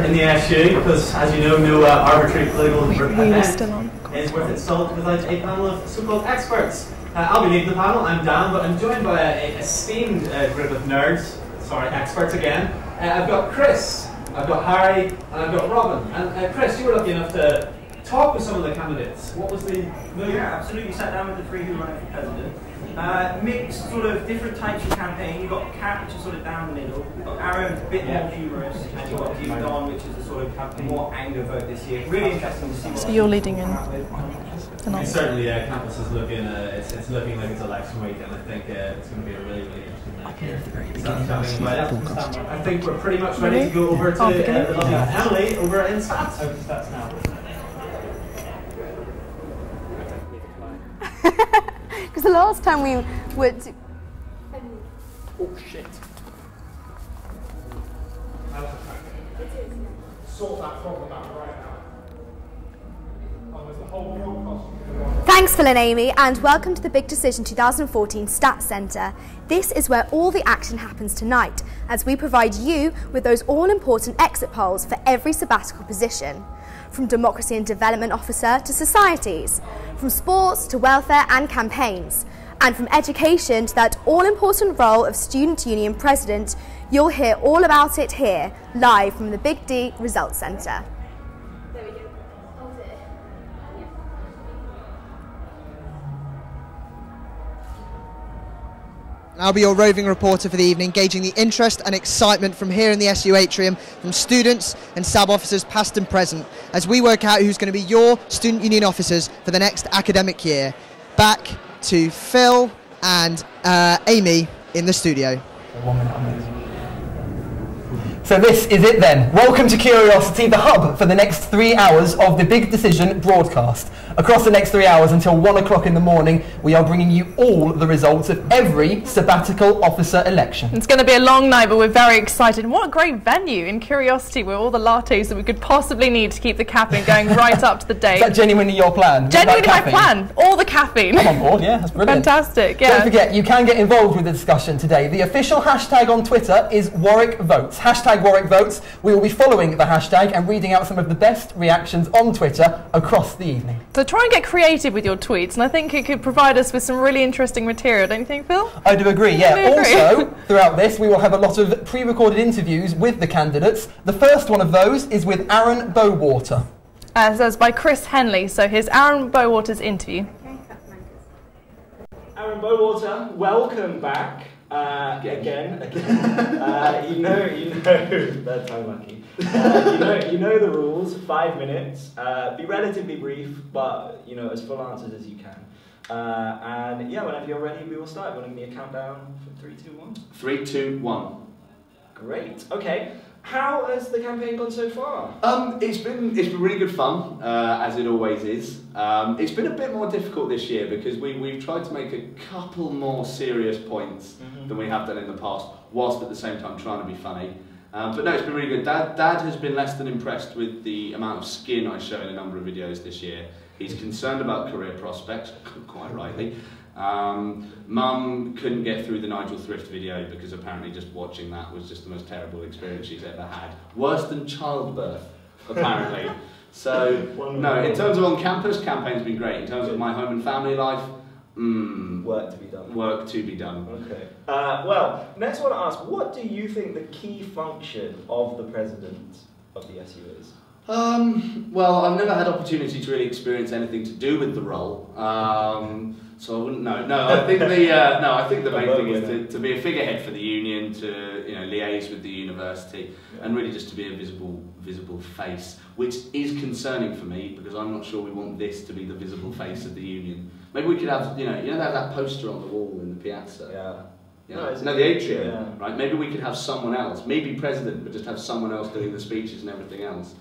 in the SU, because as you know, no arbitrary political event is worth its salt without a panel of so-called experts. I'll be leading the panel. I'm Dan, but I'm joined by an esteemed group of nerds. Sorry, experts again. I've got Chris, I've got Harry, and I've got Robin. And Chris, you were lucky enough to talk with some of the candidates. What was the mood? Yeah, absolutely. Sat down with the three who were running for president. Mixed sort of different types of campaign. You've got Kat, which is sort of down the middle. You've got Aaron, a bit more humorous. And you've got Don, which is a sort of more anger vote this year. Really interesting to see what. So you're leading in. Certainly, campus is looking. It's looking like it's election week, and I think it's going to be a really interesting night. I think we're pretty much ready to go over to the lovely Emily over in Stats. Over to Stats now. Because the last time we were to... Oh shit. Sort that problem out right now. The whole broadcast. Thanks Phil and Amy, and welcome to the Big Decision 2014 Stats Centre. This is where all the action happens tonight, as we provide you with those all-important exit polls for every sabbatical position. From Democracy and Development Officer to societies, from sports to welfare and campaigns, and from education to that all-important role of Student Union President. You'll hear all about it here, live from the Big D Results Centre. There we go. I'll be your roving reporter for the evening, gauging the interest and excitement from here in the SU atrium, from students and SAB officers past and present, as we work out who's going to be your student union officers for the next academic year. Back to Phil and Amy in the studio. So this is it then. Welcome to Curiosity, the hub for the next 3 hours of the Big Decision broadcast. Across the next 3 hours until 1 o'clock in the morning, we are bringing you all the results of every sabbatical officer election. It's going to be a long night, but we're very excited. And what a great venue in Curiosity with all the lattes that we could possibly need to keep the caffeine going right up to the date. Is that genuinely your plan? Genuinely my plan. All the caffeine. I'm on board, yeah, that's brilliant. Fantastic, yeah. Don't forget, you can get involved with the discussion today. The official hashtag on Twitter is Warwick Votes. Hashtag Warwick Votes. We will be following the hashtag and reading out some of the best reactions on Twitter across the evening. So try and get creative with your tweets, and I think it could provide us with some really interesting material, don't you think, Phil? I do agree, yeah. Also, throughout this, we will have a lot of pre-recorded interviews with the candidates. The first one of those is with Aaron Bowater. That's by Chris Henley, so here's Aaron Bowater's interview. Aaron Bowater, welcome back. Again. You know, that's unlucky. You know the rules. 5 minutes. Be relatively brief, but as full answers as you can. And yeah, whenever you're ready, we will start. Want to give me a countdown for 3, 2, 1? 3, 2, 1. Great. Okay. How has the campaign gone so far? It's been really good fun, as it always is. It's been a bit more difficult this year because we've tried to make a couple more serious points than we have done in the past, whilst at the same time trying to be funny. But no, it's been really good. Dad has been less than impressed with the amount of skin I show in a number of videos this year. He's concerned about career prospects, quite rightly. Mum couldn't get through the Nigel Thrift video because apparently just watching that was just the most terrible experience she's ever had. Worse than childbirth, apparently. So, no, in terms of on campus, campaign's been great. In terms of my home and family life, work to be done. Work to be done. Okay. Well, next I want to ask, what do you think the key function of the president of the SU is? Well, I've never had opportunity to really experience anything to do with the role, so I wouldn't know. No, I think the main thing is to be a figurehead for the union, to liaise with the university, and really just to be a visible face, which is concerning for me because I'm not sure we want this to be the visible face of the union. Maybe we could have, that poster on the wall in the piazza. Yeah. No, the atrium, right? Maybe we could have someone else, maybe president, but just have someone else doing the speeches and everything else.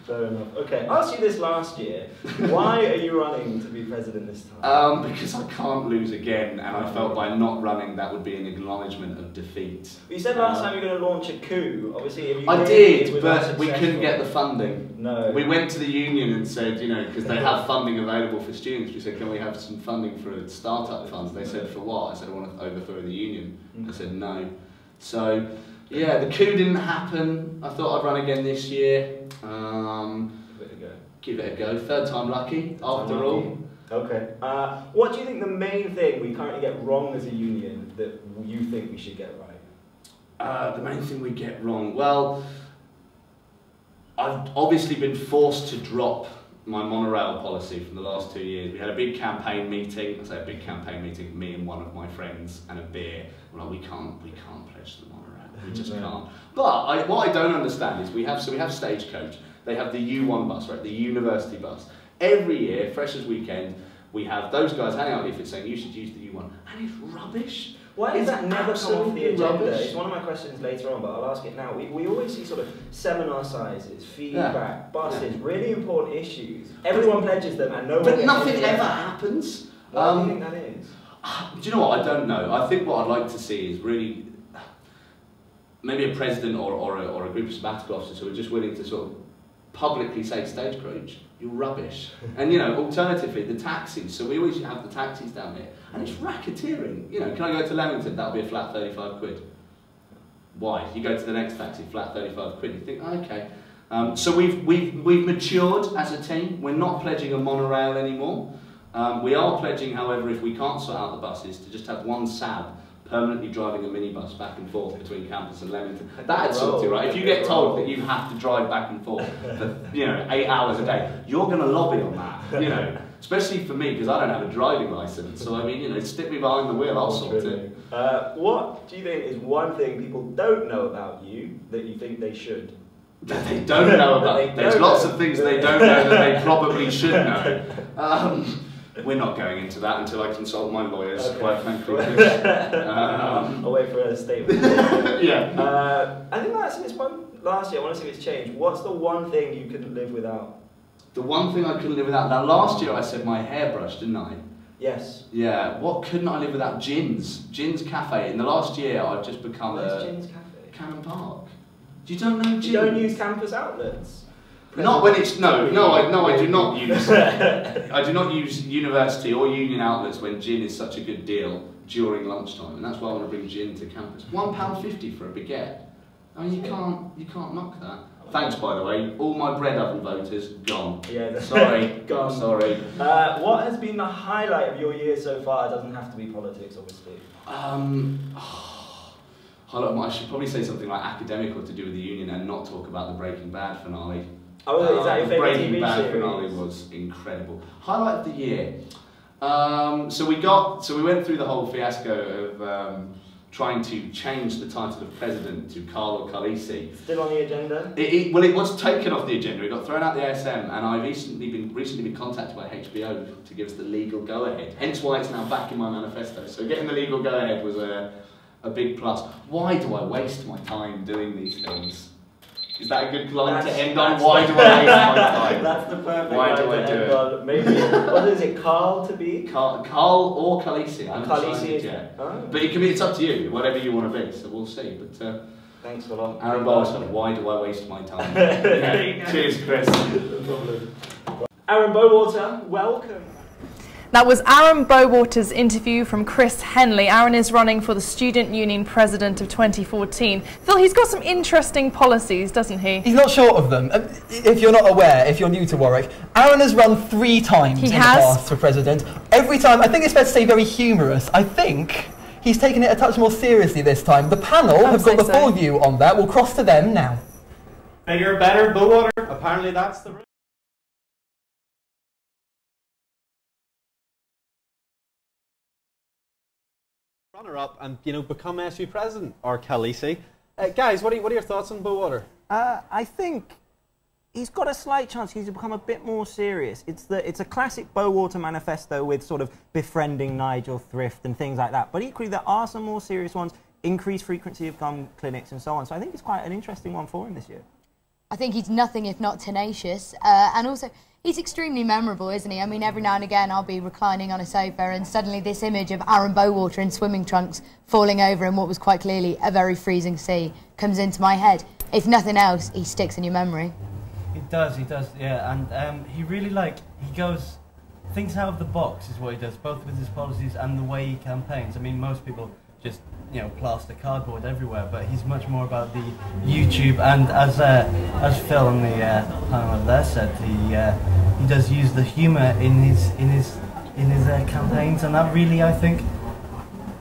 Fair enough. Okay, I asked you this last year. Why are you running to be president this time? Because I can't lose again, and I felt by not running that would be an acknowledgement of defeat. You said last time you were going to launch a coup. Obviously, if you I did, but we couldn't get the funding. No. We went to the union and said, because they have funding available for students, we said, can we have some funding for startup funds? They said, for what? I said, I want to overthrow the union. I said, no. So, yeah, the coup didn't happen. I thought I'd run again this year. Give it a go. Third time lucky, after all. Okay. What do you think the main thing we currently get wrong as a union that you think we should get right? The main thing we get wrong? Well, I've obviously been forced to drop my monorail policy from the last 2 years. We had a big campaign meeting. I say a big campaign meeting. Me and one of my friends and a beer. We're like, we can't pledge the monorail. We just can't. But what I don't understand is we have Stagecoach. They have the U1 bus, right? The university bus. Every year, Freshers Weekend, we have those guys hanging out if it's saying you should use the U1, and it's rubbish. Why does that never come off the agenda? Rubbish. It's one of my questions later on, but I'll ask it now. We always see sort of seminar sizes, feedback, buses, really important issues. Everyone pledges them and no one But nothing ever happens. Why do you think that is? Do you know what? I don't know. I think what I'd like to see is really maybe a president or a group of sabbatical officers who are just willing to sort of publicly say, Stagecoach, you're rubbish. And, you know, alternatively, the taxis. So we always have the taxis down here. And it's racketeering. You know, can I go to Leamington? That'll be a flat 35 quid. Why? You go to the next taxi, flat 35 quid. You think, oh, okay. So we've matured as a team. We're not pledging a monorail anymore. We are pledging, however, if we can't sort out the buses, to just have one SAB permanently driving a minibus back and forth between campus and Leamington. That'd sort you, right? If you get told that you have to drive back and forth for, you know, 8 hours a day, you're going to lobby on that, you know. Especially for me, because I don't have a driving licence. So, I mean, you know, stick me behind the wheel, I'll sort it. What do you think is one thing people don't know about you that you think they should? That they don't know about. There's lots of things they don't know that they probably should know. We're not going into that until I consult my lawyers, quite frankly. I'll wait for a statement. Yeah. I think that's this one last year. I want to see if it's changed. What's the one thing you couldn't live without? The one thing I couldn't live without. Now, last year I said my hairbrush, didn't I? Yes. Yeah. What couldn't I live without? Gins. Gins Cafe. In the last year, I've just become Where's Gins Cafe? Cannon Park. You don't know Gins? You don't use campus outlets. Not when it's I do not use. I do not use university or union outlets when gin is such a good deal during lunchtime, and that's why I want to bring gin to campus. £1.50 for a baguette. I mean, you can't knock that. Thanks, by the way. All my bread oven voters gone. Yeah, sorry, gone. Sorry. What has been the highlight of your year so far? It doesn't have to be politics, obviously. I should probably say something like academical to do with the union and not talk about the Breaking Bad finale. Oh, is that your favourite Breaking TV Bad series? finale was incredible. Highlight of the year. So we went through the whole fiasco of trying to change the title of president to Carl or Khaleesi. Still on the agenda? Well, it was taken off the agenda. It got thrown out the ASM, and I've recently been contacted by HBO to give us the legal go-ahead. Hence why it's now back in my manifesto. So getting the legal go-ahead was a big plus. Why do I waste my time doing these things? Is that a good line to end on? Why do I waste my time? That's the perfect Why line do I to do end it? on. Maybe, what is it, Carl to be? Carl or Khaleesi. I'm Khaleesi decided yet. But it's up to you, whatever you want to be, so we'll see. But thanks a lot. Aaron Bolton, why do I waste my time? Yeah. Cheers, Chris. No problem. Aaron Bowater, welcome. That was Aaron Bowater's interview from Chris Henley. Aaron is running for the Student Union President of 2014. Phil, he's got some interesting policies, doesn't he? He's not short of them. If you're not aware, if you're new to Warwick, Aaron has run 3 times in the past for President. Every time, I think it's fair to say very humorous. I think he's taken it a touch more seriously this time. The panel have got the full view on that. We'll cross to them now. Bigger, better, Bowater. Apparently that's the... Runner-up and, you know, become SU president, or Khaleesi. Guys, what are your thoughts on Bowater? I think he's got a slight chance. He's become a bit more serious. It's a classic Bowater manifesto with sort of befriending Nigel Thrift and things like that. But equally, there are some more serious ones, increased frequency of gun clinics and so on. So I think it's quite an interesting one for him this year. I think he's nothing if not tenacious, and also he's extremely memorable, isn't he? I mean, every now and again I'll be reclining on a sofa and suddenly this image of Aaron Bowater in swimming trunks falling over in what was quite clearly a very freezing sea comes into my head. If nothing else, he sticks in your memory. He does, yeah, and he really, thinks out of the box is what he does, both with his policies and the way he campaigns. I mean, most people just plaster cardboard everywhere, but he's much more about the YouTube. And as Phil on the panel there said, he does use the humour in his campaigns, and that really, I think,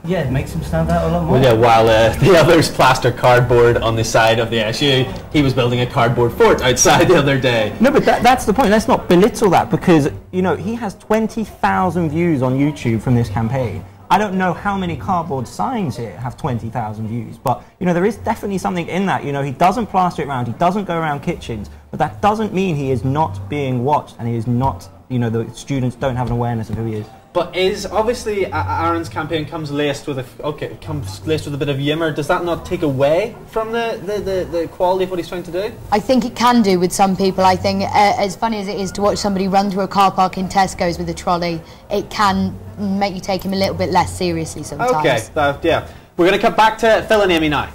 yeah, it makes him stand out a lot more. Well, yeah, while the others plaster cardboard on the side of the SU, he was building a cardboard fort outside the other day. No, but that's the point. Let's not belittle that, because he has 20,000 views on YouTube from this campaign. I don't know how many cardboard signs here have 20,000 views, but there is definitely something in that. He doesn't plaster it around, he doesn't go around kitchens, but that doesn't mean he is not being watched, and he is not, the students don't have an awareness of who he is. But is obviously Aaron's campaign comes laced with a bit of humour. Does that not take away from the quality of what he's trying to do? I think it can do with some people. I think as funny as it is to watch somebody run through a car park in Tesco's with a trolley, it can make you take him a little bit less seriously sometimes. Okay, yeah. We're going to cut back to Phil and Amy now.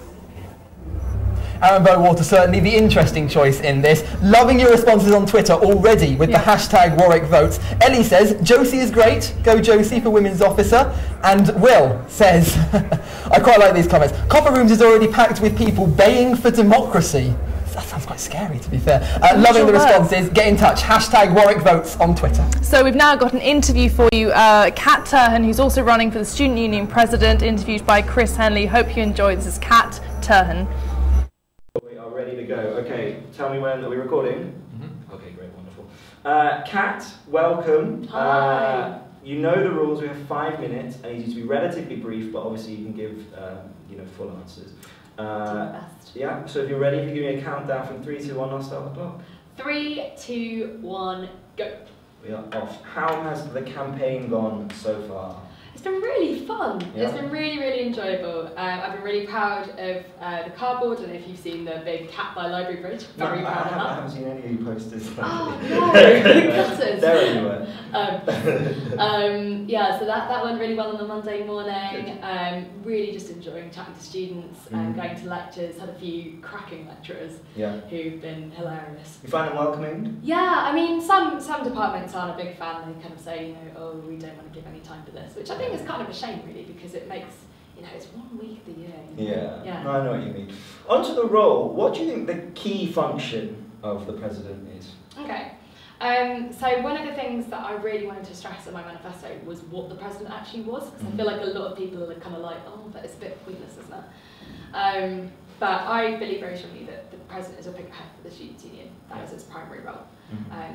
Aaron Bowater, certainly the interesting choice in this. Loving your responses on Twitter already with the hashtag Warwick votes. Ellie says, Josie is great, go Josie for Women's Officer. And Will says, I quite like these comments, Copper Rooms is already packed with people baying for democracy. That sounds quite scary, to be fair. Loving the responses, get in touch, hashtag Warwick votes on Twitter. So we've now got an interview for you. Kat Turhan, who's also running for the Student Union President, interviewed by Chris Henley. Hope you enjoy. This is Kat Turhan. We are ready to go. Okay, tell me when. Are we recording? Okay, great, wonderful. Kat, welcome. Hi. You know the rules. We have 5 minutes. I need you to be relatively brief, but obviously you can give full answers. Do my best. Yeah. So if you're ready, if you give me a countdown from 3, 2, 1, I'll start the clock. 3, 2, 1, go. We are off. How has the campaign gone so far? It's been really fun. Yeah. It's been really, really enjoyable. I've been really proud of the cardboard, and if you've seen the big cat by Library Bridge, very proud of that. I haven't seen any of your posters. Oh no, gutters. They're everywhere. Yeah, so that went really well on the Monday morning. Really just enjoying chatting to students, going to lectures. Had a few cracking lecturers who've been hilarious. You find them welcoming? Yeah, I mean some departments aren't a big fan. They kind of say, oh, we don't want to give any time to this, which I think is kind of a shame really, because it makes, it's 1 week of the year. Yeah. No, I know what you mean. Onto the role, what do you think the key function of the president is? Okay. So one of the things that I really wanted to stress in my manifesto was what the president actually was, because I feel like a lot of people are kind of like, oh, that is a bit pointless, isn't it? But I believe very strongly that the president is a figurehead for the Students' Union. That is its primary role.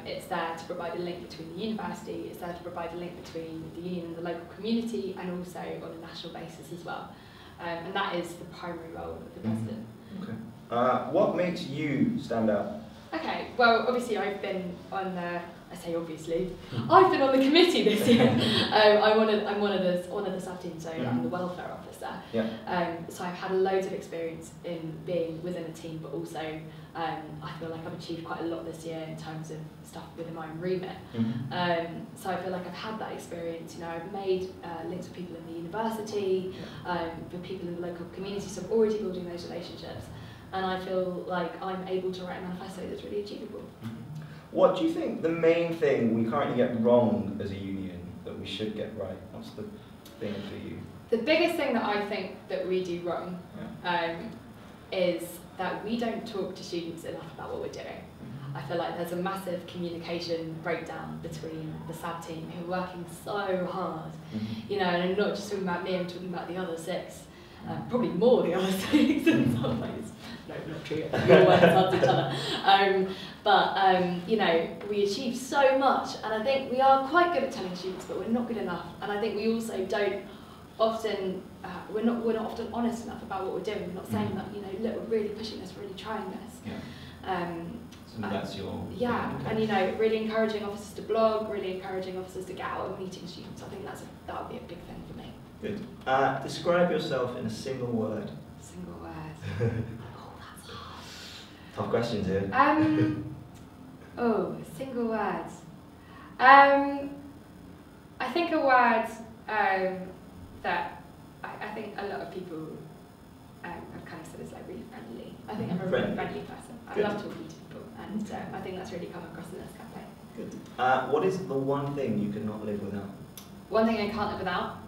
It's there to provide a link between the university, it's there to provide a link between the union and the local community, and also on a national basis as well. And that is the primary role of the president. Okay. What makes you stand out? Okay, well, obviously I've been on the, I say obviously, I've been on the committee this year. I'm one of the staff team, so I'm the welfare officer. So I've had loads of experience in being within a team, but also I feel like I've achieved quite a lot this year in terms of stuff within my own remit. So I feel like I've had that experience. I've made links with people in the university, with people in the local community, so I'm already building those relationships. And I feel like I'm able to write a manifesto that's really achievable. What do you think the main thing we currently get wrong as a union that we should get right? What's the thing for you? The biggest thing that I think that we do wrong is that we don't talk to students enough about what we're doing. I feel like there's a massive communication breakdown between the SAB team, who are working so hard. And I'm not just talking about me, I'm talking about the other 6. Probably more the other 6 in some ways. No, not true. We all work hard each other. But we achieve so much, and I think we are quite good at telling students, but we're not good enough. And I think we also don't often, we're not often honest enough about what we're doing. We're not saying that, look, we're really pushing this, we're really trying this. So that's your and really encouraging officers to blog, really encouraging officers to get out and meeting students. I think that would be a big thing for me. Good. Describe yourself in a single word. Single word. Oh, that's hard. Tough questions here. Single words. I think a word that I think a lot of people have kind of said is like really friendly. I think I'm a really friendly person. I love talking to people, and I think that's really come across in this campaign. Good. What is the one thing you could not live without? One thing I can't live without?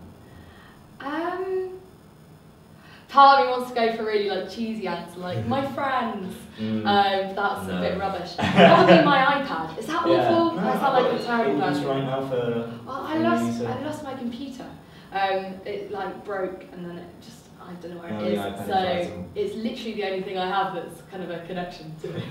Part of me wants to go for really like cheesy answer, like my friends. That's a bit rubbish. Probably my iPad. Is that awful? No, I sound like a terrible person. right now for. Well, I lost my computer. It like broke, and then it just, I don't know where it is. So it's literally the only thing I have that's kind of a connection to it.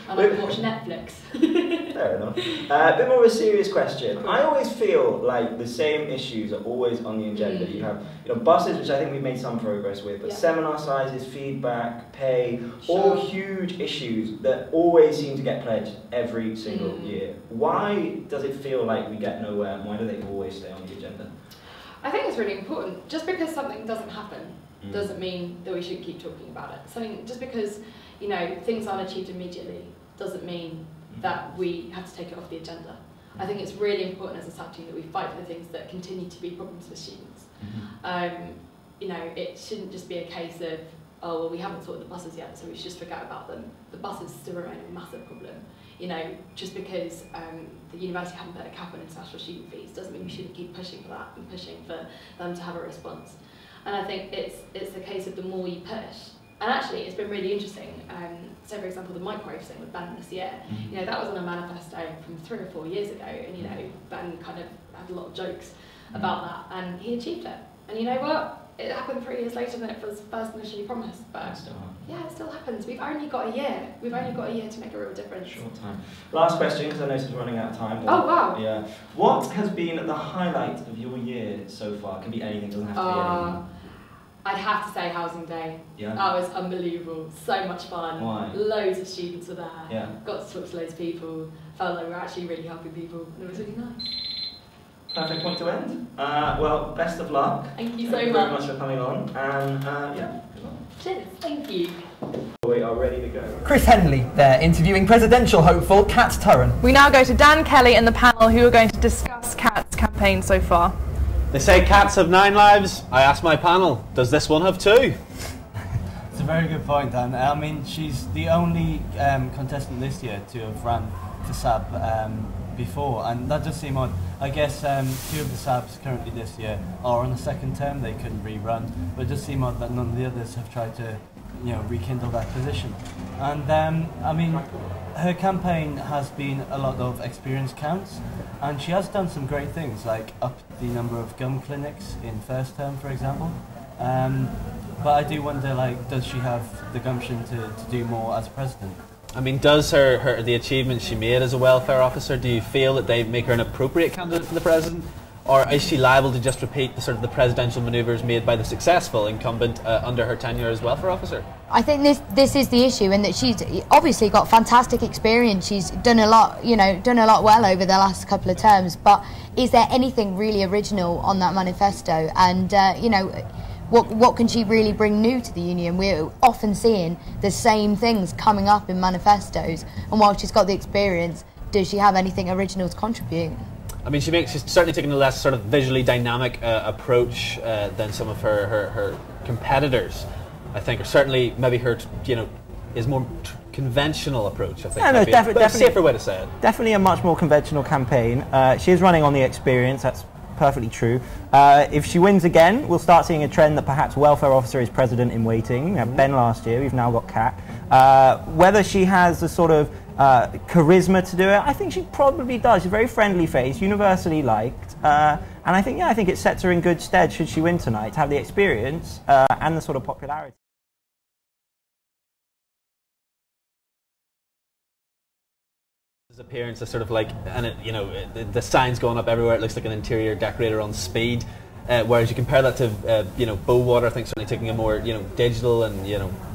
And I can watch Netflix. Fair enough. A bit more of a serious question. I always feel like the same issues are always on the agenda. You have, buses, which I think we've made some progress with, but seminar sizes, feedback, pay, all huge issues that always seem to get pledged every single year. Why does it feel like we get nowhere, and why do they always stay on the agenda? I think it's really important. Just because something doesn't happen doesn't mean that we should keep talking about it. Something, just because things aren't achieved immediately doesn't mean that we have to take it off the agenda. I think it's really important as a SAB team that we fight for the things that continue to be problems for students. It shouldn't just be a case of, oh well, we haven't sorted the buses yet, so we should just forget about them. The buses still remain a massive problem. Just because the university haven't put a cap on international student fees doesn't mean we shouldn't keep pushing for that and pushing for them to have a response. And I think it's a case of the more you push. And actually, it's been really interesting. So, for example, the microwave thing with Ben this year, that was on a manifesto from 3 or 4 years ago, and Ben kind of had a lot of jokes about that, and he achieved it. And you know what? It happened 3 years later than it was first initially promised, but yeah, it still happens. We've only got a year. We've only got a year to make a real difference. Short time. Last question, because I noticed we're running out of time. Oh wow! Yeah. What has been the highlight of your year so far? It can be anything. Doesn't have to be anything. I'd have to say Housing Day. Yeah. That was unbelievable. So much fun. Why? Loads of students were there. Yeah. Got to talk to loads of people. Felt like we were actually really helping people, and it was really nice. Perfect point to end. Well, best of luck. Thank you so much. Thank you very much for coming on. And yeah, good luck. Cheers. Thank you. We are ready to go. Chris Henley there, interviewing presidential hopeful Kat Turren. We now go to Dan Kelly and the panel who are going to discuss Kat's campaign so far. They say cats have 9 lives. I asked my panel, does this one have 2? It's a very good point, Dan. I mean, she's the only contestant this year to have run for SAB before, and that does seem odd. I guess 2 of the SABs currently this year are on the second term, they couldn't rerun, but it does seem odd that none of the others have tried to rekindle that position. And I mean, her campaign has been a lot of experience counts, and she has done some great things, like up the number of gum clinics in first term, for example. But I do wonder, like, does she have the gumption to do more as president? I mean, does the achievements she made as a welfare officer, do you feel that they make her an appropriate candidate for the president? Or is she liable to just repeat the presidential manoeuvres made by the successful incumbent under her tenure as welfare officer? I think this is the issue, in that she's obviously got fantastic experience. She's done a lot, done a lot well over the last couple of terms. But is there anything really original on that manifesto? And what can she really bring new to the union? We're often seeing the same things coming up in manifestos. And while she's got the experience, does she have anything original to contribute? I mean, she's certainly taken a less visually dynamic approach than some of her competitors, I think, or certainly maybe her, is more conventional approach, I think. Yeah, no, definitely a safer way to say it. Definitely a much more conventional campaign. She is running on the experience, that's perfectly true. If she wins again, we'll start seeing a trend that perhaps welfare officer is president in waiting. We had Ben last year, we've now got Kat. Whether she has the sort of charisma to do it, I think she probably does. She's a very friendly face, universally liked, and I think it sets her in good stead should she win tonight, to have the experience and the sort of popularity. His appearance is and the signs going up everywhere. It looks like an interior decorator on speed. Whereas you compare that to, Bowater, I think, certainly taking a more, digital and,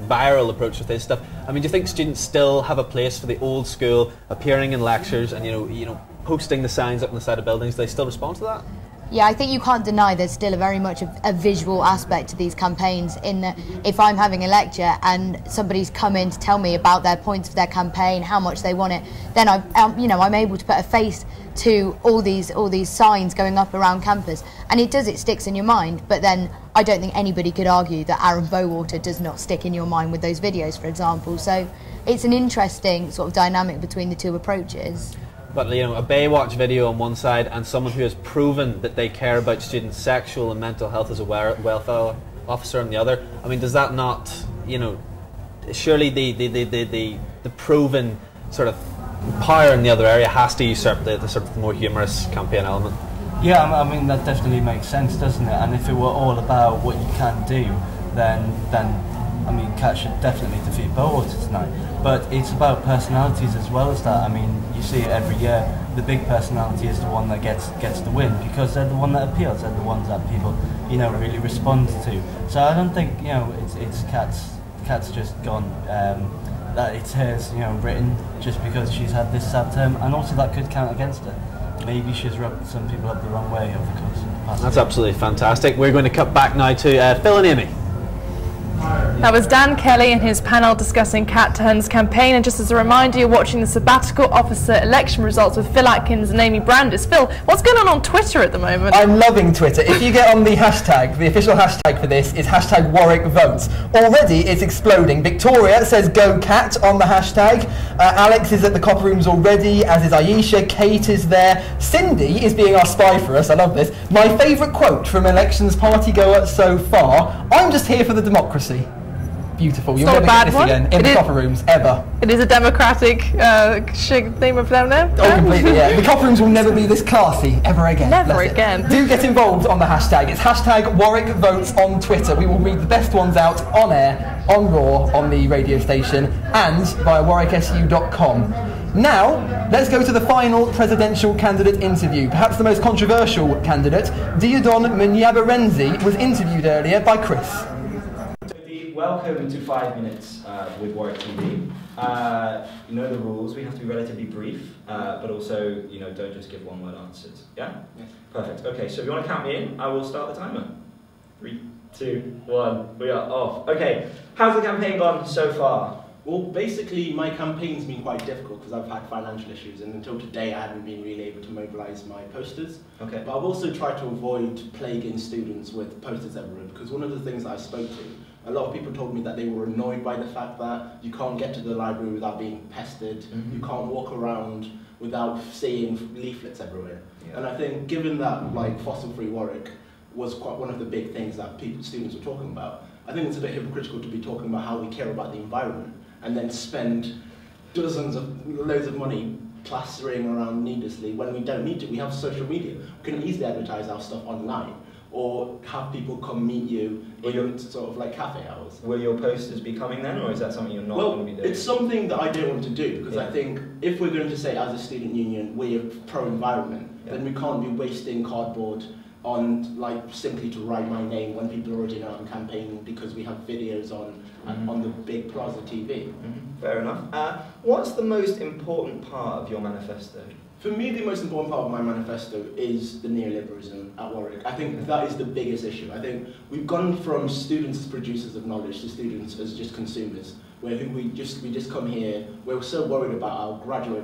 viral approach with his stuff. I mean, do you think students still have a place for the old school, appearing in lectures and, posting the signs up on the side of buildings? Do they still respond to that? Yeah, I think you can't deny there's still very much a visual aspect to these campaigns, in that if I'm having a lecture and somebody's come in to tell me about their points of their campaign, how much they want it, then I'm able to put a face to all these signs going up around campus, and it sticks in your mind. But then I don't think anybody could argue that Aaron Bowater does not stick in your mind with those videos, for example. So it's an interesting sort of dynamic between the two approaches. But a Baywatch video on one side and someone who has proven that they care about students' sexual and mental health as a welfare officer on the other. I mean, does that not, you know, surely the proven sort of power in the other area has to usurp the sort of more humorous campaign element? Yeah, I mean that definitely makes sense, doesn't it? And if it were all about what you can do, then I mean, Cat should definitely defeat Bowater tonight. But it's about personalities as well as that. I mean, you see it every year. The big personality is the one that gets the win because they're the one that appeals. They're the ones that people, you know, really respond to. So I don't think, you know, it's Cat's just gone. That it's hers, you know, written just because she's had this sad term, and also that could count against her. Maybe she's rubbed some people up the wrong way over the course of the past That's year. absolutely fantastic. We're going to cut back now to Phil and Amy. That was Dan Kelly and his panel discussing Cat Turn's campaign. And just as a reminder, you're watching the Sabbatical Officer election results with Phil Atkins and Amy Brandis. Phil, what's going on Twitter at the moment? I'm loving Twitter. If you get on the hashtag, the official hashtag for this is hashtag Warwick Votes. Already it's exploding. Victoria says go Cat on the hashtag. Alex is at the copper rooms already, as is Aisha. Kate is there. Cindy is being our spy for us. I love this. My favourite quote from elections party goer so far: I'm just here for the democracy. Beautiful. You'll never get this again in the copper rooms, ever. It is a democratic theme of them now. Oh, completely, yeah. The copper rooms will never be this classy ever again. Never again. Do get involved on the hashtag. It's hashtag Warwick Votes on Twitter. We will read the best ones out on air, on RaW, on the radio station, and via warwicksu.com. Now, let's go to the final presidential candidate interview. Perhaps the most controversial candidate, Diodon Munyabarenzi, was interviewed earlier by Chris. Welcome to 5 minutes with Warwick TV. You know the rules. We have to be relatively brief, but also, you know, don't just give one-word answers. Yeah? Yes. Perfect. Okay, so if you want to count me in, I will start the timer. 3, 2, 1. We are off. Okay, how's the campaign gone so far? Well, basically, my campaign's been quite difficult because I've had financial issues, and until today, I haven't been really able to mobilise my posters. Okay. But I've also tried to avoid plaguing students with posters everywhere, because one of the things that I spoke to, a lot of people told me that they were annoyed by the fact that you can't get to the library without being pestered, you can't walk around without seeing leaflets everywhere. Yeah. And I think, given that like fossil-free Warwick was quite one of the big things that students were talking about, I think it's a bit hypocritical to be talking about how we care about the environment and then spend loads of money plastering around needlessly when we don't need to. We have social media. We can easily advertise our stuff online, or have people come meet you in sort of like cafe hours. Will your posters be coming then, or is that something you're not going to be doing? It's something that I don't want to do, because I think if we're going to say as a student union we're pro-environment, then we can't be wasting cardboard on simply to write my name when people already know I'm campaigning because we have videos on the big Plaza TV. Fair enough. What's the most important part of your manifesto? For me, the most important part of my manifesto is the neoliberalism at Warwick. I think that is the biggest issue. I think we've gone from students as producers of knowledge to students as just consumers, where we just come here, we're so worried about our graduate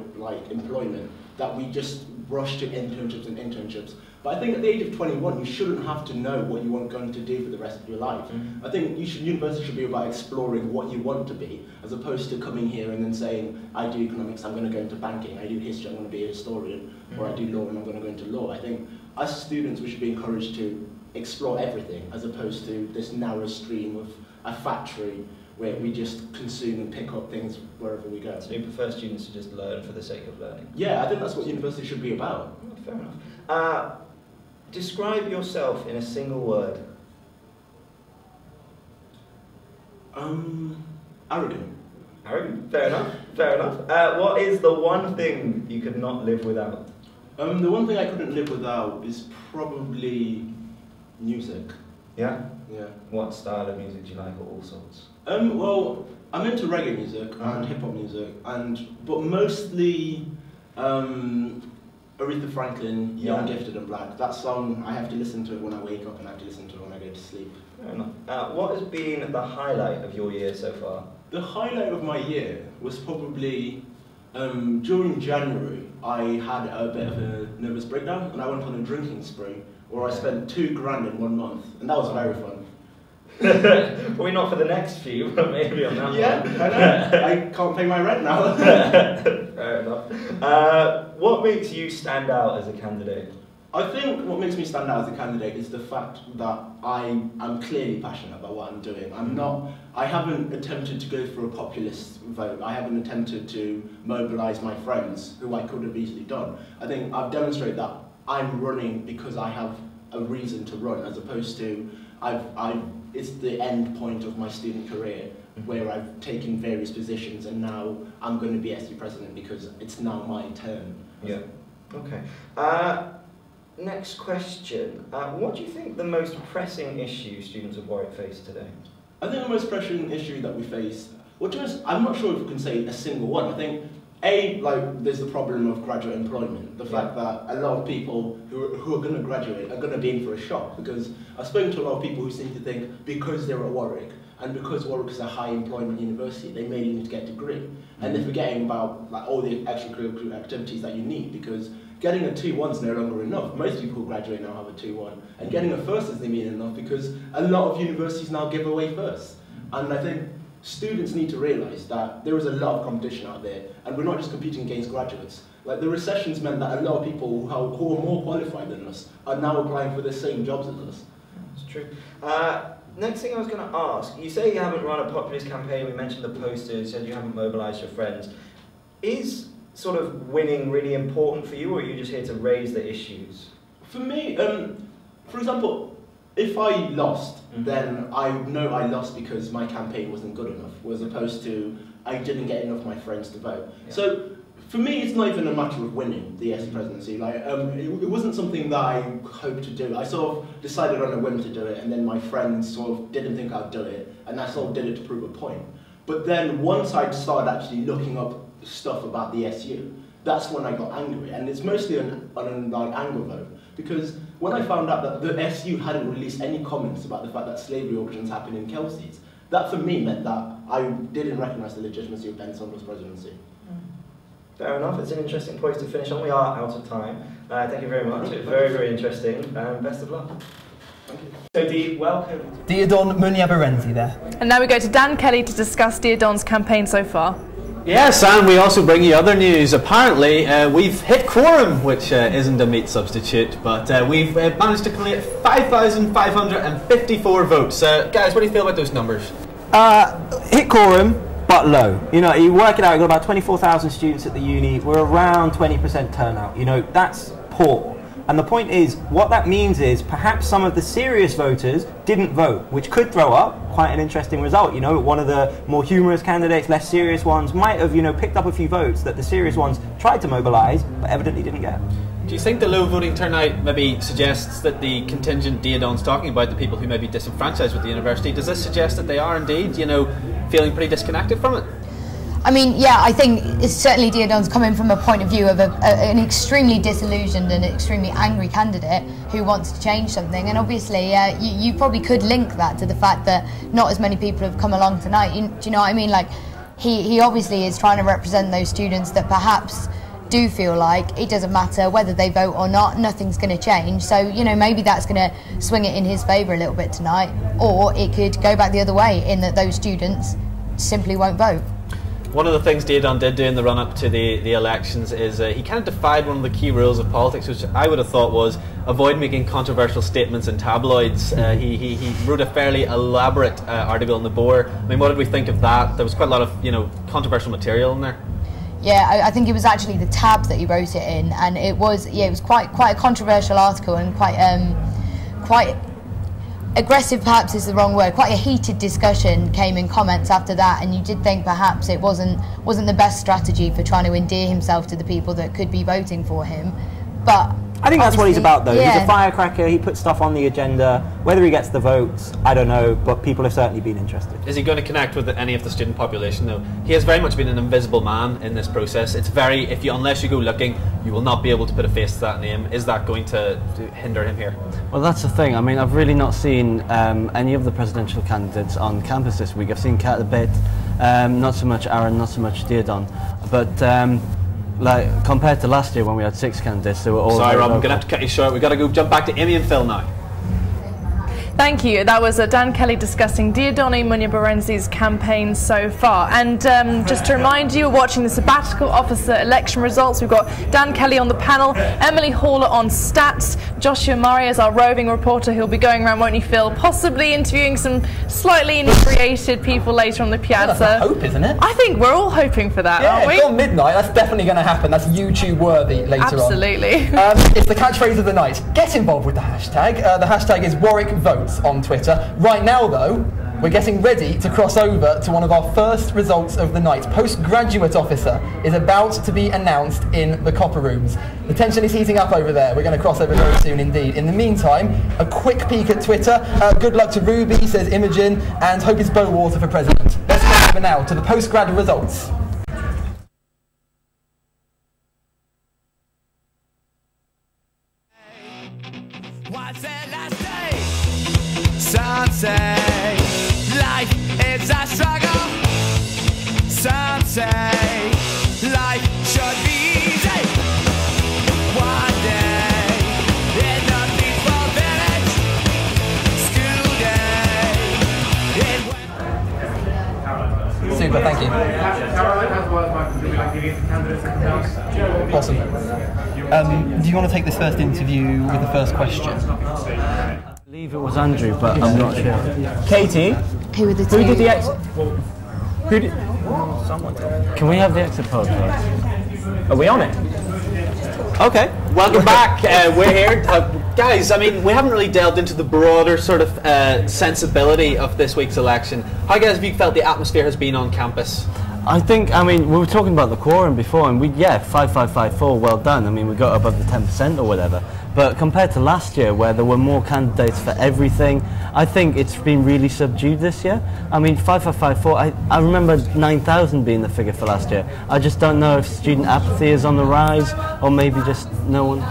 employment that we just rush to internships. But I think at the age of 21, you shouldn't have to know what you want going to do for the rest of your life. I think university should be about exploring what you want to be, as opposed to coming here and then saying, I do economics, I'm going to go into banking, I do history, I'm going to be a historian, or I do law and I'm going to go into law. I think as students we should be encouraged to explore everything, as opposed to this narrow stream of a factory where we just consume and pick up things wherever we go. So you prefer students to just learn for the sake of learning? Yeah, I think that's what university should be about. Oh, fair enough. Describe yourself in a single word. Arrogant. Arrogant, fair enough, fair enough. What is the one thing you could not live without? The one thing I couldn't live without is probably music. Yeah? Yeah. What style of music do you like, or all sorts? Well, I'm into reggae music and hip-hop music, but mostly Aretha Franklin, Young, Gifted and Black. That song, I have to listen to it when I wake up and I have to listen to it when I go to sleep. Fair enough. What has been the highlight of your year so far? The highlight of my year was probably during January. I had a bit of a nervous breakdown and I went on a drinking spree where I spent $2,000 in 1 month, and that was very fun. Probably not for the next few, but maybe on that one. Yeah, I know. I can't pay my rent now. Fair enough. What makes you stand out as a candidate? I think what makes me stand out as a candidate is the fact that I'm clearly passionate about what I'm doing. I haven't attempted to go for a populist vote. I haven't attempted to mobilise my friends, who I could have easily done. I think I've demonstrated that I'm running because I have a reason to run, as opposed to it's the end point of my student career where I've taken various positions and now I'm going to be SU president because it's now my turn. Yeah. Okay. Next question. What do you think the most pressing issue students of Warwick face today? I think the most pressing issue that we face, I'm not sure if we can say a single one. I think, there's the problem of graduate employment. The fact that a lot of people who are going to graduate are going to be in for a shock, because I've spoken to a lot of people who seem to think because they're at Warwick, and because Warwick is a high employment university, they may need to get a degree. And they're forgetting about all the extracurricular activities that you need, because getting a 2-1 is no longer enough. Most people who graduate now have a 2-1. And getting a first isn't even enough, because a lot of universities now give away firsts. And I think students need to realise that there is a lot of competition out there, and we're not just competing against graduates. The recession's meant that a lot of people who are more qualified than us are now applying for the same jobs as us. That's true. Next thing I was going to ask, you say you haven't run a populist campaign, we mentioned the posters, said you haven't mobilised your friends. Is sort of winning really important for you, or are you just here to raise the issues? For me, for example, if I lost, then I know I lost because my campaign wasn't good enough, as opposed to I didn't get enough of my friends to vote. Yeah. So for me, it's not even a matter of winning the SU presidency. It wasn't something that I hoped to do. I sort of decided on a whim to do it, and then my friends sort of didn't think I'd do it, and I sort of did it to prove a point. But then once I started actually looking up stuff about the SU, that's when I got angry, and it's mostly an anger vote, because when I found out that the SU hadn't released any comments about the fact that slavery auctions happened in Kelsey's, that for me meant that I didn't recognise the legitimacy of Ben Saunders' presidency. Fair enough, it's an interesting point to finish on. We are out of time. Thank you very much. It was very, very interesting. Best of luck. Thank you. So Dee, welcome. Diodon Munyabarenzi there. And now we go to Dan Kelly to discuss Diodon's campaign so far. Yes, and we also bring you other news. Apparently, we've hit quorum, which isn't a meat substitute, but we've managed to collate 5,554 votes. Guys, what do you feel about those numbers? Hit quorum, but low. You know, you work it out, you've got about 24,000 students at the uni, we're around 20% turnout. You know, that's poor. And the point is, what that means is perhaps some of the serious voters didn't vote, which could throw up quite an interesting result. You know, one of the more humorous candidates, less serious ones, might have, you know, picked up a few votes that the serious ones tried to mobilise, but evidently didn't get. Do you think the low voting turnout maybe suggests that the contingent Diodon's talking about, the people who may be disenfranchised with the university, does this suggest that they are indeed, you know, feeling pretty disconnected from it? I mean, yeah, I think it's certainly Diodon's coming from a point of view of an extremely disillusioned and extremely angry candidate who wants to change something. And obviously, you probably could link that to the fact that not as many people have come along tonight. Do you know what I mean? Like, he obviously is trying to represent those students that perhaps do feel like it doesn't matter whether they vote or not, nothing's going to change. So, you know, maybe that's going to swing it in his favour a little bit tonight. Or it could go back the other way, in that those students simply won't vote. One of the things Diodon did do in the run-up to the elections is he kind of defied one of the key rules of politics, which I would have thought was avoid making controversial statements in tabloids. He wrote a fairly elaborate article in the Boer. I mean, what did we think of that? There was quite a lot of, you know, controversial material in there. Yeah, I think it was actually the tab that he wrote it in, and it was quite a controversial article, and quite aggressive perhaps is the wrong word. Quite a heated discussion came in comments after that, and you did think perhaps it wasn't the best strategy for trying to endear himself to the people that could be voting for him. But I think that's what he's about, though. Yeah. He's a firecracker, he puts stuff on the agenda. Whether he gets the votes, I don't know, but people have certainly been interested. Is he going to connect with any of the student population, though? He has very much been an invisible man in this process. It's very, unless you go looking, you will not be able to put a face to that name. Is that going to hinder him here? Well, that's the thing. I mean, I've really not seen any of the presidential candidates on campus this week. I've seen Kat a bit, not so much Aaron, not so much Diodon, but like compared to last year when we had 6 candidates, they were all. Sorry, Rob, I'm going to have to cut you short. We've got to go jump back to Amy and Phil now. Thank you. That was Dan Kelly discussing Diodone Munyabarenzi's campaign so far. And just to remind you, we're watching the sabbatical officer election results. We've got Dan Kelly on the panel, Emily Haller on stats, Joshua Murray as our roving reporter who'll be going around, won't you, Phil, possibly interviewing some slightly inebriated people later on the piazza. That's a hope, isn't it? I think we're all hoping for that, aren't we? It's on midnight. That's definitely going to happen. That's YouTube worthy later Absolutely. on. It's the catchphrase of the night. Get involved with the hashtag. The hashtag is Warwick Votes on Twitter. Right now, though, we're getting ready to cross over to one of our first results of the night. Postgraduate officer is about to be announced in the copper rooms. The tension is heating up over there. We're going to cross over very soon indeed. In the meantime, a quick peek at Twitter. Good luck to Ruby, says Imogen, and hope it's Bowater for president. Let's go over now to the postgrad results. What's the last day? Some say life is a struggle. Some say life should be easy. One day in the peaceful village, school day. Super, thank you. Awesome. Do you want to take this first interview with the first question? I believe it was Andrew, but I'm not sure. Katie? Who were the two? Who did the exit? Who did? Someone. Can we have the exit poll, please? Are we on it? Okay, welcome back. We're here. Guys, I mean, we haven't really delved into the broader sort of sensibility of this week's election. How, guys, have you felt the atmosphere has been on campus? I think, I mean, we were talking about the quorum before, and 5554, well done. I mean, we got above the 10% or whatever. But compared to last year, where there were more candidates for everything, I think it's been really subdued this year. I mean, 5554, I remember 9,000 being the figure for last year. I just don't know if student apathy is on the rise, or maybe just no one...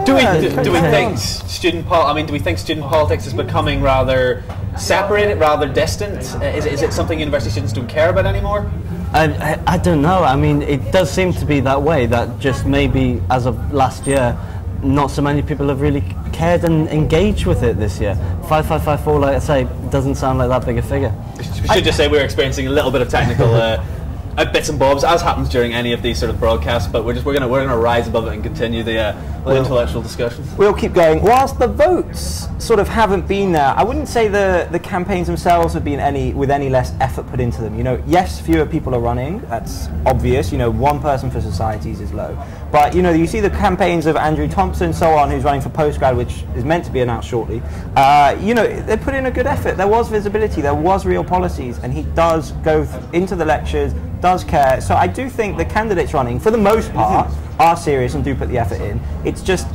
Do we think do we think student politics is becoming rather separated, rather distant? Is it something university students don't care about anymore? I don't know. I mean, it does seem to be that way, that just maybe as of last year, not so many people have really cared and engaged with it this year. 5554, like I say, doesn't sound like that big a figure. We should just say we're experiencing a little bit of technical bits and bobs, as happens during any of these sort of broadcasts, but we're gonna rise above it and continue the intellectual discussions. We'll keep going. Whilst the votes sort of haven't been there, I wouldn't say the campaigns themselves have been with any less effort put into them. You know, yes, fewer people are running. That's obvious. You know, one person for societies is low. But you know, you see the campaigns of Andrew Thompson, so on, who's running for postgrad, which is meant to be announced shortly. You know, they put in a good effort. There was visibility. There was real policies, and he does go into the lectures, does care. So I do think the candidates running, for the most part, are serious and do put the effort in. It's just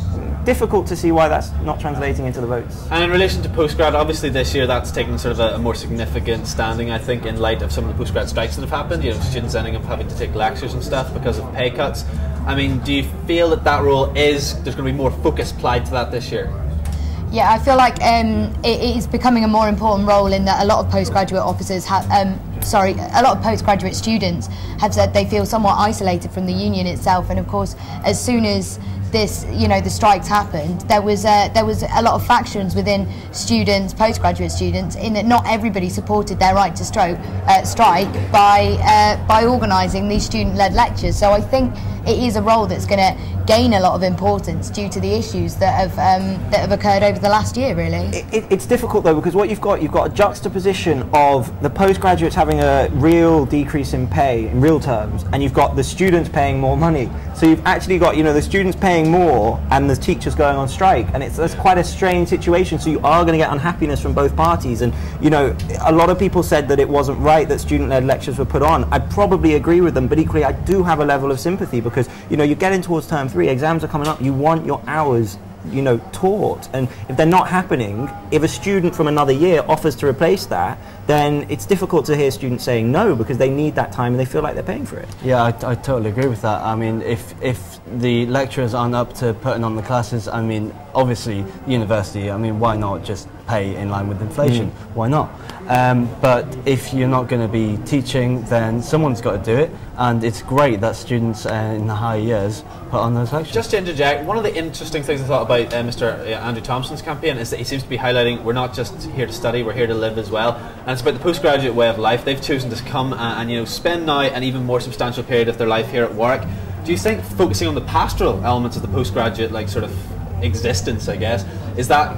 difficult to see why that's not translating into the votes. And in relation to postgrad, obviously this year that's taken sort of a more significant standing, I think, in light of some of the postgrad strikes that have happened. You know, students ending up having to take lectures and stuff because of pay cuts. I mean, do you feel that role there's going to be more focus applied to that this year? Yeah, I feel like it is becoming a more important role in that a lot of postgraduate officers have, a lot of postgraduate students have said they feel somewhat isolated from the union itself. And of course, as soon as this, you know, the strikes happened, there was a lot of factions within students, postgraduate students, in that not everybody supported their right to strike by organising these student-led lectures. So I think it is a role that's going to gain a lot of importance due to the issues that have occurred over the last year, really. It's difficult though, because what you've got a juxtaposition of the postgraduates having a real decrease in pay in real terms, and you've got the students paying more money. So you've actually got, you know, the students paying more and the teachers going on strike, and that's quite a strange situation. So you are going to get unhappiness from both parties. And you know, a lot of people said that it wasn't right that student-led lectures were put on. I probably agree with them, but equally I do have a level of sympathy, because you know, you're getting towards term 3, exams are coming up, you want your hours, you know, taught, and if they're not happening, if a student from another year offers to replace that, then it's difficult to hear students saying no, because they need that time and they feel like they're paying for it. Yeah, I totally agree with that. I mean, if the lecturers aren't up to putting on the classes, I mean, obviously university, I mean, why not just pay in line with inflation. Why not? But if you're not going to be teaching, then someone's got to do it, and it's great that students in the higher years put on those lectures. Just to interject, one of the interesting things I thought about Mr. Andrew Thompson's campaign is that he seems to be highlighting we're not just here to study, we're here to live as well, and it's about the postgraduate way of life. They've chosen to come and you know, spend now an even more substantial period of their life here at Warwick. Do you think focusing on the pastoral elements of the postgraduate like sort of existence, I guess, is that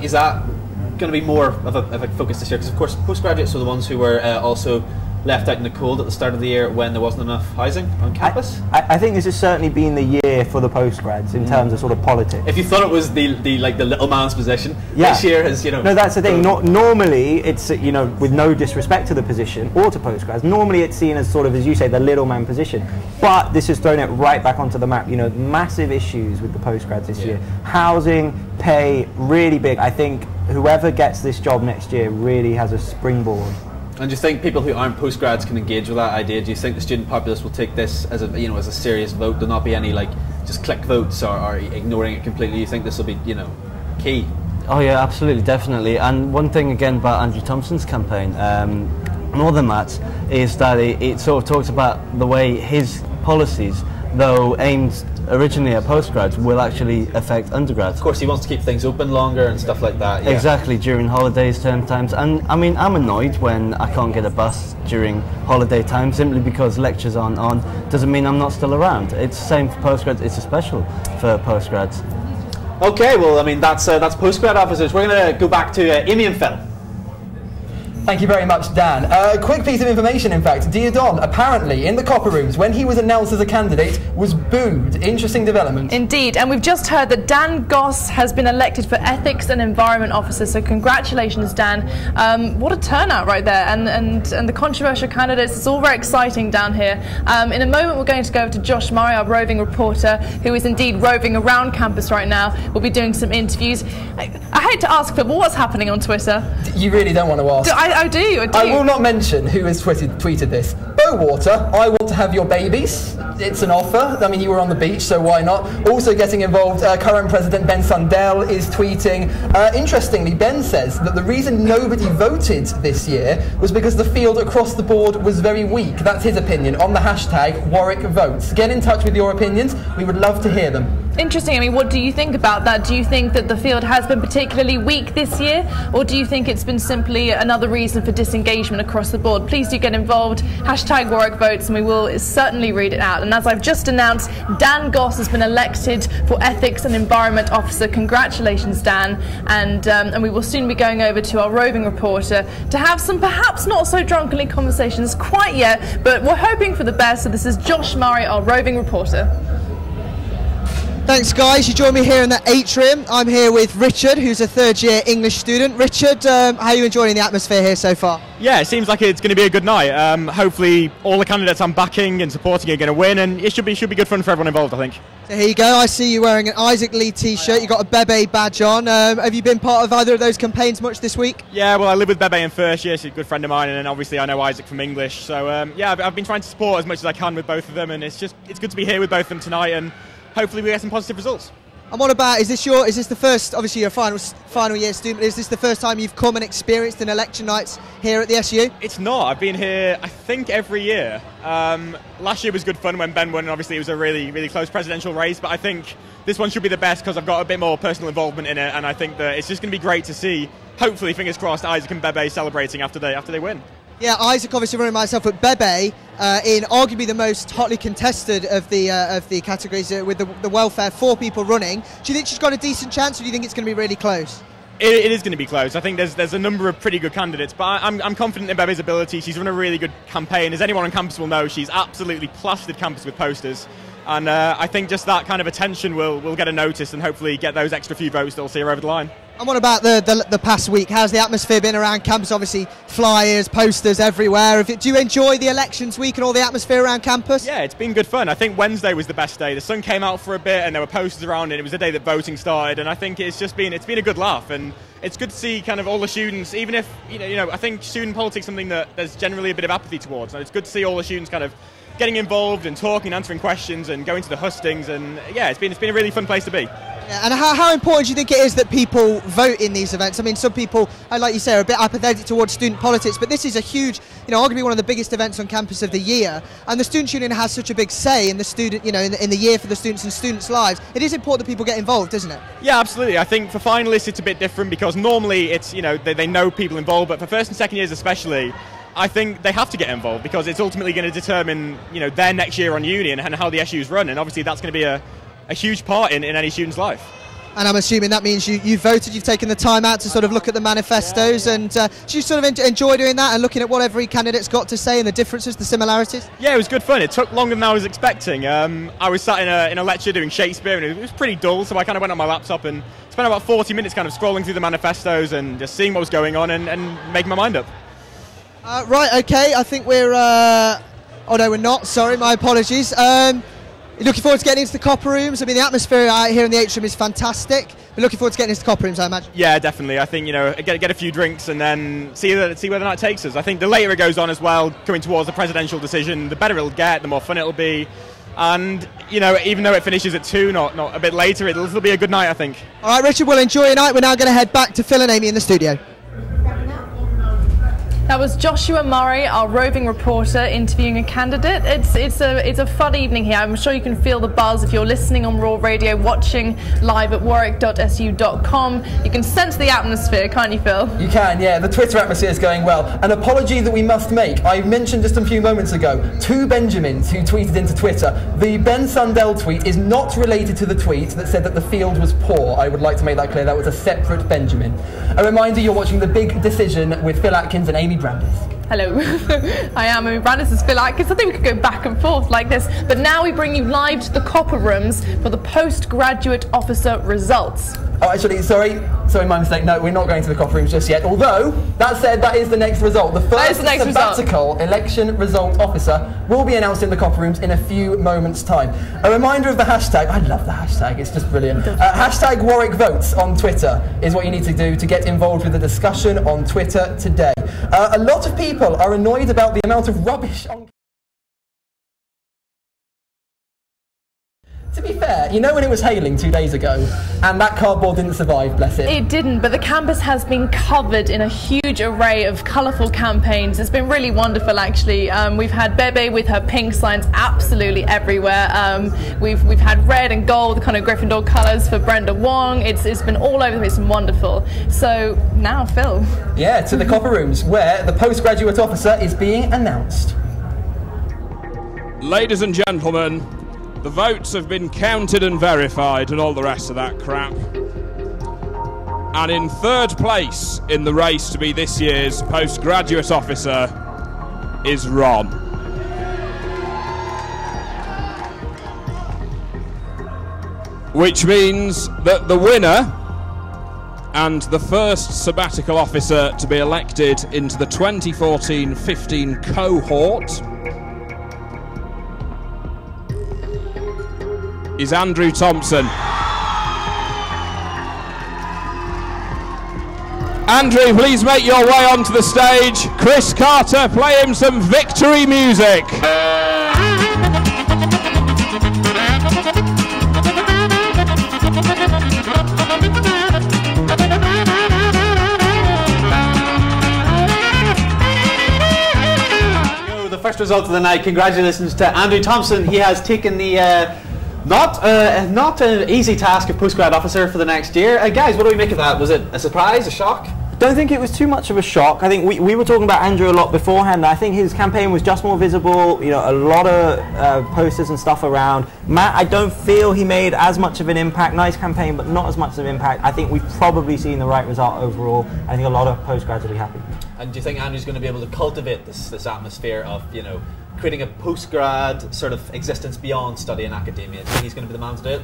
going to be more of a focus this year? Because of course postgraduates are the ones who were also left out in the cold at the start of the year when there wasn't enough housing on campus. I think this has certainly been the year for the postgrads in terms of sort of politics. If you thought it was the little man's position, this year has, you know. No, that's the thing. Normally, it's, you know, with no disrespect to the position or to postgrads, normally it's seen as sort of, as you say, the little man position. But this has thrown it right back onto the map. You know, massive issues with the postgrads this year. Housing, pay, really big. I think whoever gets this job next year really has a springboard. And do you think people who aren't postgrads can engage with that idea? Do you think the student populace will take this as a, you know, as a serious vote? There'll not be any like just click votes or ignoring it completely. You think this will be, you know, key? Oh yeah, absolutely, definitely. And one thing again about Andrew Thompson's campaign, more than that, is that it sort of talks about the way his policies, though aimed originally at postgrads, will actually affect undergrads. Of course, he wants to keep things open longer and stuff like that. Yeah. Exactly, during holidays, term times. And I mean, I'm annoyed when I can't get a bus during holiday time simply because lectures aren't on. Doesn't mean I'm not still around. It's the same for postgrads. It's a special for postgrads. Okay, well, I mean, that's postgrad officers. We're going to go back to Amy and Phil. Thank you very much, Dan. Quick piece of information, in fact. Diodon, apparently, in the copper rooms, when he was announced as a candidate, was booed. Interesting development. Indeed, and we've just heard that Dan Goss has been elected for Ethics and Environment Officer, so congratulations, Dan. What a turnout right there, and the controversial candidates, it's all very exciting down here. In a moment, we're going to go over to Josh Murray, our roving reporter, who is indeed roving around campus right now. We'll be doing some interviews. I hate to ask, but what's happening on Twitter? You really don't want to ask. I do. I will not mention who has tweeted this. Bowater, I want to have your babies. It's an offer. I mean, you were on the beach, so why not? Also getting involved, current President Ben Sundell is tweeting. Interestingly, Ben says that the reason nobody voted this year was because the field across the board was very weak. That's his opinion on the hashtag Warwick Votes. Get in touch with your opinions. We would love to hear them. Interesting. I mean, what do you think about that? Do you think that the field has been particularly weak this year, or do you think it's been simply another reason for disengagement across the board? Please do get involved. Hashtag Warwick Votes, and we will certainly read it out. And as I've just announced, Dan Goss has been elected for Ethics and Environment Officer. Congratulations, Dan. And we will soon be going over to our roving reporter to have some perhaps not so drunkenly conversations quite yet, but we're hoping for the best. So this is Josh Murray, our roving reporter. Thanks guys, you join me here in the atrium. I'm here with Richard, who's a third-year English student. Richard, how are you enjoying the atmosphere here so far? Yeah, it seems like it's going to be a good night. Hopefully all the candidates I'm backing and supporting are going to win, and it should be good fun for everyone involved, I think. So here you go, I see you wearing an Isaac Lee t-shirt, you've got a Bebe badge on. Have you been part of either of those campaigns much this week? Yeah, well I live with Bebe in first year, she's a good friend of mine, and then obviously I know Isaac from English. So yeah, I've been trying to support as much as I can with both of them, and it's good to be here with both of them tonight, and hopefully we get some positive results. And what about, is this the first, obviously you're a final year student, but is this the first time you've come and experienced an election nights here at the SU? It's not. I've been here, I think, every year. Last year was good fun when Ben won, and obviously it was a really, really close presidential race, but I think this one should be the best because I've got a bit more personal involvement in it, and I think that it's just going to be great to see, hopefully, fingers crossed, Isaac and Bebe celebrating after they win. Yeah, Isaac obviously running myself, but Bebe in arguably the most hotly contested of the categories with the welfare, 4 people running. Do you think she's got a decent chance, or do you think it's going to be really close? It is going to be close. I think there's a number of pretty good candidates, but I'm confident in Bebe's ability. She's run a really good campaign. As anyone on campus will know, she's absolutely plastered campus with posters. And I think just that kind of attention will get a notice and hopefully get those extra few votes that will see her over the line. And what about the past week? How's the atmosphere been around campus? Obviously, flyers, posters everywhere. Do you enjoy the elections week and all the atmosphere around campus? Yeah, it's been good fun. I think Wednesday was the best day. The sun came out for a bit and there were posters around it. It was the day that voting started, and I think it's been a good laugh. And it's good to see kind of all the students, even if, you know, I think student politics is something that there's generally a bit of apathy towards. And it's good to see all the students kind of getting involved and talking, answering questions and going to the hustings, and yeah, it's been a really fun place to be. Yeah, and how important do you think it is that people vote in these events? I mean, some people, like you say, are a bit apathetic towards student politics, but this is a huge, arguably one of the biggest events on campus of the year, and the Students' Union has such a big say in the student, in the year for the students and students' lives. It is important that people get involved, isn't it? Yeah, absolutely. I think for finalists it's a bit different because normally it's, they know people involved, but for first and second years especially, I think they have to get involved because it's ultimately going to determine, their next year on uni and how the SUs run, and obviously that's going to be a huge part in any student's life. And I'm assuming that means you voted, you've taken the time out to sort of look at the manifestos, and do you sort of enjoy doing that and looking at what every candidate's got to say and the differences, the similarities? Yeah, it was good fun. It took longer than I was expecting. I was sat in a lecture doing Shakespeare and it was pretty dull, so I kind of went on my laptop and spent about 40 minutes kind of scrolling through the manifestos and just seeing what was going on and making my mind up. Right, okay, I think we're... oh no, we're not, sorry, my apologies. You're looking forward to getting into the copper rooms? I mean, the atmosphere out here in the atrium is fantastic. We're looking forward to getting into the copper rooms, I imagine. Yeah, definitely. I think, get a few drinks and then see where the night takes us. I think the later it goes on as well, coming towards the presidential decision, the better it'll get, the more fun it'll be. And, even though it finishes at 2, not a bit later, it'll be a good night, I think. All right, Richard, we'll enjoy your night. We're now going to head back to Phil and Amy in the studio. That was Joshua Murray, our roving reporter, interviewing a candidate. It's a fun evening here. I'm sure you can feel the buzz if you're listening on RaW Radio, watching live at warwick.su.com. You can sense the atmosphere, can't you, Phil? You can, yeah. The Twitter atmosphere is going well. An apology that we must make. I mentioned just a few moments ago 2 Benjamins who tweeted into Twitter. The Ben Sundell tweet is not related to the tweet that said that the field was poor. I would like to make that clear. That was a separate Benjamin. A reminder, you're watching The Big Decision with Phil Atkins and Amy Brandis. Hello, I am Amy Brandis, this is Phil Atkins. I think we could go back and forth like this, but now we bring you live to the copper rooms for the postgraduate officer results. Oh, actually, sorry, my mistake. No, we're not going to the copper rooms just yet. Although, that said, that is the next result. The first sabbatical election result officer will be announced in the copper rooms in a few moments' time. A reminder of the hashtag. I love the hashtag, it's just brilliant. Hashtag Warwick Votes on Twitter is what you need to do to get involved with the discussion on Twitter today. A lot of people are annoyed about the amount of rubbish on... To be fair, when it was hailing 2 days ago, and that cardboard didn't survive, bless it. It didn't, but the campus has been covered in a huge array of colourful campaigns. It's been really wonderful, actually. We've had Bebe with her pink signs absolutely everywhere. We've had red and gold, kind of Gryffindor colours for Brenda Wong. It's been all over. It's been wonderful. So now, Phil. Yeah, to the copper rooms, where the postgraduate officer is being announced. Ladies and gentlemen, the votes have been counted and verified and all the rest of that crap. And in 3rd place in the race to be this year's postgraduate officer is Ron. Which means that the winner and the first sabbatical officer to be elected into the 2014-15 cohort is Andrew Thompson. Andrew, please make your way onto the stage. Chris Carter, play him some victory music. The first result of the night. Congratulations to Andrew Thompson. He has taken the not an easy task of postgrad officer for the next year. Guys, what do we make of that? Was it a surprise, a shock? I don't think it was too much of a shock. I think we were talking about Andrew a lot beforehand. I think his campaign was just more visible, a lot of posters and stuff around. Matt, I don't feel he made as much of an impact. Nice campaign, but not as much of an impact. I think we've probably seen the right result overall. I think a lot of postgrads will be happy. And do you think Andrew's going to be able to cultivate this atmosphere of, creating a post-grad sort of existence beyond study and academia? Do you think he's going to be the man to do it?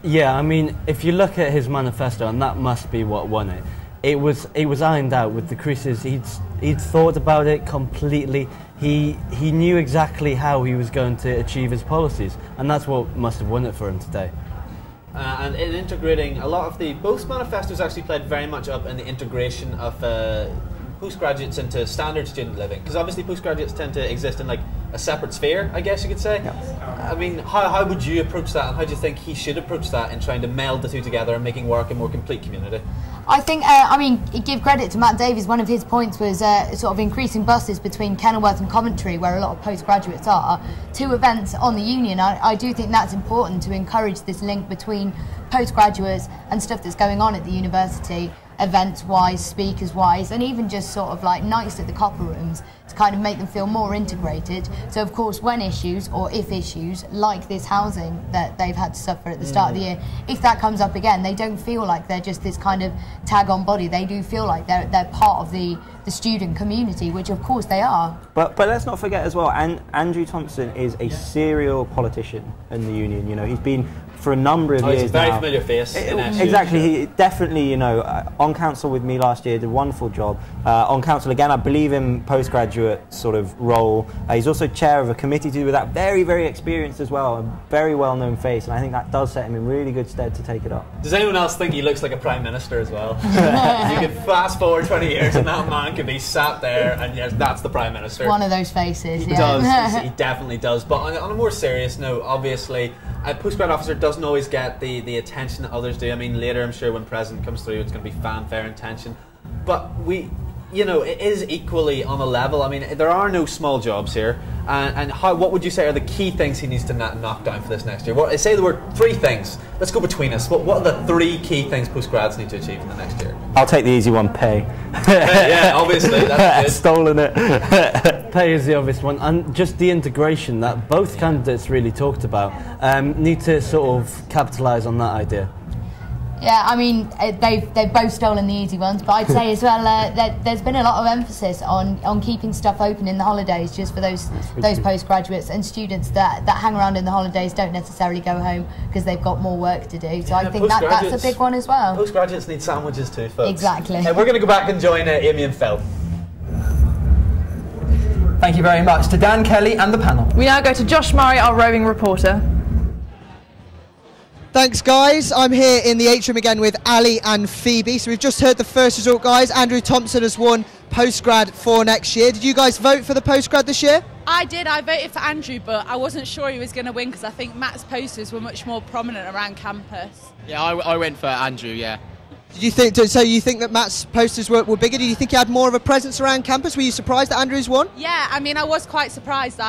Yeah, I mean, if you look at his manifesto, and that must be what won it, it was ironed out with the creases. He'd thought about it completely. He knew exactly how he was going to achieve his policies, and that's what must have won it for him today. And in integrating, both manifestos actually played very much up in the integration of postgraduates into standard student living? Because obviously postgraduates tend to exist in like a separate sphere, I guess you could say. I mean, how would you approach that, and how do you think he should approach that in trying to meld the two together and making work a more complete community? I think, I mean, give credit to Matt Davies. One of his points was sort of increasing buses between Kenilworth and Coventry, where a lot of postgraduates are, to events on the Union. I do think that's important to encourage this link between postgraduates and stuff that's going on at the university, events-wise, speakers-wise, and even just sort of like nights at the Copper Rooms to kind of make them feel more integrated. So of course when issues, or if issues, like this housing that they've had to suffer at the start of the year, if that comes up again, they don't feel like they're just this kind of tag-on body. They do feel like they're part of the student community, which of course they are. But let's not forget as well, Andrew Thompson is a serial politician in the Union. You know, he's been for a number of years he's a very now. familiar face. Exactly, he definitely, you know, on council with me last year, did a wonderful job. On council again, I believe in postgraduate sort of role. He's also chair of a committee to do with that. Very, very experienced as well, a very well-known face, and I think that does set him in really good stead to take it up. Does anyone else think he looks like a prime minister as well? You could fast forward 20 years and that man could be sat there, and yes, that's the prime minister. One of those faces. He does. He definitely does. But on a more serious note, obviously, a postgrad officer doesn't always get the attention that others do. I mean, later I'm sure when President comes through, it's going to be fanfare and tension. But you know, it is equally on a level. I mean, there are no small jobs here. And what would you say are the key things he needs to knock down for this next year? What, say there were 3 things. Let's go between us. What are the 3 key things postgrads need to achieve in the next year? I'll take the easy one, pay. Yeah, obviously. That's good. Stolen it. Pay is the obvious one, and just the integration that both candidates really talked about. Need to sort of capitalise on that idea. Yeah, I mean, they've both stolen the easy ones, but I'd say as well there's been a lot of emphasis on keeping stuff open in the holidays, just for those postgraduates and students that hang around in the holidays, don't necessarily go home because they've got more work to do. So I think that's a big one as well. Postgraduates need sandwiches too, folks. Exactly. We're going to go back and join Amy and Phil. Thank you very much to Dan Kelly and the panel. We now go to Josh Murray, our roving reporter. Thanks, guys. I'm here in the atrium again with Ali and Phoebe. So we've just heard the first result, guys. Andrew Thompson has won postgrad for next year. Did you guys vote for the postgrad this year? I did. I voted for Andrew, but I wasn't sure he was going to win because I think Matt's posters were much more prominent around campus. Yeah, I went for Andrew, yeah. Did you think? So you think that Matt's posters were bigger? Did you think he had more of a presence around campus? Were you surprised that Andrew's won? Yeah, I mean, I was quite surprised.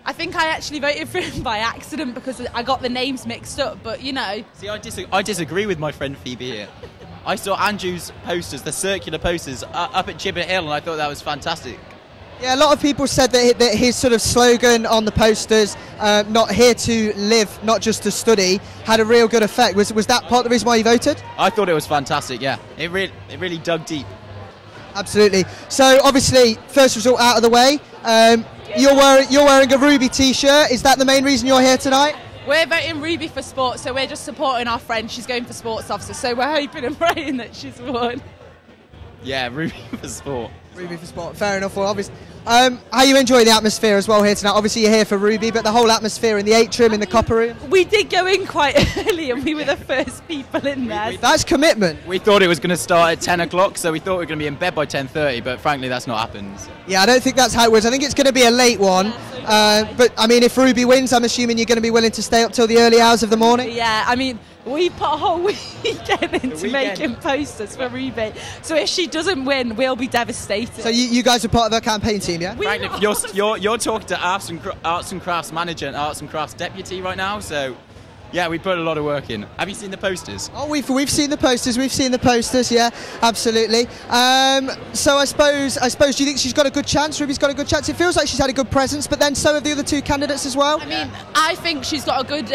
I think I actually voted for him by accident because I got the names mixed up, but you know. See, I disagree with my friend Phoebe here. I saw Andrew's posters, the circular posters, up at Gibbet Hill, and I thought that was fantastic. Yeah, a lot of people said that his sort of slogan on the posters, not here to live, not just to study, had a real good effect. Was that part of the reason why you voted? I thought it was fantastic, yeah. It really dug deep. Absolutely. So obviously, first result out of the way. You're wearing a Ruby t-shirt. Is that the main reason you're here tonight? We're voting Ruby for sport, so we're just supporting our friend. She's going for sports officer, so we're hoping and praying that she's won. Yeah, Ruby for sport. Ruby for sport. Fair enough. Well, obviously, how you enjoying the atmosphere as well here tonight? Obviously, you're here for Ruby, but the whole atmosphere in the atrium, in the Copper Room. We did go in quite early, and we were the first people in there. That's commitment. We thought it was going to start at 10 o'clock, so we thought we were going to be in bed by 10:30, but frankly, that's not happened. So. Yeah, I don't think that's how it was. I think it's going to be a late one. But I mean, if Ruby wins, I'm assuming you're going to be willing to stay up till the early hours of the morning. Yeah, I mean, we put a whole weekend into making posters for Ruby. So if she doesn't win, we'll be devastated. So you guys are part of the campaign team, yeah? Frankly, you're talking to arts and crafts manager and arts and crafts deputy right now, so yeah, we put a lot of work in. Have you seen the posters? Oh, we've seen the posters. We've seen the posters. Yeah, absolutely. So I suppose, do you think she's got a good chance? Ruby's got a good chance. It feels like she's had a good presence, but then so have the other 2 candidates as well. I mean, I think she's got a good.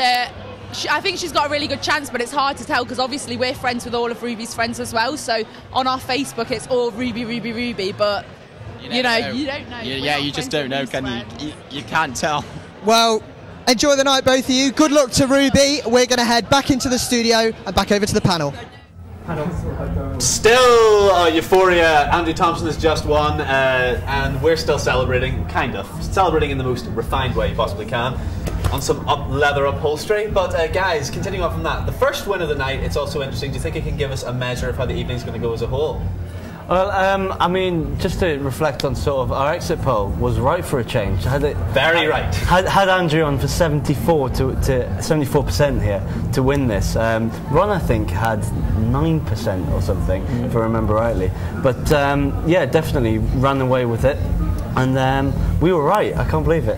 I think she's got a really good chance, but it's hard to tell because obviously we're friends with all of Ruby's friends as well. So on our Facebook, it's all Ruby, Ruby, Ruby. But you know, you don't know. Yeah, you just don't know, can you? You can't tell. Well, enjoy the night, both of you. Good luck to Ruby. We're going to head back into the studio and back over to the panel. Still euphoria. Andrew Thompson has just won, and we're still celebrating, kind of. Celebrating in the most refined way you possibly can, on some leather upholstery. But guys, continuing on from that, the first win of the night, it's also interesting. Do you think it can give us a measure of how the evening's going to go as a whole? Well, I mean, just to reflect on sort of our exit poll was right for a change. Very right. Had Andrew on for 74% here to win this. Ron, I think, had 9% or something, if I remember rightly. But yeah, definitely ran away with it. And we were right. I can't believe it.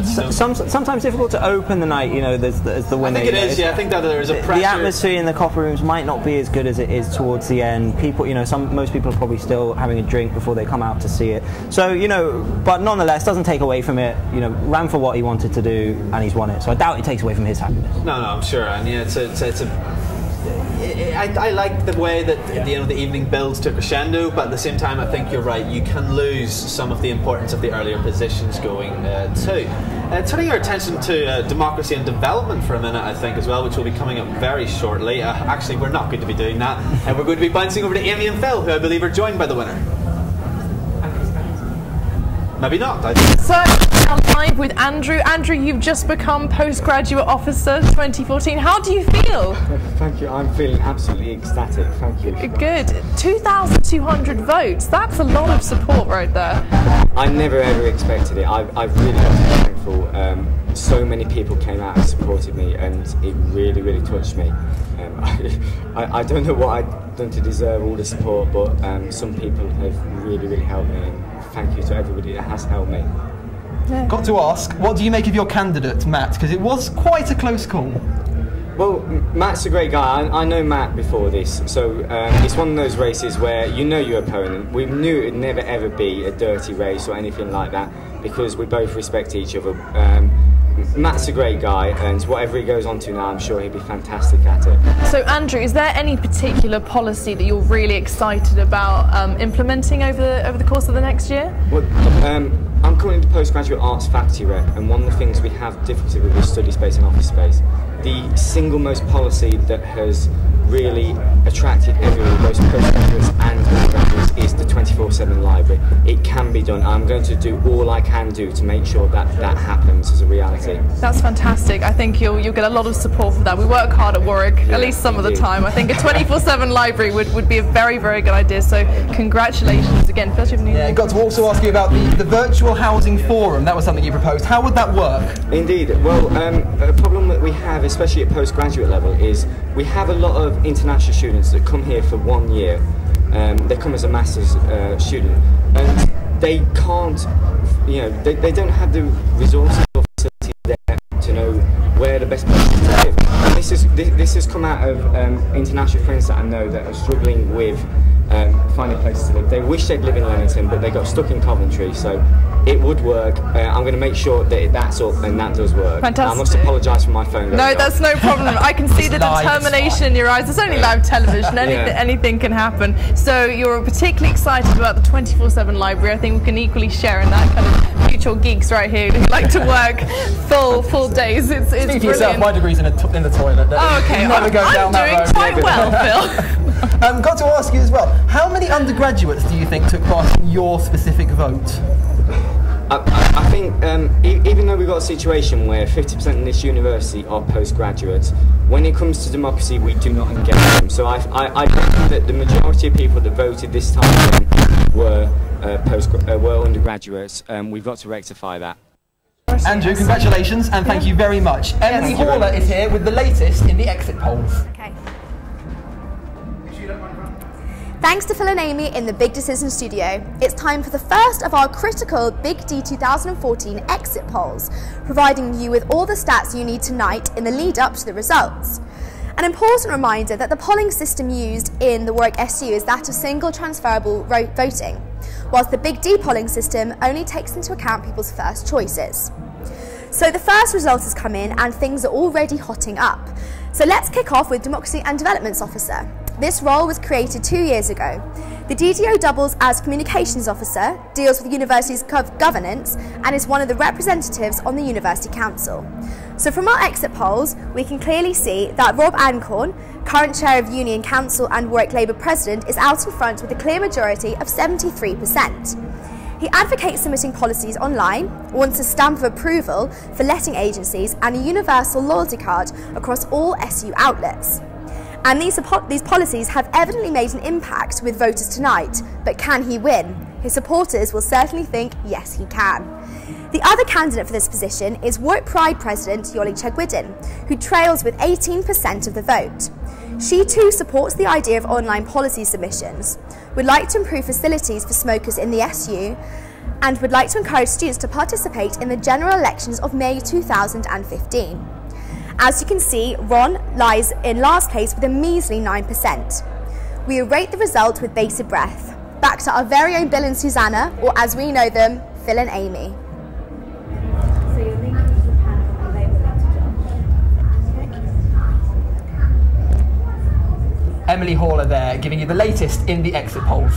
Sometimes difficult to open the night. You know, there's the winner. I think it is. Yeah, I think that there is a pressure. The atmosphere in the copper rooms might not be as good as it is towards the end. People, you know, most people are probably still having a drink before they come out to see it. So you know, but nonetheless, doesn't take away from it. You know, ran for what he wanted to do, and he's won it. So I doubt it takes away from his happiness. No, I'm sure, and yeah, I like the way that the evening builds to crescendo, but at the same time, I think you're right. You can lose some of the importance of the earlier positions going too. Turning our attention to democracy and development for a minute, I think as well, which will be coming up very shortly. Actually, we're not going to be doing that, and we're going to be bouncing over to Amy and Phil, who I believe are joined by the winner. Maybe not. So, I'm live with Andrew. Andrew, you've just become Postgraduate Officer 2014. How do you feel? Thank you. I'm feeling absolutely ecstatic. Thank you. Good. 2,200 votes. That's a lot of support right there. I never ever expected it. I've really got to be thankful. So many people came out and supported me, and it really, really touched me. I don't know what I've done to deserve all the support, but some people have really, really helped me. And thank you to everybody that has helped me. Yeah. Got to ask, what do you make of your candidate, Matt? Because it was quite a close call. Well, Matt's a great guy. I know Matt before this, so it's one of those races where you know your opponent. We knew it would never ever be a dirty race or anything like that, because we both respect each other. Matt's a great guy, and whatever he goes on to now, I'm sure he'll be fantastic at it. So, Andrew, is there any particular policy that you're really excited about implementing over the course of the next year? Well, I'm currently the postgraduate arts faculty rep, and one of the things we have difficulty with is study space and office space. The single most policy that has really attracted everyone, both postgraduates and undergraduates, is the 24/7 library. It can be done. I'm going to do all I can do to make sure that that happens as a reality. That's fantastic. I think you'll get a lot of support for that. We work hard at Warwick, at least some of the time. I think a 24/7 library would be a very, very good idea. So congratulations again. First, yeah, got to also ask you about the virtual housing forum. That was something you proposed. How would that work? Indeed. Well, a problem that we have, especially at postgraduate level, is we have a lot of international students that come here for 1 year. They come as a master's student, and they can't, you know, they don't have the resources or facilities there to know where the best place is to live. And this has come out of international friends that I know that are struggling with finding places to live. They wish they'd live in Leamington, but they got stuck in Coventry, so it would work. I'm going to make sure that that's up and that does work. Fantastic. I must apologise for my phone. No, that's no problem. I can see the determination in your eyes. It's only live television. Anything can happen. So you're particularly excited about the 24/7 library. I think we can equally share in that kind of mutual geeks right here who like to work full days. It's brilliant. Yourself, my degree's in the toilet. Oh, okay. Never go down that road. I'm doing quite well, Phil. Got to ask you as well, how many undergraduates do you think took part in your specific vote? I think even though we've got a situation where 50% in this university are postgraduates, when it comes to democracy, we do not engage them. So I think that the majority of people that voted this time were undergraduates. We've got to rectify that. Andrew, congratulations and thank you very much. Emily Horler is here with the latest in the exit polls. Okay. Thanks to Phil and Amy in the Big Decision studio, it's time for the first of our critical Big D 2014 exit polls, providing you with all the stats you need tonight in the lead up to the results. An important reminder that the polling system used in the Warwick SU is that of single transferable voting, whilst the Big D polling system only takes into account people's first choices. So the first result has come in and things are already hotting up. So let's kick off with Democracy and Developments Officer. This role was created 2 years ago. The DDO doubles as Communications Officer, deals with the university's governance, and is one of the representatives on the University Council. So from our exit polls, we can clearly see that Rob Ancorn, current Chair of Union Council and Warwick Labour President, is out in front with a clear majority of 73%. He advocates submitting policies online, wants a stamp of approval for letting agencies and a universal loyalty card across all SU outlets. And these policies have evidently made an impact with voters tonight. But can he win? His supporters will certainly think, yes, he can. The other candidate for this position is Warwick Pride President Yoli Chegwidden, who trails with 18% of the vote. She too supports the idea of online policy submissions, would like to improve facilities for smokers in the SU, and would like to encourage students to participate in the general elections of May 2015. As you can see, Ron lies in last place with a measly 9%. We will rate the result with bated breath. Back to our very own Bill and Susanna, or as we know them, Phil and Amy. Emily Haller there, giving you the latest in the exit polls.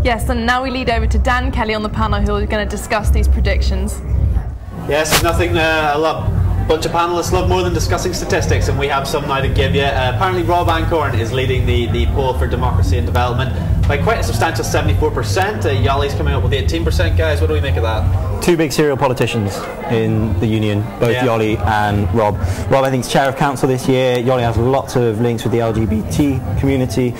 Yes, and now we lead over to Dan Kelly on the panel, who are going to discuss these predictions. Yes, there's nothing a bunch of panellists love more than discussing statistics, and we have some now to give you. Apparently Rob Ancorn is leading the poll for democracy and development by quite a substantial 74%. Yali's coming up with 18%. Guys, what do we make of that? Two big serial politicians in the union, both Yoli and Rob. Rob, I think, is chair of council this year. Yoli has lots of links with the LGBT community.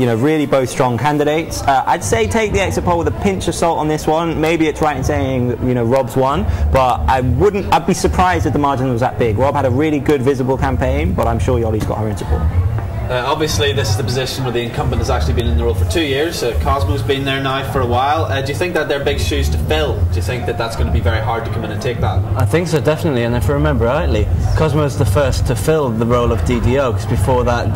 You know, really both strong candidates. I'd say take the exit poll with a pinch of salt on this one. Maybe it's right in saying, you know, Rob's won, but I'd be surprised if the margin was that big. Rob had a really good visible campaign, but I'm sure Yoli's got her own support. Obviously, this is the position where the incumbent has actually been in the role for 2 years. Cosmo's been there now for a while. Do you think that they're big shoes to fill? Do you think that that's going to be very hard to come in and take that? I think so, definitely. And if I remember rightly, Cosmo's the first to fill the role of DDO, because before that,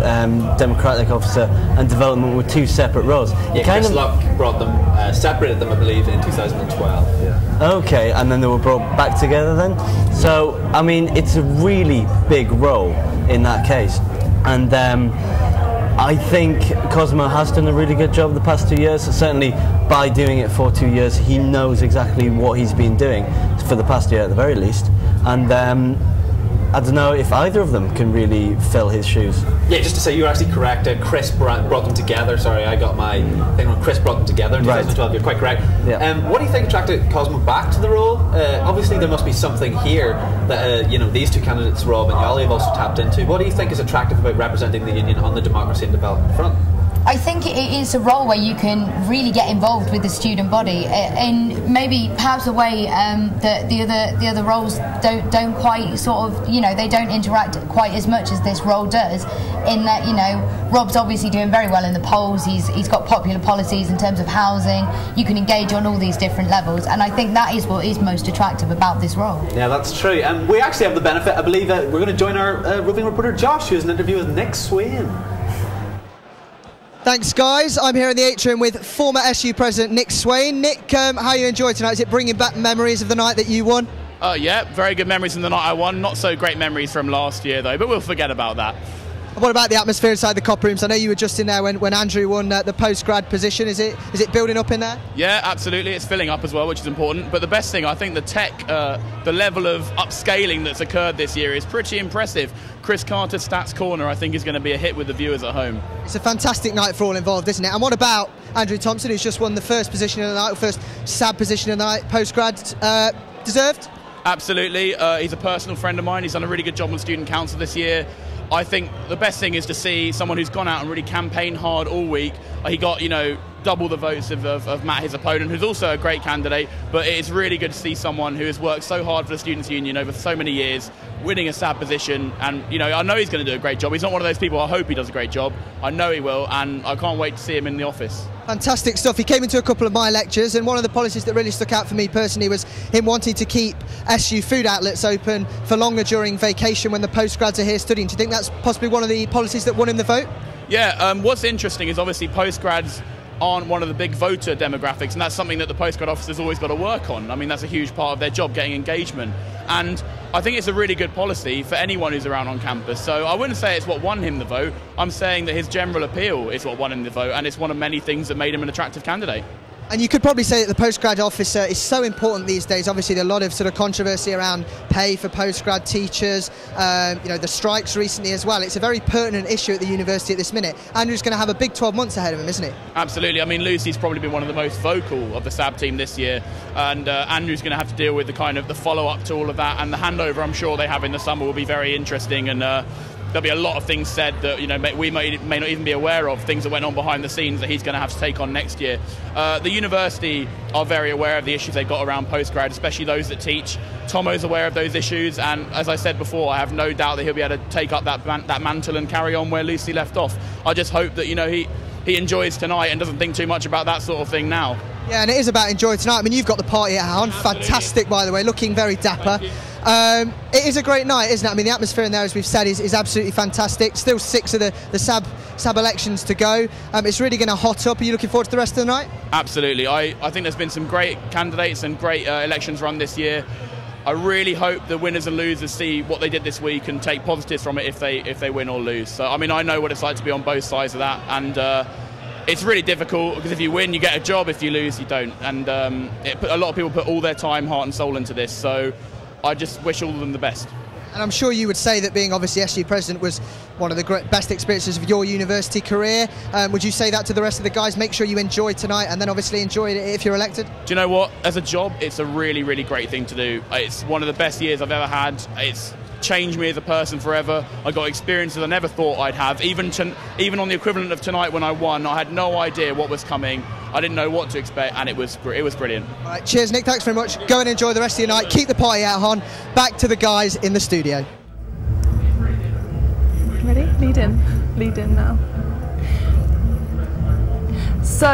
Democratic Officer and Development were two separate roles. Yeah, Chris Luck brought them, separated them, I believe, in 2012. Yeah. Okay, and then they were brought back together then? So, I mean, it's a really big role in that case. And I think Cosmo has done a really good job the past 2 years. Certainly by doing it for 2 years, he knows exactly what he's been doing for the past year at the very least. And I don't know if either of them can really fill his shoes. Yeah, just to say, you're actually correct. Chris brought them together. Sorry, I got my thing wrong. Chris brought them together in 2012. You're quite correct. Yeah. What do you think attracted Cosmo back to the role? Obviously, there must be something here that you know, these two candidates, Rob and Yali, have also tapped into. What do you think is attractive about representing the union on the democracy and development front? I think it is a role where you can really get involved with the student body in maybe perhaps a way that the other roles don't quite sort of, you know, they don't interact quite as much as this role does, in that, you know, Rob's obviously doing very well in the polls. He's got popular policies in terms of housing. You can engage on all these different levels, and I think that is what is most attractive about this role. Yeah, that's true. And we actually have the benefit, I believe, we're going to join our roving reporter Josh, who has an interview with Nick Swain. Thanks, guys. I'm here in the atrium with former SU President Nick Swain. Nick, how you enjoyed tonight? Is it bringing back memories of the night that you won? Yeah, very good memories from the night I won. Not so great memories from last year, though, but we'll forget about that. What about the atmosphere inside the copper rooms? I know you were just in there when Andrew won the post-grad position. Is it building up in there? Yeah, absolutely. It's filling up as well, which is important. But the best thing, I think the tech, the level of upscaling that's occurred this year is pretty impressive. Chris Carter's Stats Corner, I think, is going to be a hit with the viewers at home. It's a fantastic night for all involved, isn't it? And what about Andrew Thompson, who's just won the first position of the night, or first SAB position of the night, post-grad? Deserved? Absolutely. He's a personal friend of mine. He's done a really good job on student council this year. I think the best thing is to see someone who's gone out and really campaigned hard all week. He got, you know, double the votes of Matt, his opponent, who's also a great candidate. But it is really good to see someone who has worked so hard for the Students' Union over so many years, winning a SAB position. And, you know, I know he's going to do a great job. He's not one of those people I hope he does a great job. I know he will, and I can't wait to see him in the office. Fantastic stuff. He came into a couple of my lectures, and one of the policies that really stuck out for me personally was him wanting to keep SU food outlets open for longer during vacation when the postgrads are here studying. Do you think that's possibly one of the policies that won him the vote? Yeah, what's interesting is obviously postgrads aren't one of the big voter demographics, and that's something that the postgrad officers always got to work on. I mean, that's a huge part of their job, getting engagement. And I think it's a really good policy for anyone who's around on campus. So I wouldn't say it's what won him the vote. I'm saying that his general appeal is what won him the vote, and it's one of many things that made him an attractive candidate. And you could probably say that the postgrad officer is so important these days. Obviously, there's a lot of sort of controversy around pay for postgrad teachers, you know, the strikes recently as well. It's a very pertinent issue at the university at this minute. Andrew's going to have a big 12 months ahead of him, isn't he? Absolutely. I mean, Lucy's probably been one of the most vocal of the SAB team this year, and Andrew's going to have to deal with the kind of the follow-up to all of that, and the handover I'm sure they have in the summer will be very interesting. And there'll be a lot of things said that we may not even be aware of, things that went on behind the scenes that he's going to have to take on next year. The university are very aware of the issues they've got around postgrad, especially those that teach. Tomo's aware of those issues, and as I said before, I have no doubt that he'll be able to take up that mantle and carry on where Lucy left off. I just hope that he enjoys tonight and doesn't think too much about that sort of thing now. Yeah, and it is about enjoying tonight. I mean, you've got the party at hand. Fantastic, by the way, looking very dapper. It is a great night, isn't it? I mean, the atmosphere in there, as we've said, is absolutely fantastic. Still 6 of the SAB elections to go. It's really going to hot up. Are you looking forward to the rest of the night? Absolutely. I think there's been some great candidates and great elections run this year. I really hope the winners and losers see what they did this week and take positives from it if they win or lose. So, I mean, I know what it's like to be on both sides of that, and it's really difficult because if you win, you get a job. If you lose, you don't. And a lot of people put all their time, heart and soul into this. So I just wish all of them the best. And I'm sure you would say that being obviously SU president was one of the best experiences of your university career. Would you say that to the rest of the guys? Make sure you enjoy tonight and then obviously enjoy it if you're elected. Do you know what? As a job, it's a really, really great thing to do. It's one of the best years I've ever had. It's changed me as a person forever. I got experiences I never thought I'd have. Even on the equivalent of tonight when I won, I had no idea what was coming. I didn't know what to expect, and it was brilliant. All right, cheers, Nick. Thanks very much. Go and enjoy the rest of your night. Keep the party out, Hon. Back to the guys in the studio. Ready? Lead in now. So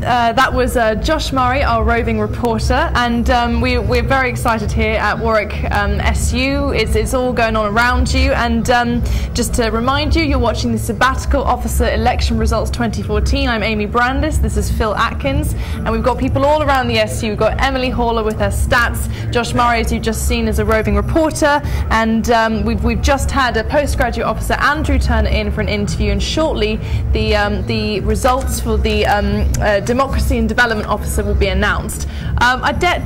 that was Josh Murray, our roving reporter, and we're very excited here at Warwick SU. It's all going on around you, and just to remind you, you're watching the Sabbatical Officer Election Results 2014. I'm Amy Brandis, this is Phil Atkins, and we've got people all around the SU. We've got Emily Haller with her stats, Josh Murray, as you've just seen, as a roving reporter, and we've just had a postgraduate officer, Andrew Turner, in for an interview, and shortly the results for the Democracy and Development Officer will be announced.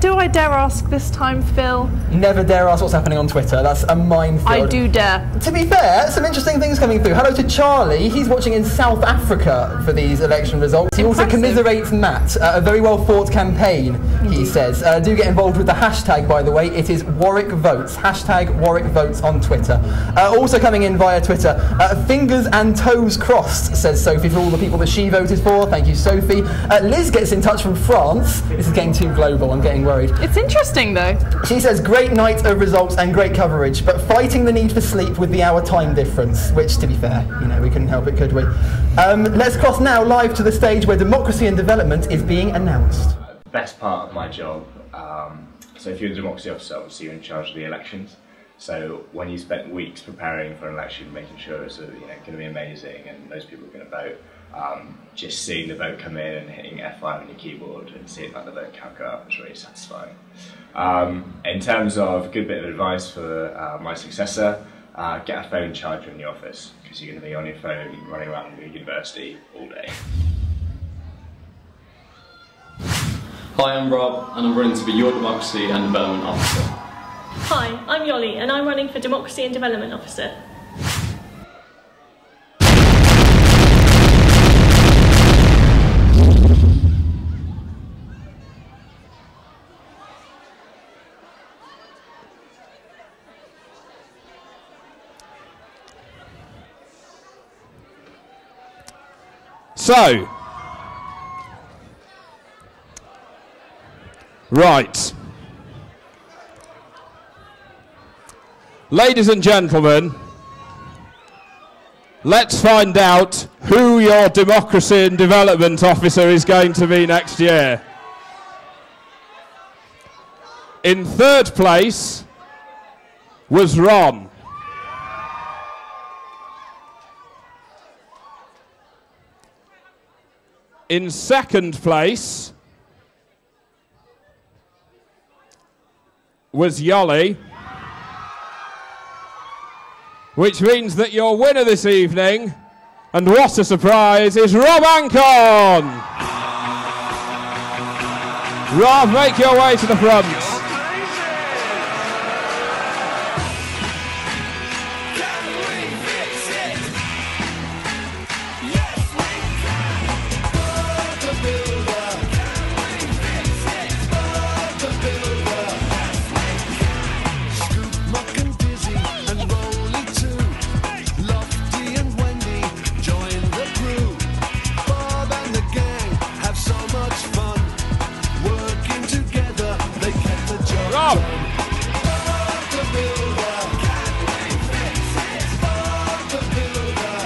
Do I dare ask this time, Phil? Never dare ask what's happening on Twitter. That's a minefield. I do dare. To be fair, some interesting things coming through. Hello to Charlie. He's watching in South Africa for these election results. He also commiserates Matt. A very well fought campaign, he says. Do get involved with the hashtag, by the way. It is Warwick Votes. Hashtag Warwick Votes on Twitter. Also coming in via Twitter. Fingers and toes crossed, says Sophie, for all the people that she voted for. Thank you, Sophie. Liz gets in touch from France. This is getting too global, I'm getting worried. It's interesting though. She says, great night of results and great coverage, but fighting the need for sleep with the hour time difference, which, to be fair, we couldn't help it, could we? Let's cross now live to the stage where Democracy and Development is being announced. The best part of my job, so if you're a democracy officer, obviously you're in charge of the elections. So when you spent weeks preparing for an election, making sure it's going to be amazing and most people are going to vote, just seeing the vote come in and hitting F5 on your keyboard and seeing the vote count go up was really satisfying. In terms of a good bit of advice for my successor, get a phone charger in the office because you're going to be on your phone running around the university all day. Hi, I'm Rob and I'm running to be your Democracy and Development Officer. Hi, I'm Yoli and I'm running for Democracy and Development Officer. So, right. Ladies and gentlemen, let's find out who your Democracy and Development Officer is going to be next year. In third place was Ron. In second place was Yoli, which means that your winner this evening, and what a surprise, is Rob Ancon. Rob, make your way to the front.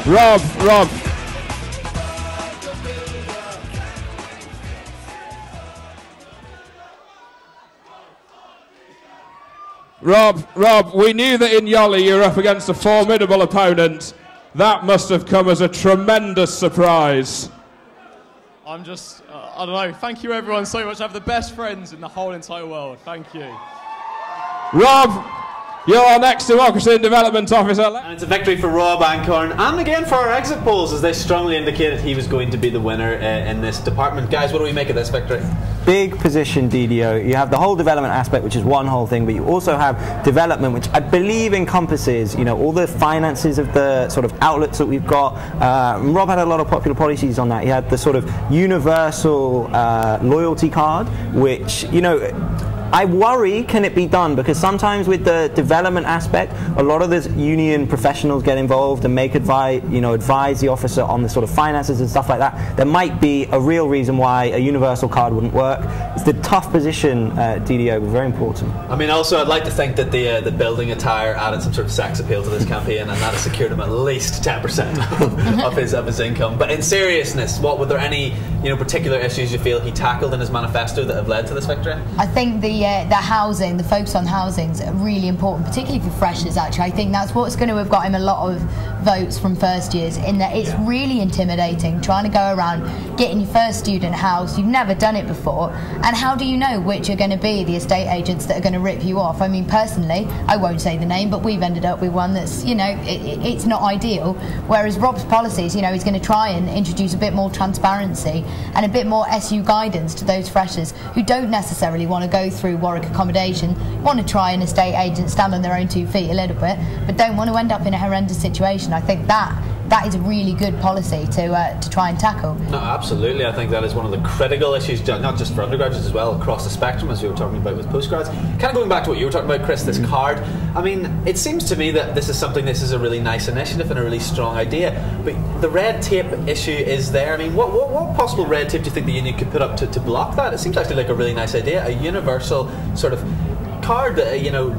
Rob. Rob, we knew that in Yoli you were up against a formidable opponent. That must have come as a tremendous surprise. I'm just, I don't know, thank you everyone so much. I have the best friends in the whole entire world. Thank you. Rob, you're our next Democracy and Development Officer. And it's a victory for Rob Ancorn and again for our exit polls, as they strongly indicated he was going to be the winner in this department. Guys, what do we make of this victory? Big position, DDO. You have the whole development aspect, which is one whole thing, but you also have development, which I believe encompasses, you know, all the finances of the sort of outlets that we've got. Rob had a lot of popular policies on that. He had the sort of universal loyalty card, which, you know, I worry, can it be done? Because sometimes with the development aspect, a lot of the union professionals get involved and make advise the officer on the sort of finances and stuff like that. There might be a real reason why a universal card wouldn't work. It's the tough position, DDO, was very important. I mean, also, I'd like to think that the building attire added some sort of sex appeal to this campaign, and that has secured him at least 10% of his income. But in seriousness, were there any particular issues you feel he tackled in his manifesto that have led to this victory? I think the housing, the focus on housing is really important, particularly for freshers. Actually, I think that's what's going to have got him a lot of votes from first years, in that it's really intimidating trying to go around getting your first student house. You've never done it before, and how do you know which are going to be the estate agents that are going to rip you off? I mean, personally, I won't say the name, but we've ended up with one that's, it's not ideal. Whereas Rob's policies, he's going to try and introduce a bit more transparency and a bit more SU guidance to those freshers who don't necessarily want to go through Warwick accommodation, want to try an estate agent, stand on their own 2 feet a little bit, but don't want to end up in a horrendous situation. I think that is a really good policy to try and tackle. No, absolutely. I think that is one of the critical issues, not just for undergraduates as well, across the spectrum, as we were talking about with postgrads. Kind of going back to what you were talking about, Chris, this card. I mean, it seems to me that this is a really nice initiative and a really strong idea, but the red tape issue is there. I mean, what possible red tape do you think the union could put up to block that? It seems actually like a really nice idea, a universal sort of card that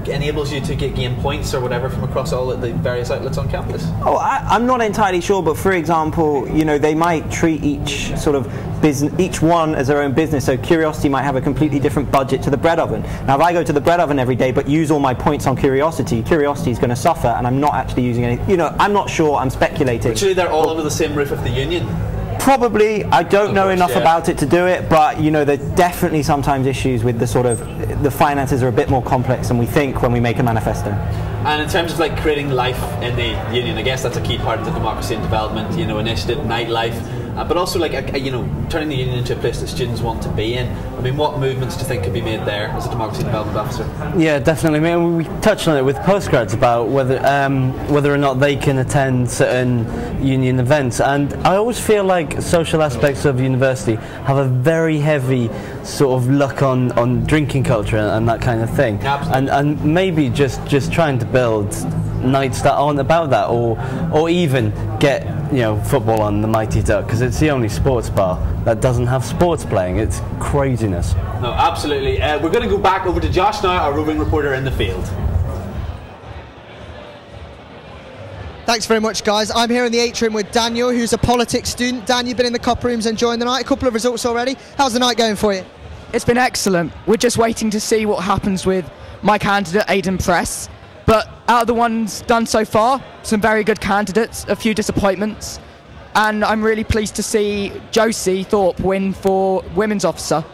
enables you to gain points or whatever from across all the various outlets on campus. Oh, I'm not entirely sure, but for example, they might treat each sort of business, each one as their own business. So Curiosity might have a completely different budget to the bread oven. Now, if I go to the bread oven every day but use all my points on Curiosity is going to suffer, and I'm not actually using any. I'm not sure. I'm speculating. Actually, they're all under the same roof of the union. Probably. I don't know enough about it to do it, but there's definitely sometimes issues with the finances are a bit more complex than we think when we make a manifesto. And in terms of creating life in the union, I guess that's a key part of the Democracy and Development initiative, nightlife, but also turning the union into a place that students want to be in. I mean, what movements do you think could be made there as a Democracy and Development Officer? Yeah, definitely. I mean, we touched on it with postgrads about whether or not they can attend certain union events, and I always feel like social aspects of university have a very heavy sort of look on drinking culture and that kind of thing. Absolutely. And maybe just trying to build nights that aren't about that, or even get football on the Mighty Duck, because it's the only sports bar that doesn't have sports playing. It's craziness. No, absolutely. We're going to go back over to Josh now, our roving reporter in the field. Thanks very much, guys. I'm here in the atrium with Daniel, who's a politics student. Dan, you've been in the copper rooms enjoying the night. A couple of results already. How's the night going for you? It's been excellent. We're just waiting to see what happens with my candidate, Aidan Press. But out of the ones done so far, some very good candidates, a few disappointments. And I'm really pleased to see Josie Thorpe win for Women's Officer.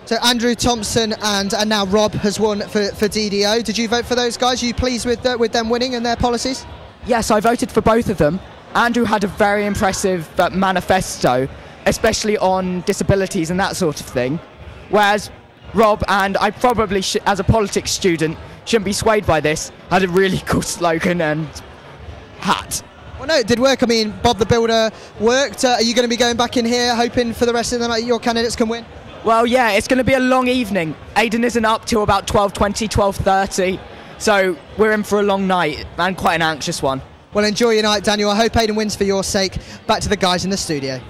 So Andrew Thompson and now Rob has won for DDO. Did you vote for those guys? Are you pleased with them winning and their policies? Yes, I voted for both of them. Andrew had a very impressive manifesto, especially on disabilities and that sort of thing. Whereas Rob, and I probably, as a politics student, shouldn't be swayed by this, had a really cool slogan and hat. Well, no, it did work. I mean, Bob the Builder worked. Are you going to be going back in here hoping for the rest of the night your candidates can win? Well, yeah, it's going to be a long evening. Aidan isn't up till about 12:20, 12:30. So we're in for a long night and quite an anxious one. Well, enjoy your night, Daniel. I hope Aidan wins for your sake. Back to the guys in the studio.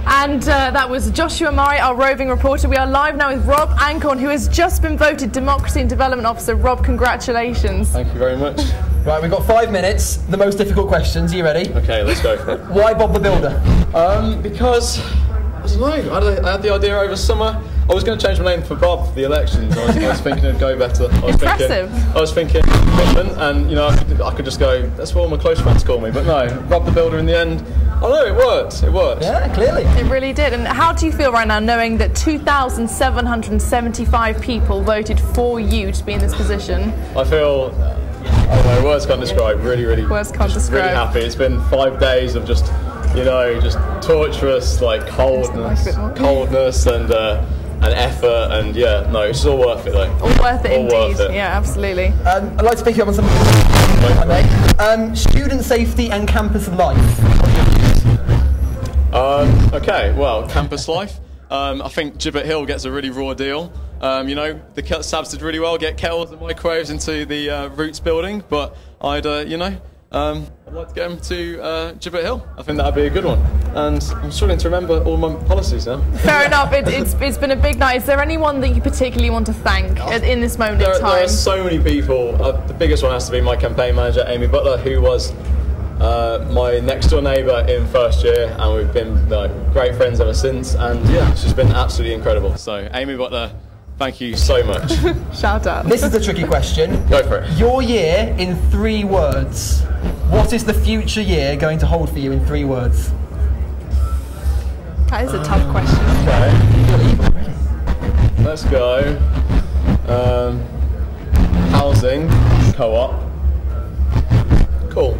And that was Joshua Murray, our roving reporter. We are live now with Rob Ancorn, who has just been voted Democracy and Development Officer. Rob, congratulations. Thank you very much. Right, we've got 5 minutes. The most difficult questions. Are you ready? Okay, let's go for it. Why Bob the Builder? Because, I don't know, I had the idea over summer. I was going to change my name for Bob for the elections. I was thinking it'd go better. I was thinking commitment, and you know, I could just go, that's what all my close friends call me. But no, Bob the Builder in the end, I don't know, it worked. It worked. Yeah, clearly. It really did. And how do you feel right now knowing that 2,775 people voted for you to be in this position? I feel, I don't know, words can't describe. Really, words can't describe. Really happy. It's been 5 days of just, you know, just torturous, like coldness and effort, and yeah, no, it's all worth it though. All worth it indeed. Yeah, absolutely. I'd like to pick you up on something. Student safety and campus life. Okay, well, campus life. I think Gibbet Hill gets a really raw deal. You know, the Sabs did really well, get kettles and microwaves into the Roots building, but I'd like to get them to Gibbet Hill. I think that'd be a good one. And I'm struggling to remember all my policies now. Fair enough. It's been a big night. Is there anyone that you particularly want to thank in this moment in time? There are so many people. The biggest one has to be my campaign manager, Amy Butler, who was my next door neighbour in first year, and we've been great friends ever since. And yeah, she's been absolutely incredible. So Amy Butler, thank you so much. Shout out. This is a tricky question. Go for it. Your year in 3 words. What is the future year going to hold for you in 3 words? That is a tough question. Okay. Let's go. Housing co-op. Cool.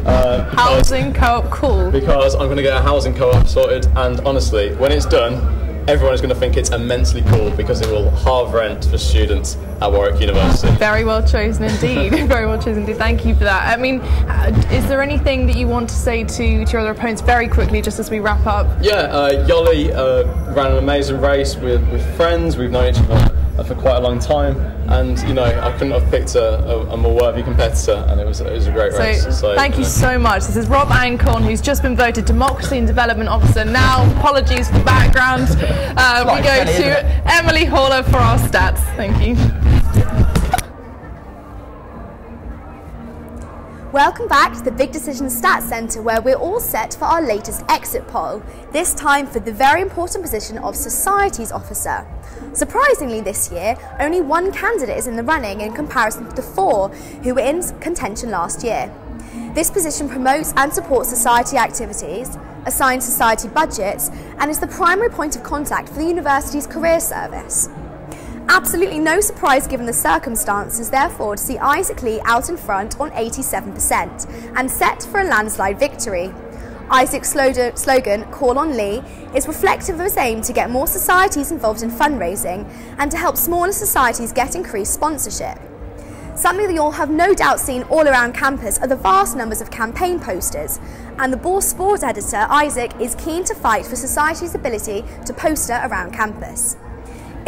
Housing co-op, cool. Because I'm going to get a housing co-op sorted, and honestly, when it's done, everyone is going to think it's immensely cool because it will halve rent for students at Warwick University. Very well chosen indeed. Very well chosen indeed. Thank you for that. I mean, is there anything that you want to say to your other opponents very quickly, just as we wrap up? Yeah, Yoli ran an amazing race with friends. We've known each other for quite a long time, and you know, I couldn't have picked a more worthy competitor, and it was a great race. So thank you so much. This is Rob Ancon, who's just been voted Democracy and Development Officer. Now, apologies for the background. We go to Emily Haller for our stats. Thank you. Welcome back to the Big Decision Stats Centre, where we're all set for our latest exit poll, this time for the very important position of Societies Officer. Surprisingly this year, only 1 candidate is in the running in comparison to the 4 who were in contention last year. This position promotes and supports society activities, assigns society budgets, and is the primary point of contact for the university's career service. Absolutely no surprise given the circumstances, therefore, to see Isaac Lee out in front on 87% and set for a landslide victory. Isaac's slogan, Call on Lee, is reflective of his aim to get more societies involved in fundraising and to help smaller societies get increased sponsorship. Something that you'll have no doubt seen all around campus are the vast numbers of campaign posters, and the Bourse Sports editor, Isaac, is keen to fight for society's ability to poster around campus.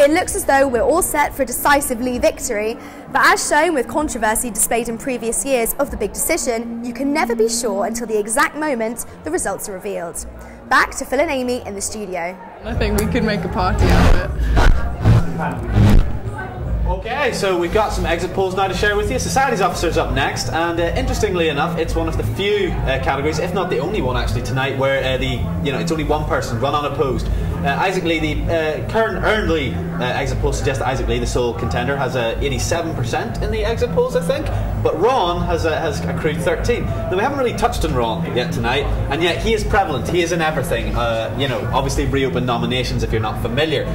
It looks as though we're all set for a decisive Lee victory, but as shown with controversy displayed in previous years of the big decision, you can never be sure until the exact moment the results are revealed. Back to Phil and Amy in the studio. I think we could make a party out of it. Okay, so we've got some exit polls now to share with you. Societies Officer's up next, and interestingly enough, it's one of the few categories, if not the only one actually tonight, where it's only 1 person run unopposed. Isaac Lee, the current early exit polls suggest that Isaac Lee, the sole contender, has 87% in the exit polls, I think, but Ron has accrued 13. Now we haven't really touched on Ron yet tonight, and yet he is prevalent. He is in everything. Obviously reopened nominations if you're not familiar.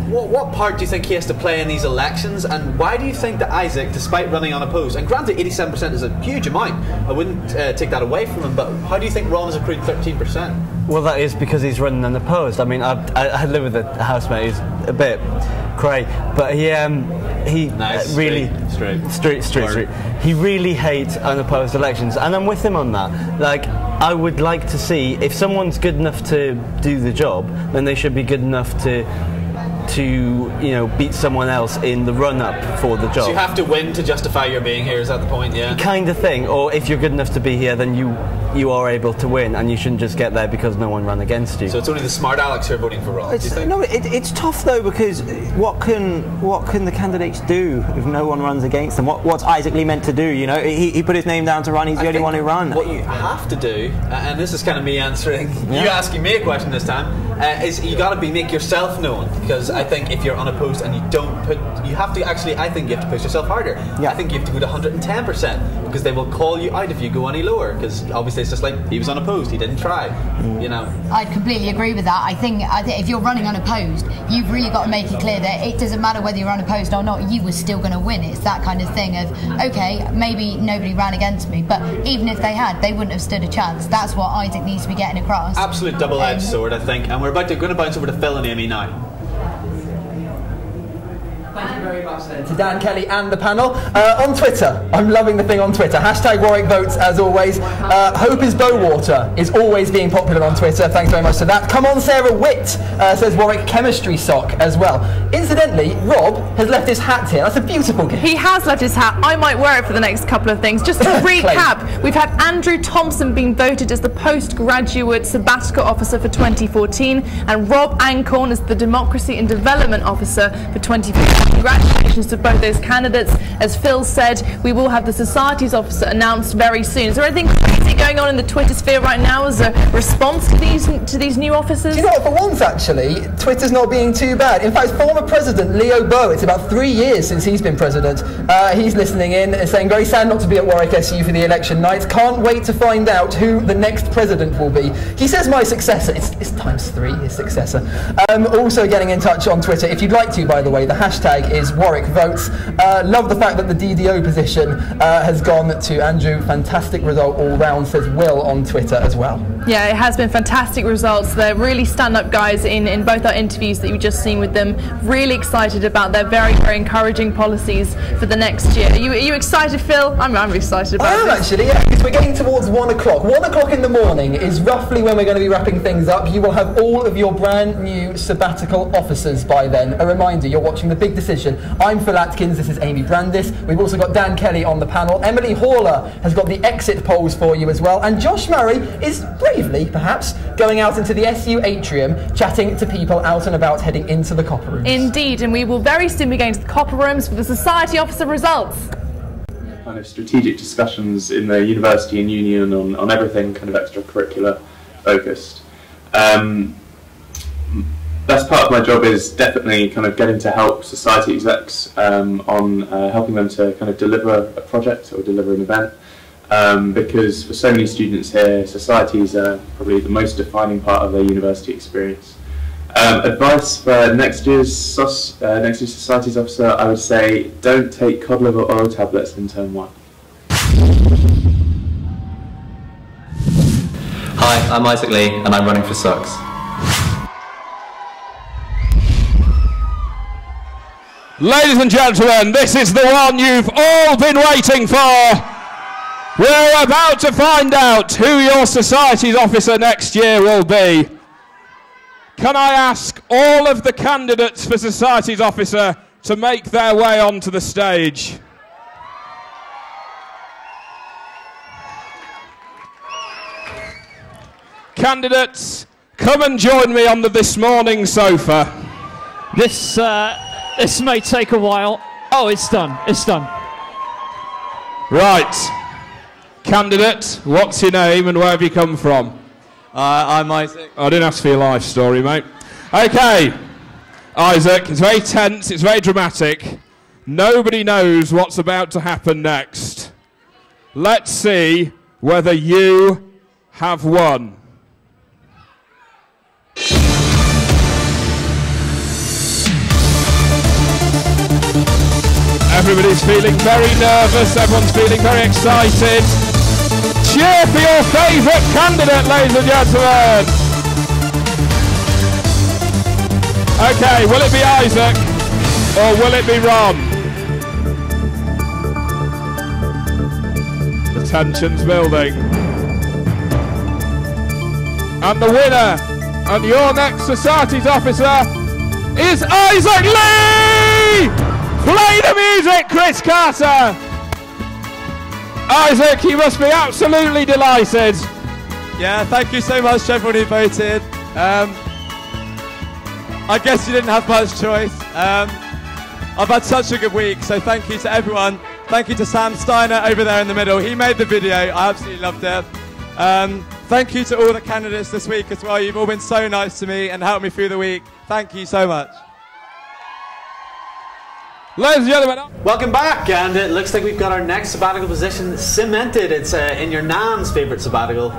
What part do you think he has to play in these elections, and why do you think that Isaac, despite running unopposed, and granted 87% is a huge amount, I wouldn't take that away from him, but how do you think Ron has accrued 13%? Well, that is because he's running unopposed. I mean, I live with a housemate who's a bit cray, but he nice, really street. He really hates unopposed elections, and I'm with him on that. Like, I would like to see, if someone's good enough to do the job, then they should be good enough to beat someone else in the run-up for the job. So you have to win to justify your being here, is that the point? Yeah. Kind of thing. Or if you're good enough to be here, then you you are able to win, and you shouldn't just get there because no one ran against you. So it's only the smart Alex who are voting for Rob. No, it's tough though, because what can the candidates do if no one runs against them? What's Isaac Lee meant to do? You know, he put his name down to run. He's the only one who ran. What you have to do, and this is kind of me answering, you asking me a question this time, is you got to make yourself known. Because I think if you're unopposed and you don't put, you have to actually. I think you have to push yourself harder. I think you have to go to 110%, because they will call you out if you go any lower. Because obviously it's just like he was unopposed, he didn't try. You know. I'd completely agree with that. I think if you're running unopposed, you've really got to make it clear that it doesn't matter whether you're unopposed or not, you were still going to win. It's that kind of thing of, okay, maybe nobody ran against me, but even if they had, they wouldn't have stood a chance. That's what Isaac needs to be getting across. Absolute double-edged sword, I think. And we're going to bounce over to Phil and Amy now. Thank you very much then to Dan Kelly and the panel. On Twitter, I'm loving the thing on Twitter. Hashtag Warwick votes as always. Hope is Bowater is always being popular on Twitter. Thanks very much to that. Come on, Sarah Witt says Warwick chemistry sock as well. Incidentally, Rob has left his hat here. That's a beautiful gift. He has left his hat. I might wear it for the next couple of things. Just to recap, we've had Andrew Thompson being voted as the postgraduate sabbatical officer for 2014 and Rob Ancorn as the democracy and development officer for 2015. Congratulations to both those candidates. As Phil said, we will have the Societies Officer announced very soon. Is there anything crazy going on in the Twitter sphere right now as a response to these new officers? Do you know what, for once actually, Twitter's not being too bad. In fact, former President Leo Bow, it's about 3 years since he's been president, he's listening in, saying, very sad not to be at Warwick SU for the election night. Can't wait to find out who the next president will be. He says my successor. It's ×3, his successor. Also getting in touch on Twitter, if you'd like to, by the way, the hashtag is Warwick Votes. Love the fact that the DDO position has gone to Andrew. Fantastic result all round, says Will on Twitter as well. Yeah, it has been fantastic results. They're really stand-up guys in both our interviews that you've just seen with them. Really excited about their very, very encouraging policies for the next year. Are you excited, Phil? I'm excited about it. I am actually, yeah, because we're getting towards 1 o'clock. 1 o'clock in the morning is roughly when we're going to be wrapping things up. You will have all of your brand new sabbatical officers by then. A reminder, you're watching The Big Decision. I'm Phil Atkins, this is Amy Brandis. We've also got Dan Kelly on the panel. Emily Horler has got the exit polls for you as well. And Josh Murray is bravely, perhaps, going out into the SU atrium, chatting to people out and about heading into the copper rooms. Indeed, and we will very soon be going to the copper rooms for the Society Officer results. Kind of strategic discussions in the university and union on everything kind of extracurricular focused. Best part of my job is definitely kind of getting to help society execs on helping them to kind of deliver a project or deliver an event. Because for so many students here, societies are probably the most defining part of their university experience. Advice for next year's Societies Officer, I would say don't take cod liver oil tablets in term 1. Hi, I'm Isaac Lee and I'm running for SUX. Ladies and gentlemen, this is the one you've all been waiting for. We're about to find out who your Societies Officer next year will be. Can I ask all of the candidates for Societies Officer to make their way onto the stage? Candidates, come and join me on the This Morning sofa. This may take a while. Oh, it's done. It's done. Right. Candidate, what's your name and where have you come from? I'm Isaac. I didn't ask for your life story, mate. Okay. Isaac, it's very tense, it's very dramatic. Nobody knows what's about to happen next. Let's see whether you have won. Everybody's feeling very nervous, everyone's feeling very excited. Cheer for your favourite candidate, ladies and gentlemen. Okay, will it be Isaac or will it be Ron? The tension's building. And the winner and your next Societies Officer is Isaac Lee! Play the music, Chris Carter! Isaac, you must be absolutely delighted. Yeah, thank you so much to everyone who voted. I guess you didn't have much choice. I've had such a good week, so thank you to everyone. Thank you to Sam Steiner over there in the middle. He made the video. I absolutely loved it. Thank you to all the candidates this week as well. You've all been so nice to me and helped me through the week. Thank you so much. Ladies and gentlemen, welcome back, and it looks like we've got our next sabbatical position cemented. It's in your nan's favourite sabbatical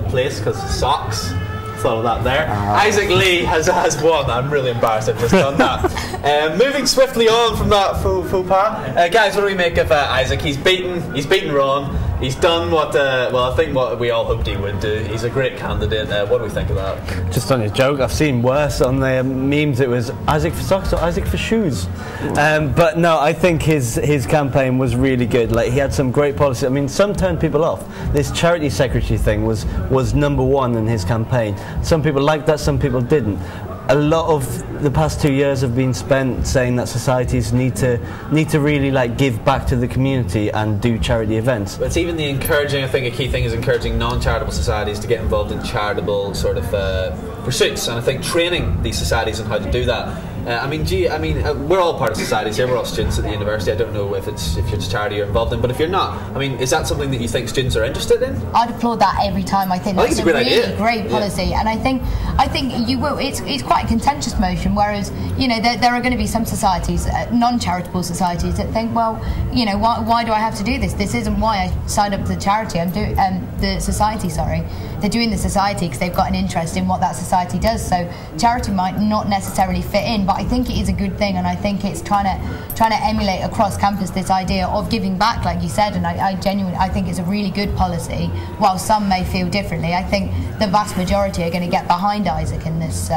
place, because socks. Thought of that there. Isaac Lee has won. I'm really embarrassed I've just done that. Moving swiftly on from that faux pas, guys, what do we make of Isaac? He's beaten Ron. He's done what, well, I think what we all hoped he would do. He's a great candidate. What do we think of that? Just on his joke, I've seen worse on the memes. It was Isaac for socks or Isaac for shoes. But no, I think his campaign was really good. Like, he had some great policies. I mean, some turned people off. This charity secretary thing was #1 in his campaign. Some people liked that, some people didn't. A lot of the past 2 years have been spent saying that societies need to really like give back to the community and do charity events. But it's even the encouraging. I think a key thing is encouraging non-charitable societies to get involved in charitable sort of pursuits, and I think training these societies on how to do that. We're all part of societies here. We're all students at the university. I don't know if it's a charity you're involved in, but if you're not, I mean, is that something that you think students are interested in? I'd applaud that every time. I think that's a really great policy, and I think you will. It's quite a contentious motion. Whereas there are going to be some societies, non-charitable societies, that think, well, why do I have to do this? This isn't why I signed up to the charity. I'm doing the society. Sorry, they're doing the society because they've got an interest in what that society does. So charity might not necessarily fit in, but I think it is a good thing, and I think it's trying to emulate across campus this idea of giving back, like you said, and I genuinely think it's a really good policy. While some may feel differently, I think the vast majority are going to get behind Isaac in this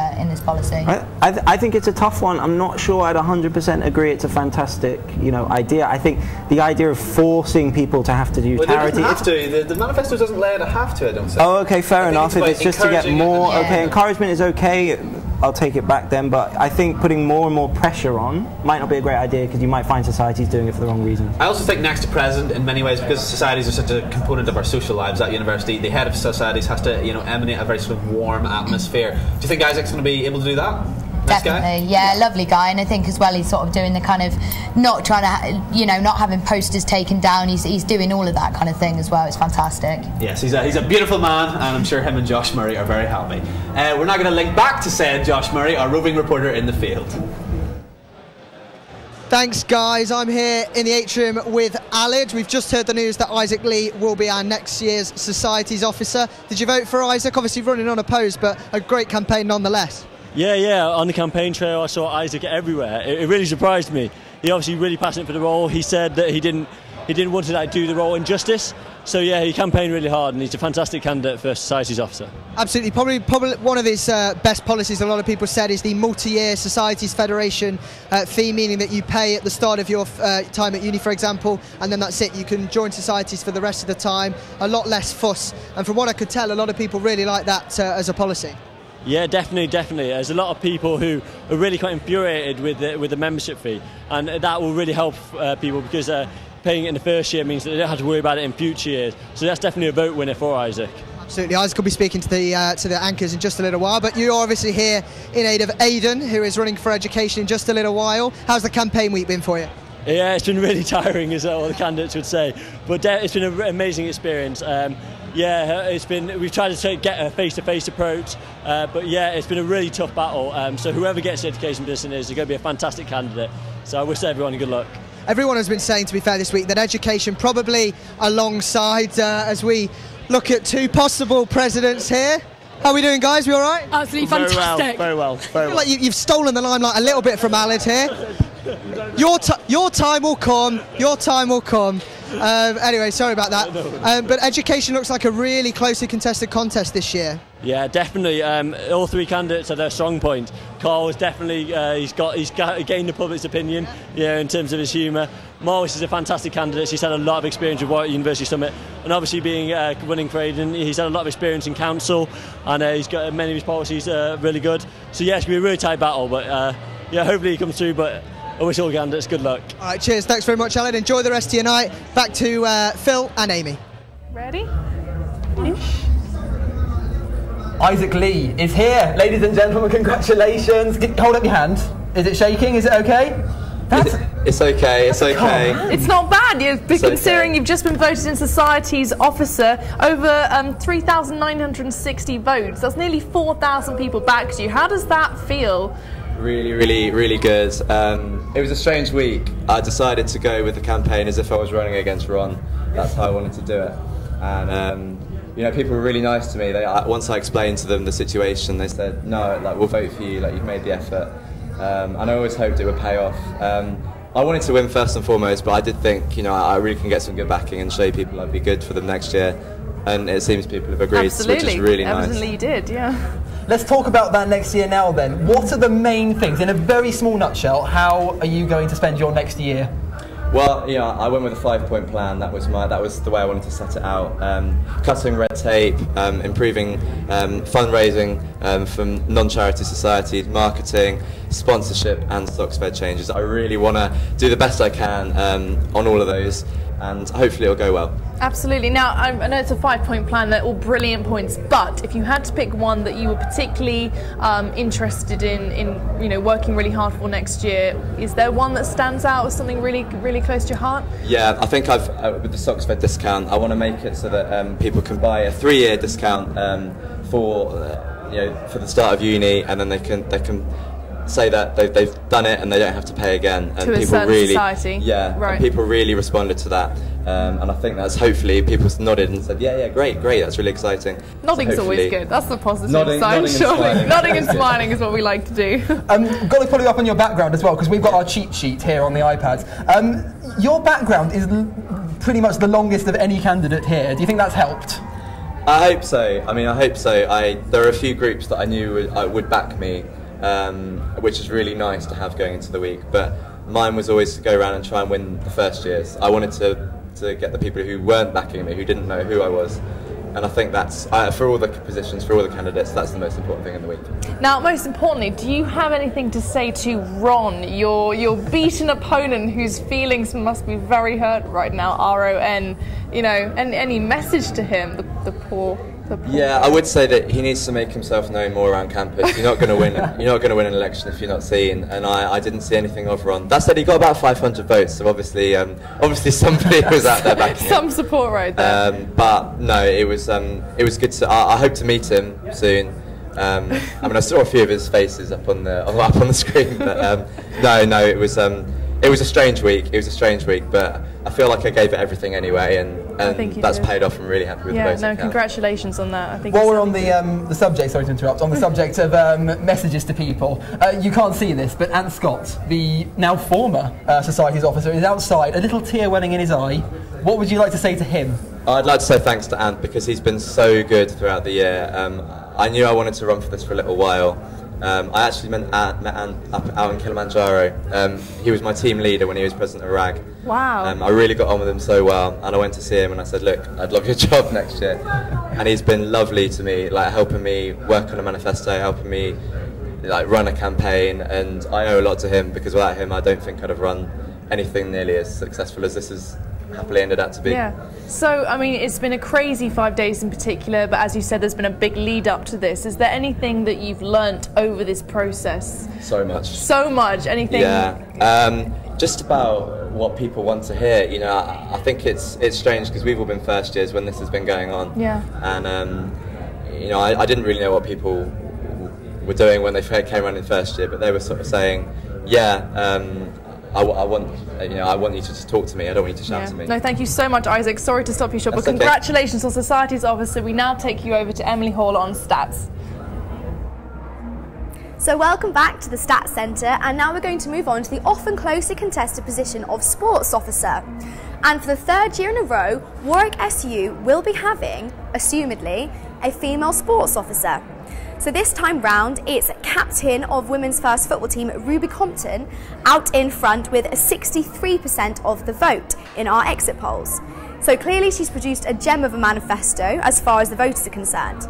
policy. I think it's a tough one. I'm not sure I'd 100% agree it's a fantastic idea. I think the idea of forcing people to have to do charity. They don't have to. The manifesto doesn't lay it a have to, I don't think. Oh, okay, fair enough. If it's just to get more, okay, encouragement is okay. I'll take it back then, but I think putting more and more pressure on might not be a great idea, because you might find societies doing it for the wrong reasons. I also think next to president, in many ways, because societies are such a component of our social lives at university, the head of societies has to emanate a very sort of warm atmosphere. Do you think Isaac's going to be able to do that? Definitely, yeah, lovely guy, and I think as well he's sort of doing the kind of not trying to, not having posters taken down. He's doing all of that kind of thing as well. It's fantastic. Yes, he's a beautiful man, and I'm sure him and Josh Murray are very happy. We're now going to link back to said Josh Murray, our roving reporter in the field. Thanks, guys. I'm here in the atrium with Alid. We've just heard the news that Isaac Lee will be our next year's Societies Officer. Did you vote for Isaac? Obviously running unopposed, but a great campaign nonetheless. Yeah, on the campaign trail I saw Isaac everywhere. It really surprised me. He obviously really passionate for the role. He said that he didn't want to do the role in justice. So yeah, he campaigned really hard, and he's a fantastic candidate for Societies Officer. Absolutely, probably one of his best policies, a lot of people said, is the multi-year Societies Federation fee, meaning that you pay at the start of your time at uni, for example, and then that's it. You can join societies for the rest of the time. A lot less fuss, and from what I could tell, a lot of people really like that as a policy. Yeah, definitely. There's a lot of people who are really quite infuriated with the membership fee, and that will really help people, because paying it in the first year means that they don't have to worry about it in future years. So that's definitely a vote winner for Isaac. Absolutely. Isaac will be speaking to the anchors in just a little while, but you're obviously here in aid of Aidan, who is running for education in just a little while. How's the campaign week been for you? Yeah, it's been really tiring, as all the candidates would say, but it's been an amazing experience. We've tried to get a face-to-face approach, but yeah, it's been a really tough battle. So whoever gets the education position is going to be a fantastic candidate. So I wish everyone good luck. Everyone has been saying, to be fair, this week that education probably alongside as we look at two possible presidents here. How are we doing, guys? We all right? Absolutely fantastic. Very well. I feel like you've stolen the limelight a little bit from Alid here. Your time will come. Your time will come. Anyway, sorry about that. But education looks like a really closely contested contest this year. Yeah, definitely. All three candidates are their strong point. Carl is definitely he's gained the public's opinion, in terms of his humour. Morris is a fantastic candidate. He's had a lot of experience with Warwick University Summit, and obviously being running for Aidan, he's had a lot of experience in council, and he's got many of his policies really good. So yeah, it's going to be a really tight battle, but hopefully he comes through. But I wish all candidates good luck. All right, cheers. Thanks very much, Alan. Enjoy the rest of your night. Back to Phil and Amy. Ready? Ish. Isaac Lee is here. Ladies and gentlemen, congratulations. Hold up your hand. Is it shaking? Is it okay? It's okay, it's okay. It's not bad, considering you've just been voted in Society's Officer. Over 3,960 votes. That's nearly 4,000 people backed you. How does that feel? Really good. It was a strange week. I decided to go with the campaign as if I was running against Ron. That's how I wanted to do it. And you know, people were really nice to me. Once I explained to them the situation, they said, no, like, we'll vote for you, like, you've made the effort. And I always hoped it would pay off. I wanted to win first and foremost, but I did think, you know, I really can get some good backing and show people I'd be good for them next year. And it seems people have agreed, which is really nice. Absolutely, you did, yeah. Let's talk about that next year now then. What are the main things, in a very small nutshell, how are you going to spend your next year? Well, you know, I went with a 5-point plan. That was the way I wanted to set it out. Cutting red tape, improving fundraising from non-charity societies, marketing, sponsorship, and stocks fed changes. I really want to do the best I can on all of those, and hopefully it'll go well. Absolutely. Now, I know it's a 5-point plan, they're all brilliant points, but if you had to pick one that you were particularly interested in you know, working really hard for next year, is there one that stands out as something really close to your heart? Yeah, I think with the stocks fed discount, I want to make it so that people can buy a 3-year discount for the start of uni, and then they can say that they've done it and they don't have to pay again. And to a certain society. Yeah, right. And people really responded to that. And I think that's hopefully people nodded and said, yeah, great, that's really exciting. Nodding's always good. That's the positive nodding sign, surely. Nodding and Yeah. smiling is what we like to do. Got to follow up on your background as well, because we've got our cheat sheet here on the iPads. Your background is pretty much the longest of any candidate here. Do you think that's helped? I hope so. I mean, I hope so. There are a few groups that I knew would back me, which is really nice to have going into the week. But mine was always to go around and try and win the first years. I wanted to get the people who weren't backing me, who didn't know who I was. And I think that's, for all the positions, for all the candidates, that's the most important thing in the week. Now, most importantly, do you have anything to say to Ron, your beaten opponent whose feelings must be very hurt right now, R-O-N, you know, and any message to him, the poor... Yeah, I would say that he needs to make himself known more around campus. You're not going to win. You're not going to win an election if you're not seen. And I didn't see anything of Ron. That said, he got about 500 votes, so obviously somebody was out there backing Some support right there. But no, it was good to. I hope to meet him soon. I mean, I saw a few of his faces up on the screen, but no, it was a strange week. It was a strange week, but I feel like I gave it everything anyway, and that's paid off. I'm really happy with the voting count. Congratulations on that. I think. While we're on the subject, sorry to interrupt, on the subject of messages to people, you can't see this, but Ant Scott, the now former Society's Officer, is outside, a little tear welling in his eye. What would you like to say to him? I'd like to say thanks to Ant, because he's been so good throughout the year. I knew I wanted to run for this for a little while. I actually met Ant out in Kilimanjaro. He was my team leader when he was president of RaG. Wow. I really got on with him so well, and I went to see him and I said, look, I'd love your job next year. And he's been lovely to me, like helping me work on a manifesto, helping me like run a campaign, and I owe a lot to him, because without him I don't think I'd have run anything nearly as successful as this has happily ended up to be. Yeah. So, I mean, it's been a crazy 5 days in particular, but as you said, there's been a big lead up to this. Is there anything that you've learnt over this process? So much. So much. Anything? Yeah. Just about what people want to hear. You know, I think it's strange, because we've all been first years when this has been going on. Yeah. And you know, I didn't really know what people were doing when they came around in first year, but they were sort of saying, yeah. I want you to just talk to me. I don't want you to shout to me. No, thank you so much, Isaac. Sorry to stop you short, but congratulations on Society's Officer. We now take you over to Emily Hall on stats. So welcome back to the Stats Centre, and now we're going to move on to the often closely contested position of Sports Officer. And for the 3rd year in a row, Warwick SU will be having, assumedly, a female Sports Officer. So this time round, it's captain of women's first football team, Ruby Compton, out in front with 63% of the vote in our exit polls. So clearly she's produced a gem of a manifesto as far as the voters are concerned.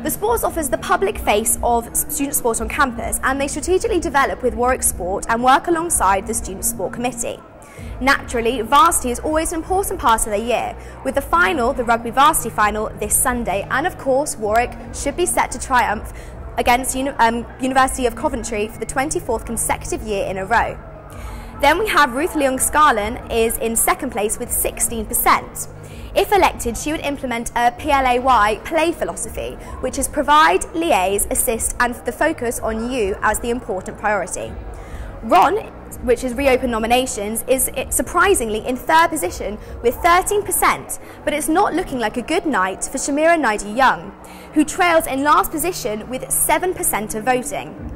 The Sports offers the public face of student sport on campus, and they strategically develop with Warwick Sport and work alongside the Student Sport Committee. Naturally, varsity is always an important part of the year, with the final, the rugby varsity final, this Sunday, and of course Warwick should be set to triumph against University of Coventry for the 24th consecutive year in a row. Then we have Ruth Leung-Scarlin is in second place with 16%. If elected, she would implement a PLAY play philosophy, which is provide, liaise, assist and the focus on you as the important priority. Ron, which is reopened nominations, is surprisingly in third position with 13%, but it's not looking like a good night for Shamira Naidu-Young, who trails in last position with 7% of voting.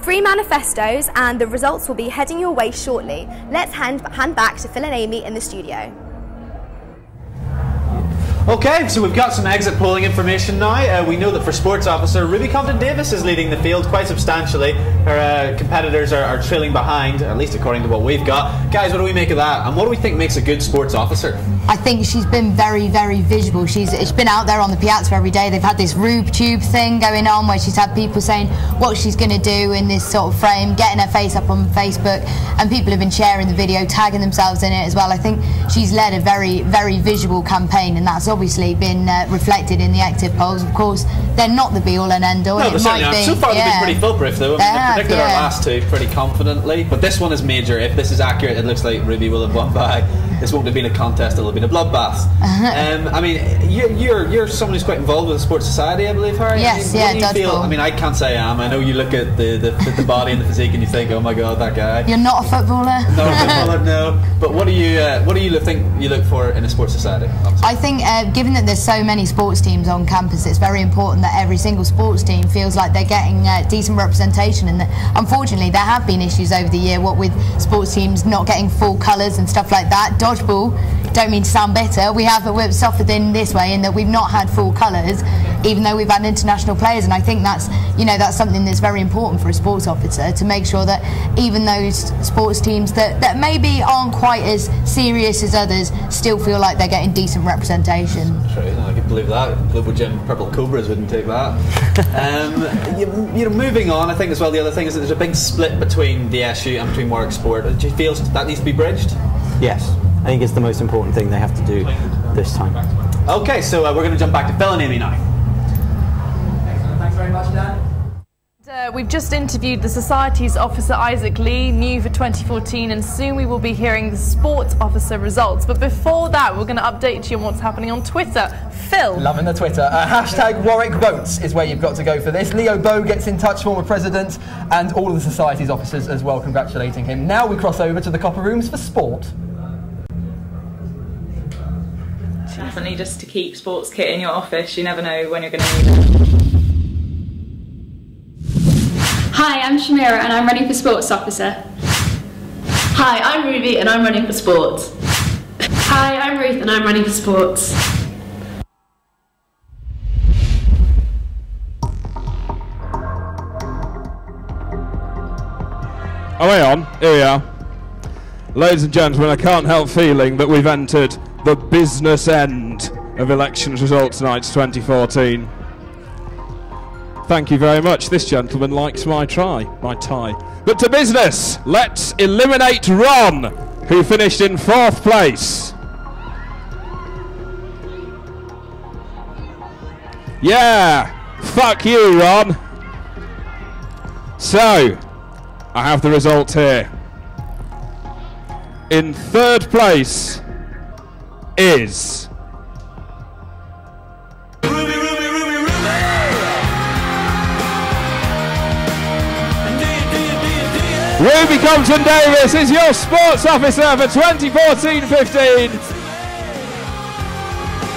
3 manifestos and the results will be heading your way shortly. Let's hand back to Phil and Amy in the studio. Okay, so we've got some exit polling information now. We know that for sports officer, Ruby Compton-Davis is leading the field quite substantially. Her competitors are trailing behind, at least according to what we've got. Guys, what do we make of that? And what do we think makes a good sports officer? I think she's been very, very visual. She's been out there on the piazza every day. They've had this Rube Tube thing going on where she's had people saying what she's going to do in this sort of frame, getting her face up on Facebook, and people have been sharing the video, tagging themselves in it as well. I think she's led a very, very visual campaign, and that's obviously been reflected in the active polls. Of course, they're not the be-all and end-all. No, they certainly aren't. So far they've been pretty foolproof though. They predicted our last two pretty confidently, but this one is major. If this is accurate, it looks like Ruby will have won by. This won't have been a contest, it'll have been a bloodbath. I mean, you're someone who's quite involved with the sports society, I believe, Harry. Yes, I mean, what do you feel? I mean, I can't say I am. I know you look at the body and the physique and you think, oh my god, that guy. You're not a footballer? Not a footballer, no. But what do you think you look for in a sports society? Obviously? I think, given that there's so many sports teams on campus, it's very important that every single sports team feels like they're getting decent representation. And unfortunately, there have been issues over the year, what with sports teams not getting full colours and stuff like that. Dodgeball, don't mean to sound bitter, we've suffered in this way in that we've not had full colours, even though we've had international players. And I think that's something that's very important for a sports officer, to make sure that even those sports teams that maybe aren't quite as serious as others still feel like they're getting decent representation. True, I can believe that. Global Gym Purple Cobras wouldn't take that. Moving on, I think as well the other thing is that there's a big split between the SU and between Warwick Sport. Do you feel that needs to be bridged? Yes, I think it's the most important thing they have to do this time. Okay, so we're going to jump back to Phil and Amy now. Thanks very much, Dan. We've just interviewed the Society's Officer Isaac Lee, new for 2014, and soon we will be hearing the Sports Officer results. But before that, we're going to update you on what's happening on Twitter. Phil. Loving the Twitter. Hashtag Warwick Votes is where you've got to go for this. Leo Bow gets in touch, former president, and all of the Society's officers as well, congratulating him. Now we cross over to the Copper Rooms for sport. Definitely just to keep sports kit in your office. You never know when you're going to need it. Hi, I'm Shamira and I'm running for Sports Officer. Hi, I'm Ruby and I'm running for Sports. Hi, I'm Ruth and I'm running for Sports. Oh, hang on, here we are. Ladies and gentlemen, I can't help feeling that we've entered the business end of elections results nights 2014. Thank you very much. This gentleman likes my tie. But to business, let's eliminate Ron, who finished in 4th place. Yeah, fuck you, Ron. So, I have the results here. In 3rd place is Ruby Compton-Davis is your sports officer for 2014-15.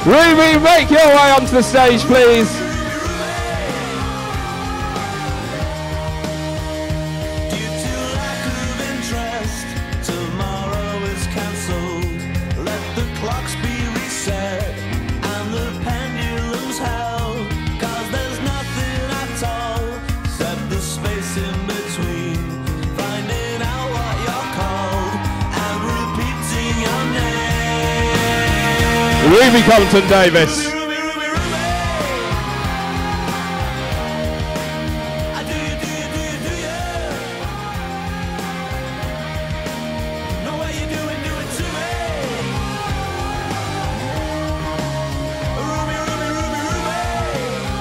Ruby, make your way onto the stage, please. Ruby Compton-Davis.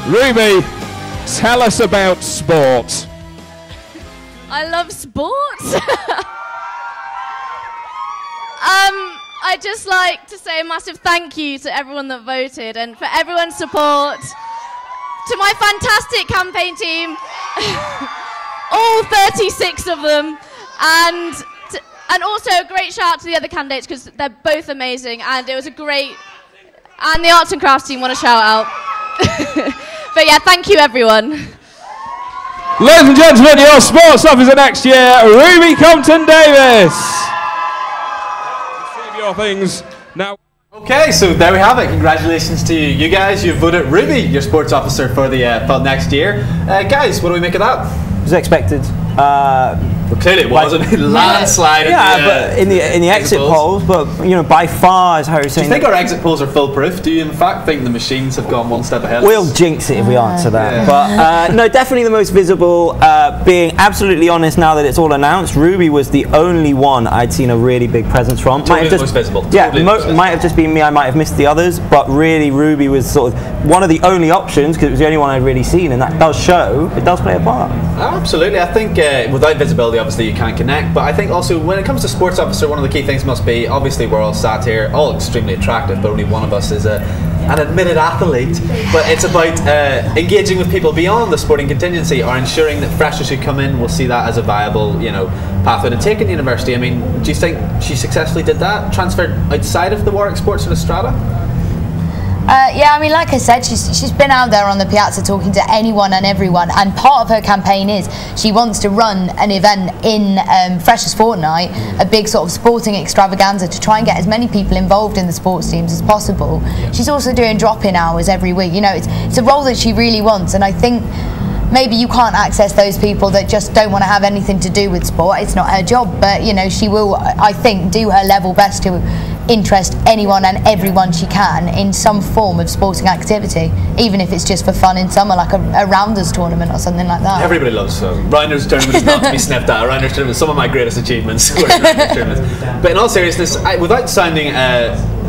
Ruby, tell us about sport. I love sports. I'd just like to say a massive thank you to everyone that voted and for everyone's support. To my fantastic campaign team, all 36 of them, and also a great shout out to the other candidates because they're both amazing, and it was a great, and the arts and crafts team want a shout out. But yeah, thank you everyone. Ladies and gentlemen, your sports officer next year, Ruby Compton-Davis. Save your things now. Okay, so there we have it. Congratulations to you guys. You voted Ruby, your sports officer for the for next year. Guys, what do we make of that? It was expected. Well, clearly it wasn't. Landslide. But in the exit polls, but you know, by far, as Harry was saying. Do you think our exit polls are foolproof? Do you in fact think the machines have gone one step ahead? We'll jinx it if we answer that. Yeah. But no, definitely the most visible. Being absolutely honest, now that it's all announced, Ruby was the only one I'd seen a really big presence from. Totally the most visible. Might have just been me. I might have missed the others, but really, Ruby was sort of one of the only options because it was the only one I'd really seen, and that does show. It does play a part. Oh, absolutely. I think without visibility, obviously you can't connect, but I think also when it comes to sports officer, one of the key things must be, obviously we're all sat here, all extremely attractive, but only one of us is an admitted athlete, but it's about engaging with people beyond the sporting contingency, or ensuring that freshers who come in will see that as a viable, you know, pathway to take in university. I mean, do you think she successfully did that, transferred outside of the Warwick Sports and Strata? Yeah, I mean, like I said, she's been out there on the piazza talking to anyone and everyone, and part of her campaign is she wants to run an event in Freshers Fortnight, a big sort of sporting extravaganza to try and get as many people involved in the sports teams as possible. She's also doing drop-in hours every week. You know, it's a role that she really wants, and I think maybe you can't access those people that just don't want to have anything to do with sport. It's not her job, but you know, she will, I think, do her level best to interest anyone and everyone she can in some form of sporting activity, even if it's just for fun in summer, like a rounders tournament or something like that. Everybody loves rounders tournaments, not to be sniffed at. Rounders tournaments, some of my greatest achievements were in rounders tournaments. But in all seriousness, without sounding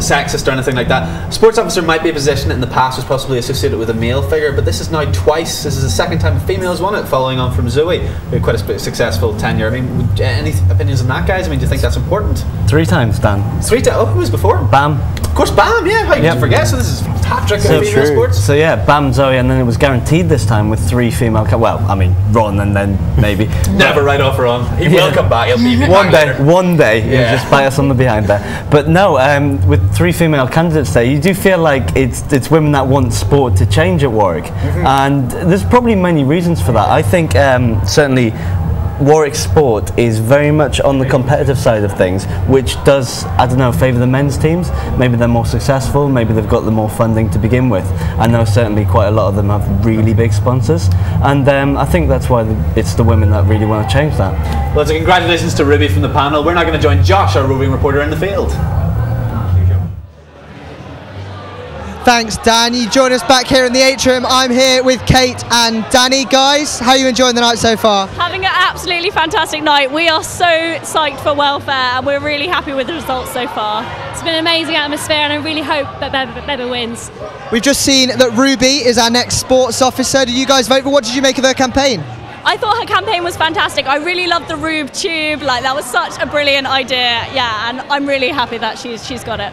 sexist or anything like that, sports officer might be a position that in the past was possibly associated with a male figure, but this is now twice. This is the second time a female has won it, following on from Zoe, who had quite a successful tenure. I mean, any opinions on that, guys? I mean, do you think that's important? 3 times, Dan. 3 times? Oh, who was before? Bam. Of course, Bam, yeah, how you forget? So this is hat-trick of female sports. So yeah, Bam, Zoe, and then it was guaranteed this time with 3 female, well, I mean, Ron and then maybe. Never write off Ron. He will come back, he'll be one day, he'll just bite us on the behind there. But no, with 3 female candidates there, you do feel like it's women that want sport to change at Warwick. And there's probably many reasons for that. I think certainly Warwick Sport is very much on the competitive side of things, which does, I don't know, favour the men's teams. Maybe they're more successful, maybe they've got the more funding to begin with. I know certainly quite a lot of them have really big sponsors, and I think that's why it's the women that really want to change that. Well, so congratulations to Ruby from the panel. We're now going to join Josh, our roving reporter in the field. Thanks, Dan. You join us back here in the atrium. I'm here with Kate and Danny. Guys, how are you enjoying the night so far? Having an absolutely fantastic night. We are so psyched for welfare and we're really happy with the results so far. It's been an amazing atmosphere and I really hope that Beba wins. We've just seen that Ruby is our next sports officer. Did you guys vote? But what did you make of her campaign? I thought her campaign was fantastic. I really loved the Rube tube. Like, that was such a brilliant idea. Yeah, and I'm really happy that she's got it.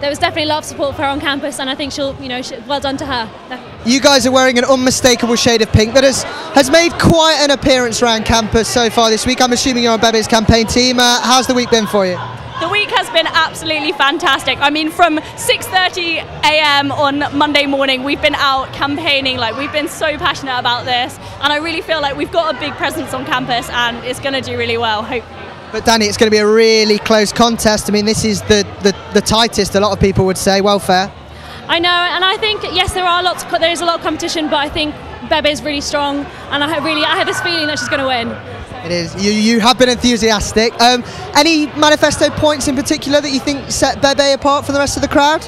There was definitely a lot of support for her on campus, and I think she'll, you know, well done to her. Definitely. You guys are wearing an unmistakable shade of pink that has made quite an appearance around campus so far this week. I'm assuming you're on Bebe's campaign team. How's the week been for you? The week has been absolutely fantastic. I mean, from 6:30 a.m. on Monday morning, we've been out campaigning. Like, we've been so passionate about this, and I really feel like we've got a big presence on campus, and it's going to do really well, hopefully. But Danny, it's going to be a really close contest. I mean, this is the tightest, a lot of people would say. Welfare. I know, and I think, yes, there is a lot of competition, but I think Bebe is really strong, and I have this feeling that she's going to win. It is. You have been enthusiastic. Any manifesto points in particular that you think set Bebe apart from the rest of the crowd?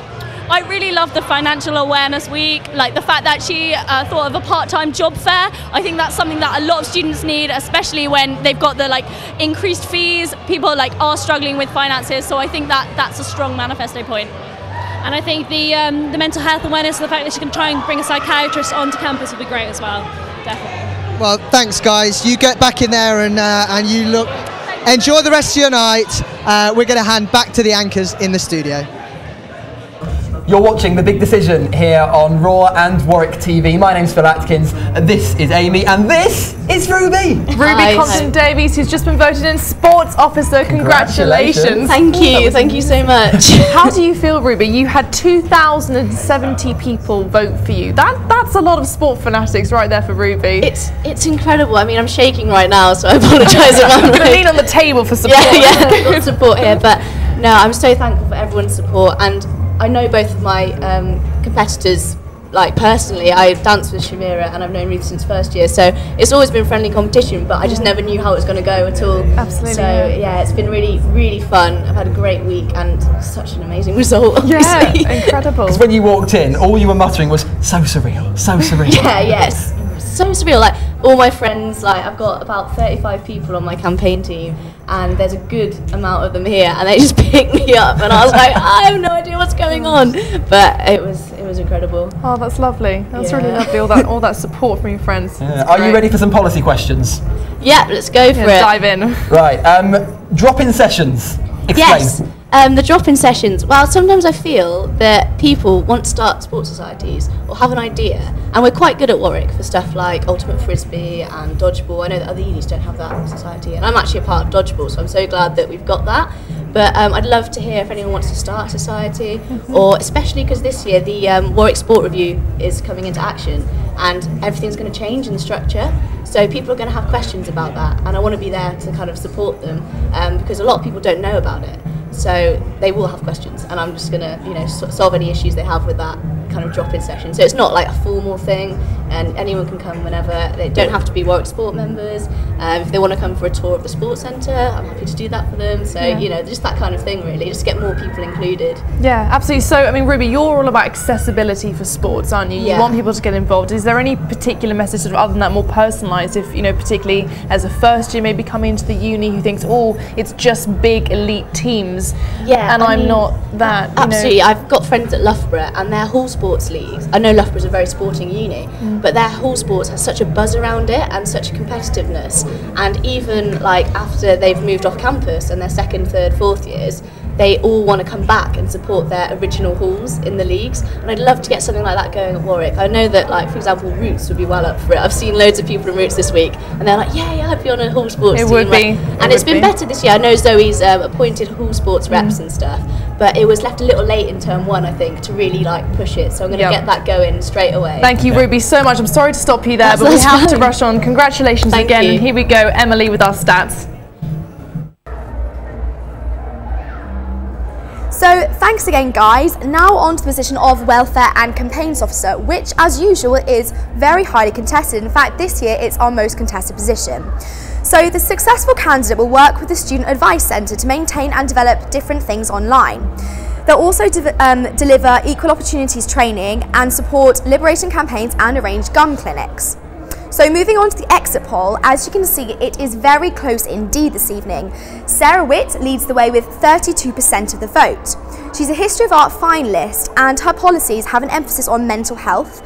I really love the financial awareness week, like the fact that she thought of a part-time job fair. I think that's something that a lot of students need, especially when they've got the increased fees. People are struggling with finances, so I think that's a strong manifesto point. And I think the mental health awareness, the fact that she can try and bring a psychiatrist onto campus would be great as well, definitely. Well, thanks guys. You get back in there and you look. Enjoy the rest of your night. We're going to hand back to the anchors in the studio. You're watching The Big Decision here on RaW and Warwick TV. My name's Phil Atkins, this is Amy, and this is Ruby. Ruby Compton-Davies, who's just been voted in Sports Officer. Congratulations. Thank you so much. How do you feel, Ruby? You had 2,070 people vote for you. That's a lot of sport fanatics right there for Ruby. It's incredible. I mean, I'm shaking right now, so I apologise if I'm going to lean on the table for support. Yeah, got support here, but no, I'm so thankful for everyone's support, and I know both of my competitors, like personally. I danced with Shamira and I've known Ruth since first year, so it's always been friendly competition, but I just never knew how it was going to go at all. Absolutely. So yeah, it's been really, really fun. I've had a great week and such an amazing result, obviously. Yeah, incredible. Because when you walked in, all you were muttering was, so surreal, so surreal. Yeah, yes. So surreal. Like, all my friends, like, I've got about 35 people on my campaign team, and there's a good amount of them here, and they just picked me up, and I was like, I have no idea what's going on, but it was incredible. Oh, that's lovely. That's really lovely. All that support from your friends. Yeah. Are you ready for some policy questions? Yeah, let's go for it. Dive in. Right. Drop-in sessions. Explain. Yes. The drop-in sessions. Well, sometimes I feel that people want to start sports societies or have an idea, and we're quite good at Warwick for stuff like ultimate frisbee and dodgeball. I know that other unis don't have that society, and I'm actually a part of dodgeball, so I'm so glad that we've got that. But I'd love to hear if anyone wants to start a society, or especially because this year the Warwick Sport Review is coming into action, and everything's going to change in the structure. So people are going to have questions about that, and I want to be there to kind of support them, because a lot of people don't know about it. So they will have questions, and I'm just going to, solve any issues they have with that kind of drop-in session. So it's not like a formal thing, and anyone can come whenever. They don't have to be Warwick Sport members. If they want to come for a tour of the sports centre, I'm happy to do that for them. So, just that kind of thing, really, just get more people included. Yeah, absolutely. So, I mean, Ruby, you're all about accessibility for sports, aren't you? Yeah. You want people to get involved. Is there any particular message, sort of, other than that, more personalised, if, particularly as a first year maybe coming into the uni who thinks, oh, it's just big elite teams, and I'm not that, Absolutely. I've got friends at Loughborough, and their hall sports leagues, I know Loughborough's a very sporting uni, but their hall sports has such a buzz around it and such a competitiveness, and even like after they've moved off campus and their second, third, fourth years, they all want to come back and support their original halls in the leagues, and I'd love to get something like that going at Warwick. I know that, like, for example, Roots would be well up for it. I've seen loads of people from Roots this week, and they're like, yeah, I'd be on a hall sports team. It would be. And it's been better this year. I know Zoe's appointed hall sports reps and stuff, but it was left a little late in term one, I think, to really push it. So I'm going to get that going straight away. Thank you, Ruby, so much. I'm sorry to stop you there, but we have to rush on. Congratulations again. And here we go, Emily with our stats. So thanks again, guys. Now on to the position of Welfare and Campaigns Officer, which as usual is very highly contested. In fact, this year it's our most contested position. So the successful candidate will work with the Student Advice Centre to maintain and develop different things online. They'll also deliver equal opportunities training and support liberation campaigns and arrange gun clinics. So moving on to the exit poll, as you can see, it is very close indeed this evening. Sarah Witt leads the way with 32% of the vote. She's a History of Art finalist, and her policies have an emphasis on mental health,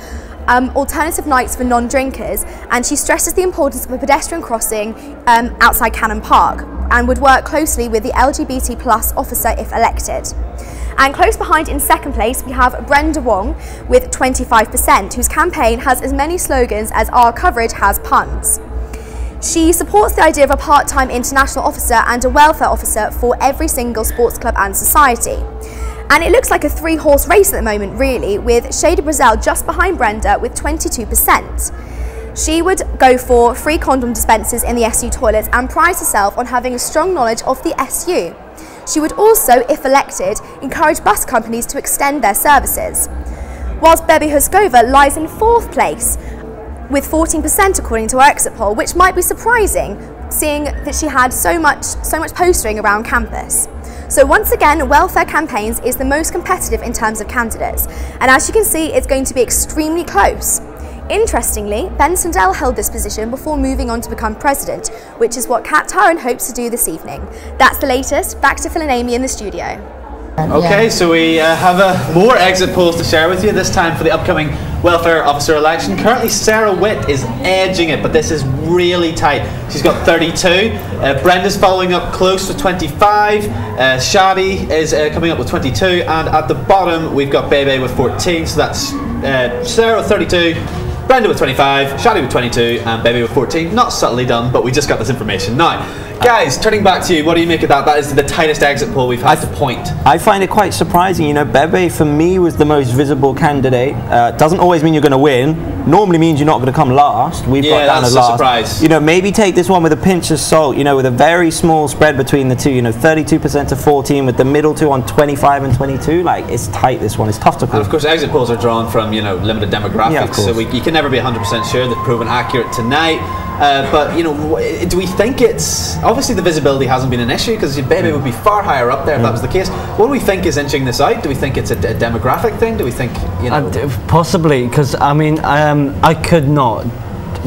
alternative nights for non-drinkers, and she stresses the importance of a pedestrian crossing outside Cannon Park, and would work closely with the LGBT+ officer if elected. And close behind in second place, we have Brenda Wong with 25%, whose campaign has as many slogans as our coverage has puns. She supports the idea of a part-time international officer and a welfare officer for every single sports club and society. And it looks like a three-horse race at the moment, really, with Shady Brazil just behind Brenda with 22%. She would go for free condom dispensers in the SU toilets and prides herself on having a strong knowledge of the SU. She would also, if elected, encourage bus companies to extend their services. Whilst Bebe Huskova lies in fourth place with 14% according to our exit poll, which might be surprising, seeing that she had so much postering around campus. So once again, Welfare Campaigns is the most competitive in terms of candidates, and as you can see, it's going to be extremely close. Interestingly, Ben Sandell held this position before moving on to become president, which is what Kat Tarrant hopes to do this evening. That's the latest. Back to Phil and Amy in the studio. Okay, so we have more exit polls to share with you, this time for the upcoming welfare officer election. Currently Sarah Witt is edging it, but this is really tight. She's got 32. Brenda's following up close with 25. Shadi is coming up with 22, and at the bottom we've got Bebe with 14. So that's Sarah with 32, Brenda with 25, Shadi with 22, and Bebe with 14. Not subtly done, but we just got this information. Now, guys, turning back to you, what do you make of that? That is the tightest exit poll we've had to point. I find it quite surprising. You know, Bebe for me was the most visible candidate. Doesn't always mean you're going to win. Normally means you're not going to come last. We've got down as last. Surprise. You know, maybe take this one with a pinch of salt. You know, with a very small spread between the two. You know, 32% to 14, with the middle two on 25 and 22. Like, it's tight. This one. It's tough to call. And of course, exit polls are drawn from, you know, limited demographics, yeah, so you can never be 100% sure. They've proven accurate tonight. But, you know, do we think it's... Obviously the visibility hasn't been an issue, because Bebe would be far higher up there if that was the case. What do we think is inching this out? Do we think it's a demographic thing? Do we think, you know... Possibly, because, I mean, I could not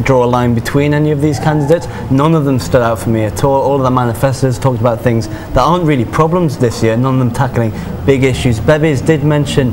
draw a line between any of these candidates. None of them stood out for me at all. All of the manifestos talked about things that aren't really problems this year, none of them tackling big issues. Bebe's did mention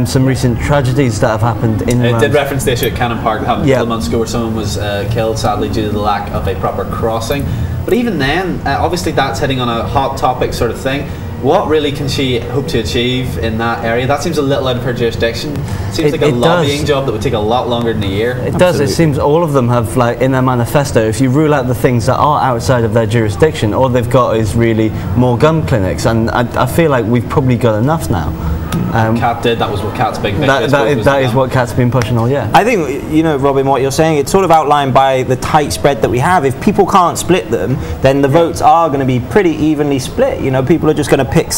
some recent tragedies that have happened in It did reference the issue at Cannon Park that happened a couple of months ago, where someone was killed, sadly, due to the lack of a proper crossing. But even then, obviously that's hitting on a hot topic sort of thing. What really can she hope to achieve in that area? That seems a little out of her jurisdiction. Seems like a lobbying job that would take a lot longer than a year. It does. It seems all of them have, like, in their manifesto, if you rule out the things that are outside of their jurisdiction, all they've got is really more gun clinics, and I feel like we've probably got enough now. Kat did. That was what Kat's big. That is what Kat's been pushing all year. I think, you know, Robin, what you're saying, it's sort of outlined by the tight spread that we have. If people can't split them, then the votes are going to be pretty evenly split. You know, people are just going to pick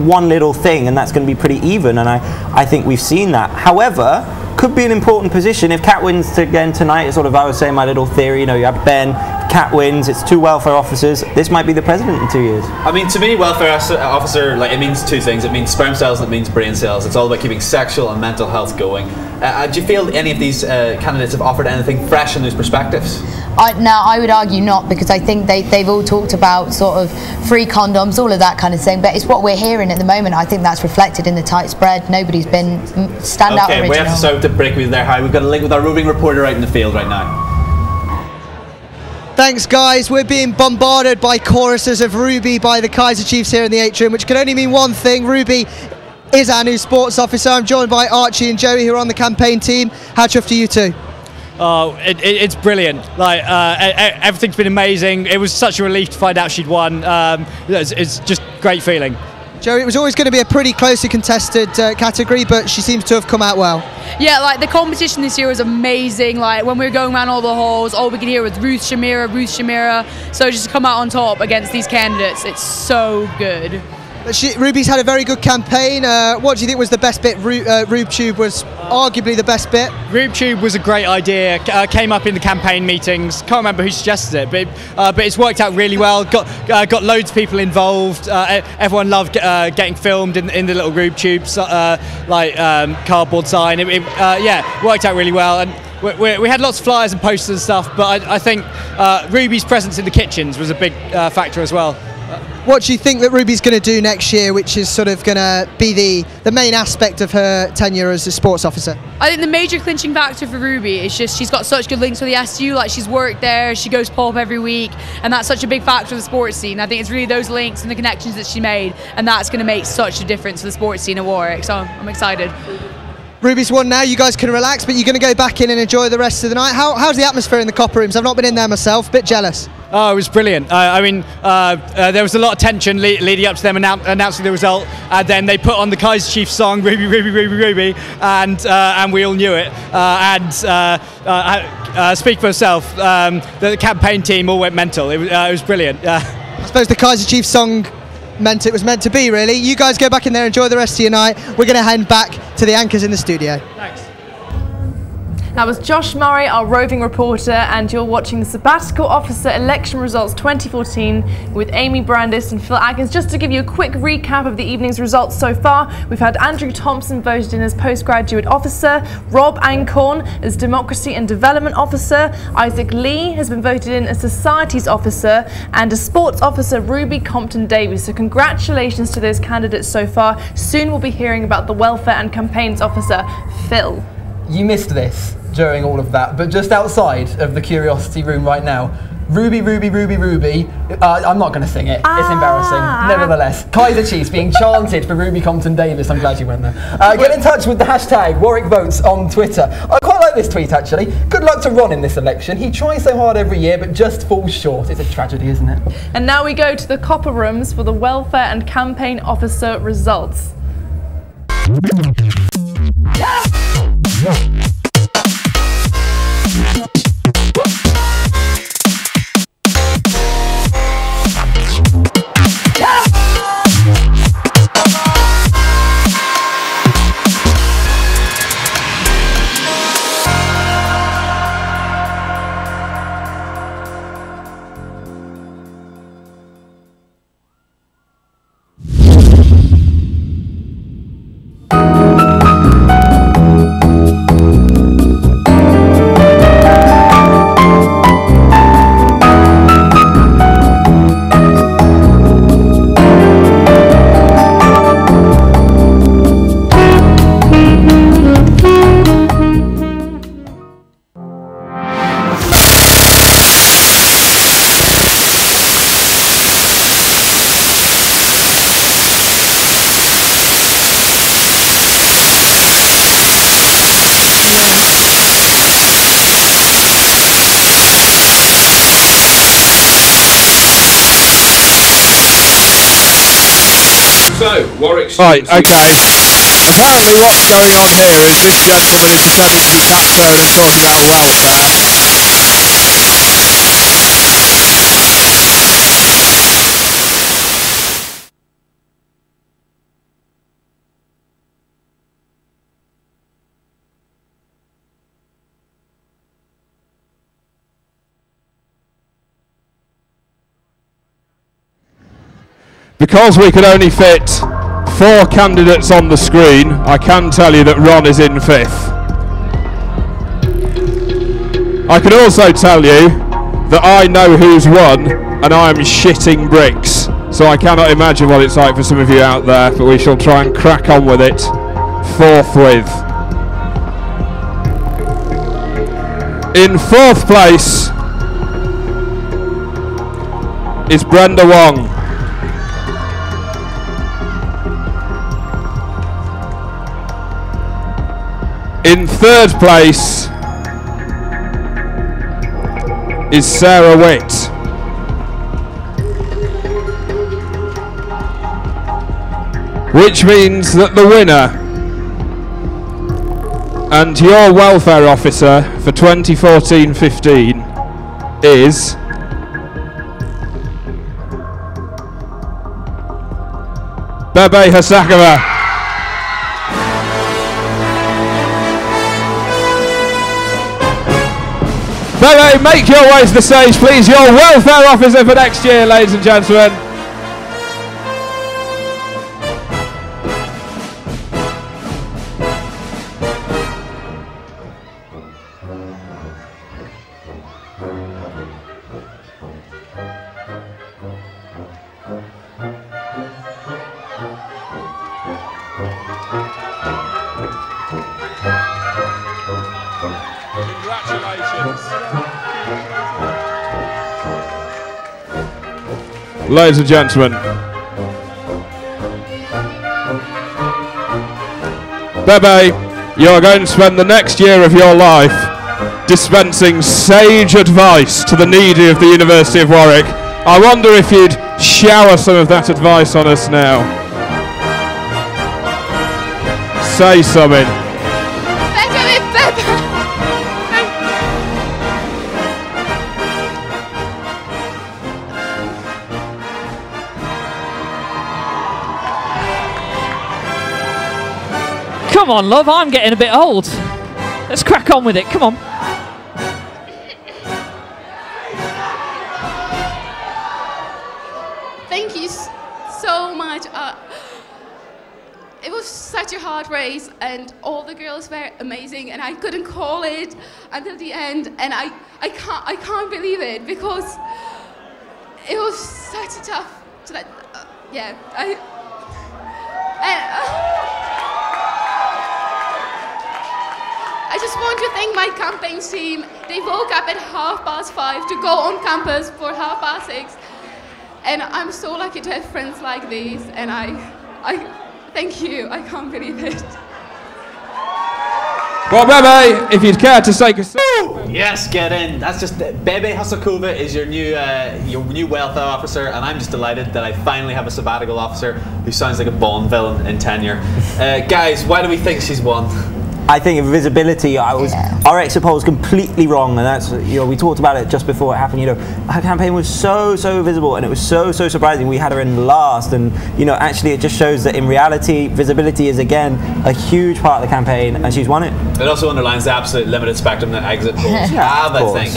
one little thing, and that's going to be pretty even. And I think we've seen that. However, could be an important position if Kat wins again tonight. It's sort of, I was saying, my little theory. You know, you have Ben, Kat wins. It's 2 welfare officers. This might be the president in 2 years. I mean, to me, welfare officer, like, it means two things. It means sperm cells and it means brain cells. It's all about keeping sexual and mental health going. Do you feel any of these candidates have offered anything fresh in those perspectives? Now, I would argue not, because I think they've all talked about sort of free condoms, all of that kind of thing, but it's what we're hearing at the moment. I think that's reflected in the tight spread. Nobody's been standout original. Okay, we have to start to break with there, Harry. We've got a link with our roving reporter out in the field right now. Thanks, guys. We're being bombarded by choruses of Ruby by the Kaiser Chiefs here in the atrium, which can only mean one thing. Ruby is our new sports officer. I'm joined by Archie and Joey, who are on the campaign team. How chuffed are you two? Oh, it's brilliant. Like, everything's been amazing. It was such a relief to find out she'd won. It's just a great feeling. Joey, it was always going to be a pretty closely contested category, but she seems to have come out well. Yeah, like, the competition this year was amazing. Like, when we were going around all the halls, all we could hear was Ruth Shamira. So just to come out on top against these candidates, it's so good. Ruby's had a very good campaign. What do you think was the best bit? RubeTube was arguably the best bit. RubeTube was a great idea. Came up in the campaign meetings. Can't remember who suggested it, but it's worked out really well. Got loads of people involved. Everyone loved getting filmed in the little RubeTubes, cardboard sign. Yeah, worked out really well. And we had lots of flyers and posters and stuff, but I think Ruby's presence in the kitchens was a big factor as well. What do you think that Ruby's going to do next year, which is sort of going to be the main aspect of her tenure as a sports officer? I think the major clinching factor for Ruby is just she's got such good links with the SU. Like, she's worked there, she goes pop every week, and that's such a big factor of the sports scene. I think it's really those links and the connections that she made, and that's going to make such a difference for the sports scene at Warwick. So I'm excited. Ruby's won now, you guys can relax, but you're going to go back in and enjoy the rest of the night. How's the atmosphere in the copper rooms? I've not been in there myself, a bit jealous. Oh, it was brilliant. I mean, there was a lot of tension leading up to them announcing the result, and then they put on the Kaiser Chiefs song, Ruby, Ruby, Ruby, Ruby, and we all knew it. Speak for yourself, the campaign team all went mental. It was brilliant. I suppose the Kaiser Chiefs song meant it was meant to be, really. You guys go back in there, enjoy the rest of your night. We're going to hand back to the anchors in the studio. Thanks. That was Josh Murray, our roving reporter, and you're watching the Sabbatical Officer Election Results 2014 with Amy Brandis and Phil Atkins. Just to give you a quick recap of the evening's results so far, we've had Andrew Thompson voted in as Postgraduate Officer, Rob Ancorn as Democracy and Development Officer, Isaac Lee has been voted in as Societies Officer, and as Sports Officer Ruby Compton-Davies. So congratulations to those candidates so far. Soon we'll be hearing about the Welfare and Campaigns Officer, Phil. You missed this during all of that, but just outside of the Curiosity Room right now, Ruby, Ruby, Ruby, Ruby. I'm not going to sing it. It's embarrassing. Nevertheless, Kaiser Chiefs being chanted for Ruby Compton-Davies. I'm glad you went there. Get in touch with the hashtag Warwick Votes on Twitter. I quite like this tweet, actually. Good luck to Ron in this election. He tries so hard every year, but just falls short. It's a tragedy, isn't it? And now we go to the Copper Rooms for the Welfare and Campaign Officer results. So, Warwick. Right, okay. Apparently what's going on here is this gentleman is pretending to be Cat Turner and talking about welfare. Because we could only fit 4 candidates on the screen, I can tell you that Ron is in 5th. I can also tell you that I know who's won, and I am shitting bricks. So I cannot imagine what it's like for some of you out there, but we shall try and crack on with it forthwith. In 4th place is Brenda Wong. In 3rd place is Sarah Witt. Which means that the winner and your welfare officer for 2014-15 is Bebe Hasakova. Bebe, make your way to the stage, please. Your welfare officer for next year, ladies and gentlemen. Ladies and gentlemen, Bebe, you are going to spend the next year of your life dispensing sage advice to the needy of the University of Warwick. I wonder if you'd shower some of that advice on us now. Say something. Come on, love, I'm getting a bit old. Let's crack on with it. Come on. Thank you so much. It was such a hard race, and all the girls were amazing, and I couldn't call it until the end, and I can't believe it, because it was such a tough. Yeah, I just want to thank my campaign team. They woke up at 5:30 to go on campus for 6:30. And I'm so lucky to have friends like these, and I thank you. I can't believe it. Well, Bebe, if you'd care to take a... Yes, get in. That's just Bebe Hasakova is your new welfare officer, and I'm just delighted that I finally have a sabbatical officer who sounds like a Bond villain in tenure. Guys, why do we think she's won? I think visibility, our exit poll was completely wrong, and that's, we talked about it just before it happened. Her campaign was so visible, and it was so surprising. We had her in last, and actually it just shows that in reality, visibility is again a huge part of the campaign, and she's won it. It also underlines the absolute limited spectrum that exit polls have, I think.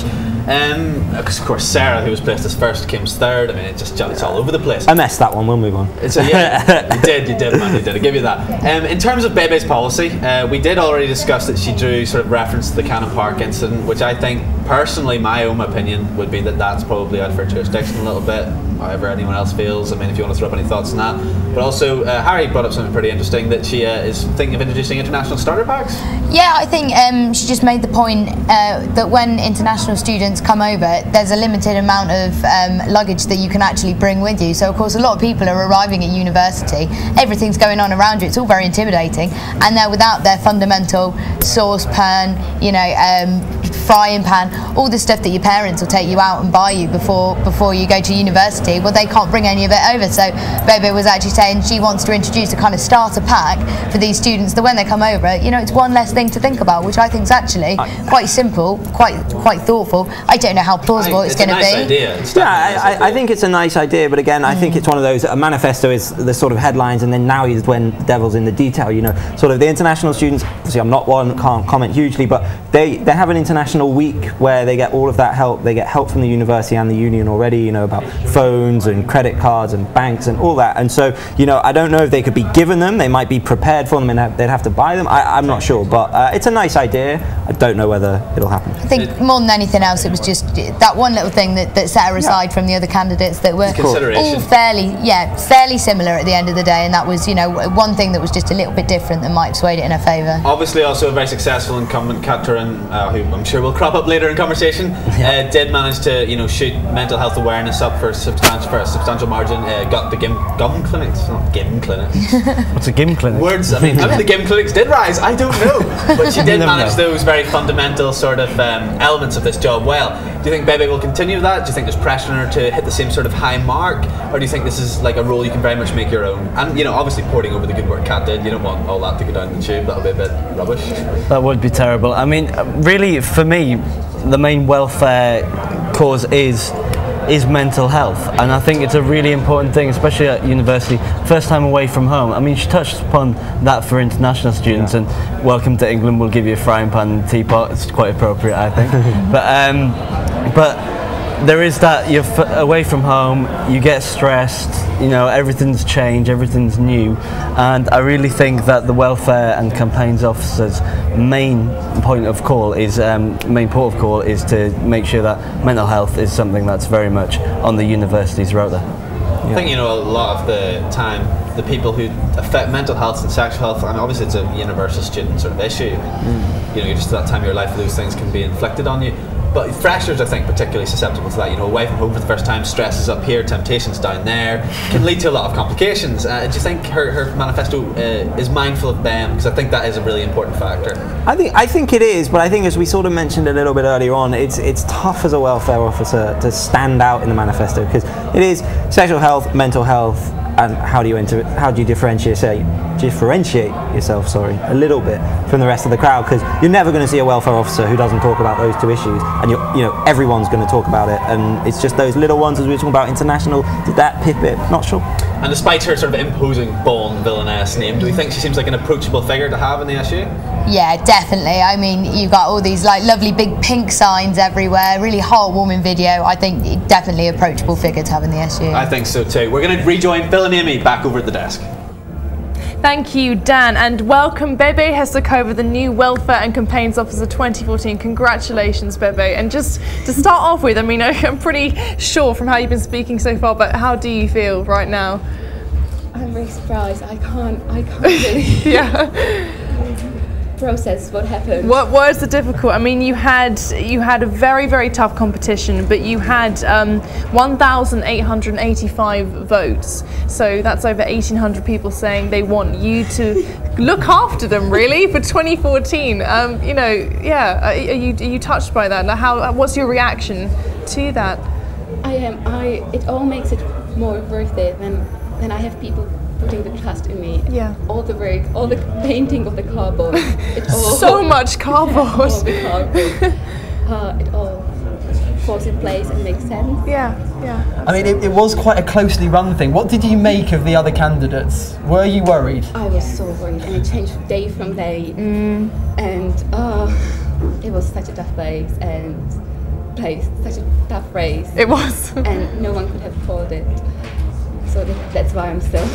Because of course Sarah, who was placed as first, came as third. I mean, it's all over the place. I messed that one. We'll move on. Yeah, you did, man. You did. I give you that. In terms of Bebe's policy, we did already discuss that she drew sort of reference to the Cannon Park incident, which I think, personally, my own opinion would be that that's probably out for jurisdiction a little bit. However anyone else feels. I mean, if you want to throw up any thoughts on that. But also, Harry brought up something pretty interesting, that she is thinking of introducing international starter packs. Yeah, I think she just made the point that when international students come over, there's a limited amount of luggage that you can actually bring with you. So of course a lot of people are arriving at university, everything's going on around you, it's all very intimidating, and they're without their fundamental saucepan, frying pan, all the stuff that your parents will take you out and buy you before you go to university. Well, they can't bring any of it over, so Bebe was actually saying she wants to introduce a kind of starter pack for these students, that when they come over, it's one less thing to think about, which I think is actually quite simple, quite thoughtful. I don't know how plausible it's going to be. Yeah, I think it's a nice idea, but again, I think it's one of those, a manifesto is the sort of headlines, and then now is when the devil's in the detail, sort of the international students, obviously I'm not one, can't comment hugely, but they have an international week where they get all of that help. They get help from the university and the union already, about phones and credit cards and banks and all that, and so, I don't know if they could be given them, they might be prepared for them and they'd have to buy them, I'm not sure, but it's a nice idea. I don't know whether it'll happen. I think more than anything else, it was just that one little thing that set her aside from the other candidates that were all fairly similar at the end of the day, and that was one thing that was just a little bit different that might have swayed it in her favour. Obviously also a very successful incumbent, Kat Turin, who I'm sure will crop up later in conversation, did manage to shoot mental health awareness up for a substantial margin, got the GIM clinics, not GIM clinics. What's a GIM clinic? Words, I mean the GIM clinics did rise, I don't know, but she did manage those very fundamental sort of elements of this job well. Do you think Bebe will continue that? Do you think there's pressure on her to hit the same sort of high mark, or do you think this is like a role you can very much make your own? And obviously porting over the good work Kat did, you don't want all that to go down the tube, that'll be a bit rubbish. That would be terrible. I mean, really, for me, the main welfare cause is mental health, and I think it's a really important thing, especially at university, first time away from home. I mean, she touched upon that for international students, and welcome to England will give you a frying pan and teapot. It's quite appropriate, I think. but there is that, you're away from home, you get stressed, everything's changed, everything's new, and I really think that the welfare and campaigns officers' main port of call is to make sure that mental health is something that's very much on the university's rota. I think a lot of the time the people who affect mental health and sexual health, I mean, obviously it's a universal student sort of issue. You're just at that time of your life those things can be inflicted on you. But freshers, I think, particularly susceptible to that. Away from home for the first time, stress is up here, temptations down there, can lead to a lot of complications. Do you think her manifesto is mindful of them? Because I think that is a really important factor. I think it is, but I think, as we sort of mentioned a little bit earlier on, it's tough as a welfare officer to stand out in the manifesto, because it is sexual health, mental health, and how do you differentiate yourself a little bit from the rest of the crowd, because you're never going to see a welfare officer who doesn't talk about those two issues, and everyone's going to talk about it, and it's just those little ones, as we were talking about international, did that pip it? Not sure. And despite her sort of imposing Bond villainess name, do we think she seems like an approachable figure to have in the SU? Yeah, definitely. I mean, you've got all these like lovely big pink signs everywhere, really heartwarming video. I think definitely approachable figure to have in the SU. I think so too. We're going to rejoin Phil and Amy back over at the desk. Thank you, Dan, and welcome Bebe Hesakova, the new Welfare and Campaigns Officer 2014. Congratulations, Bebe. And just to start off with, I mean, I'm pretty sure from how you've been speaking so far, but how do you feel right now? I'm very surprised. I can't really process what happened. What was the difficult? I mean, you had a very, very tough competition, but you had 1,885 votes. So that's over 1,800 people saying they want you to look after them, really, for 2014. You know, yeah. Are you touched by that? Like, what's your reaction to that? It all makes it more worth it when I have people putting the trust in me. Yeah. All the work, all the painting of the cardboard. So much cardboard. All the cardboard. It all falls in place and makes sense. Yeah, yeah. I mean, it was quite a closely run thing. What did you make of the other candidates? Were you worried? I was so worried, and it changed day from day. And it was such a tough place, such a tough race. It was. And no one could have called it. So that's why I'm still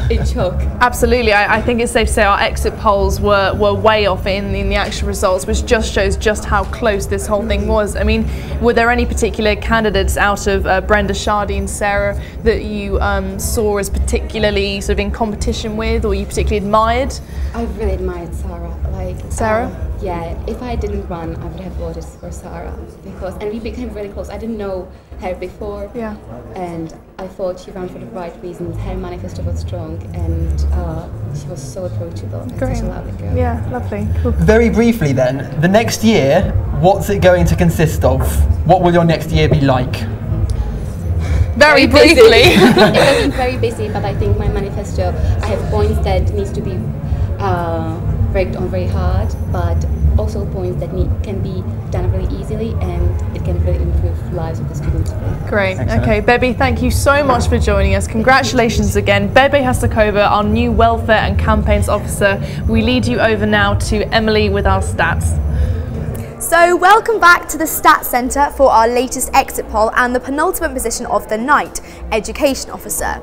in shock. Absolutely, I think it's safe to say our exit polls were way off in the actual results, which just shows just how close this whole thing was. I mean, were there any particular candidates out of Brenda, Shardy and Sarah that you saw as particularly sort of in competition with, or you particularly admired? I really admired Sarah. Sarah? Yeah, if I didn't run, I would have voted for Sarah and we became really close. I didn't know her before, and I thought she ran for the right reasons. Her manifesto was strong, and she was so approachable and such a lovely girl. Yeah, lovely. Cool. Very briefly then, the next year, what's it going to consist of? What will your next year be like? Very briefly. It wasn't very busy, but I think my manifesto, I have points that needs to be worked on very hard, but also points that can be done really easily, and it can really improve lives of the students. Great. Okay, Bebe, thank you so much for joining us. Congratulations again. Bebe Hesakova, our new Welfare and Campaigns Officer. We lead you over now to Emily with our stats. So welcome back to the Stats Centre for our latest exit poll and the penultimate position of the night, Education Officer.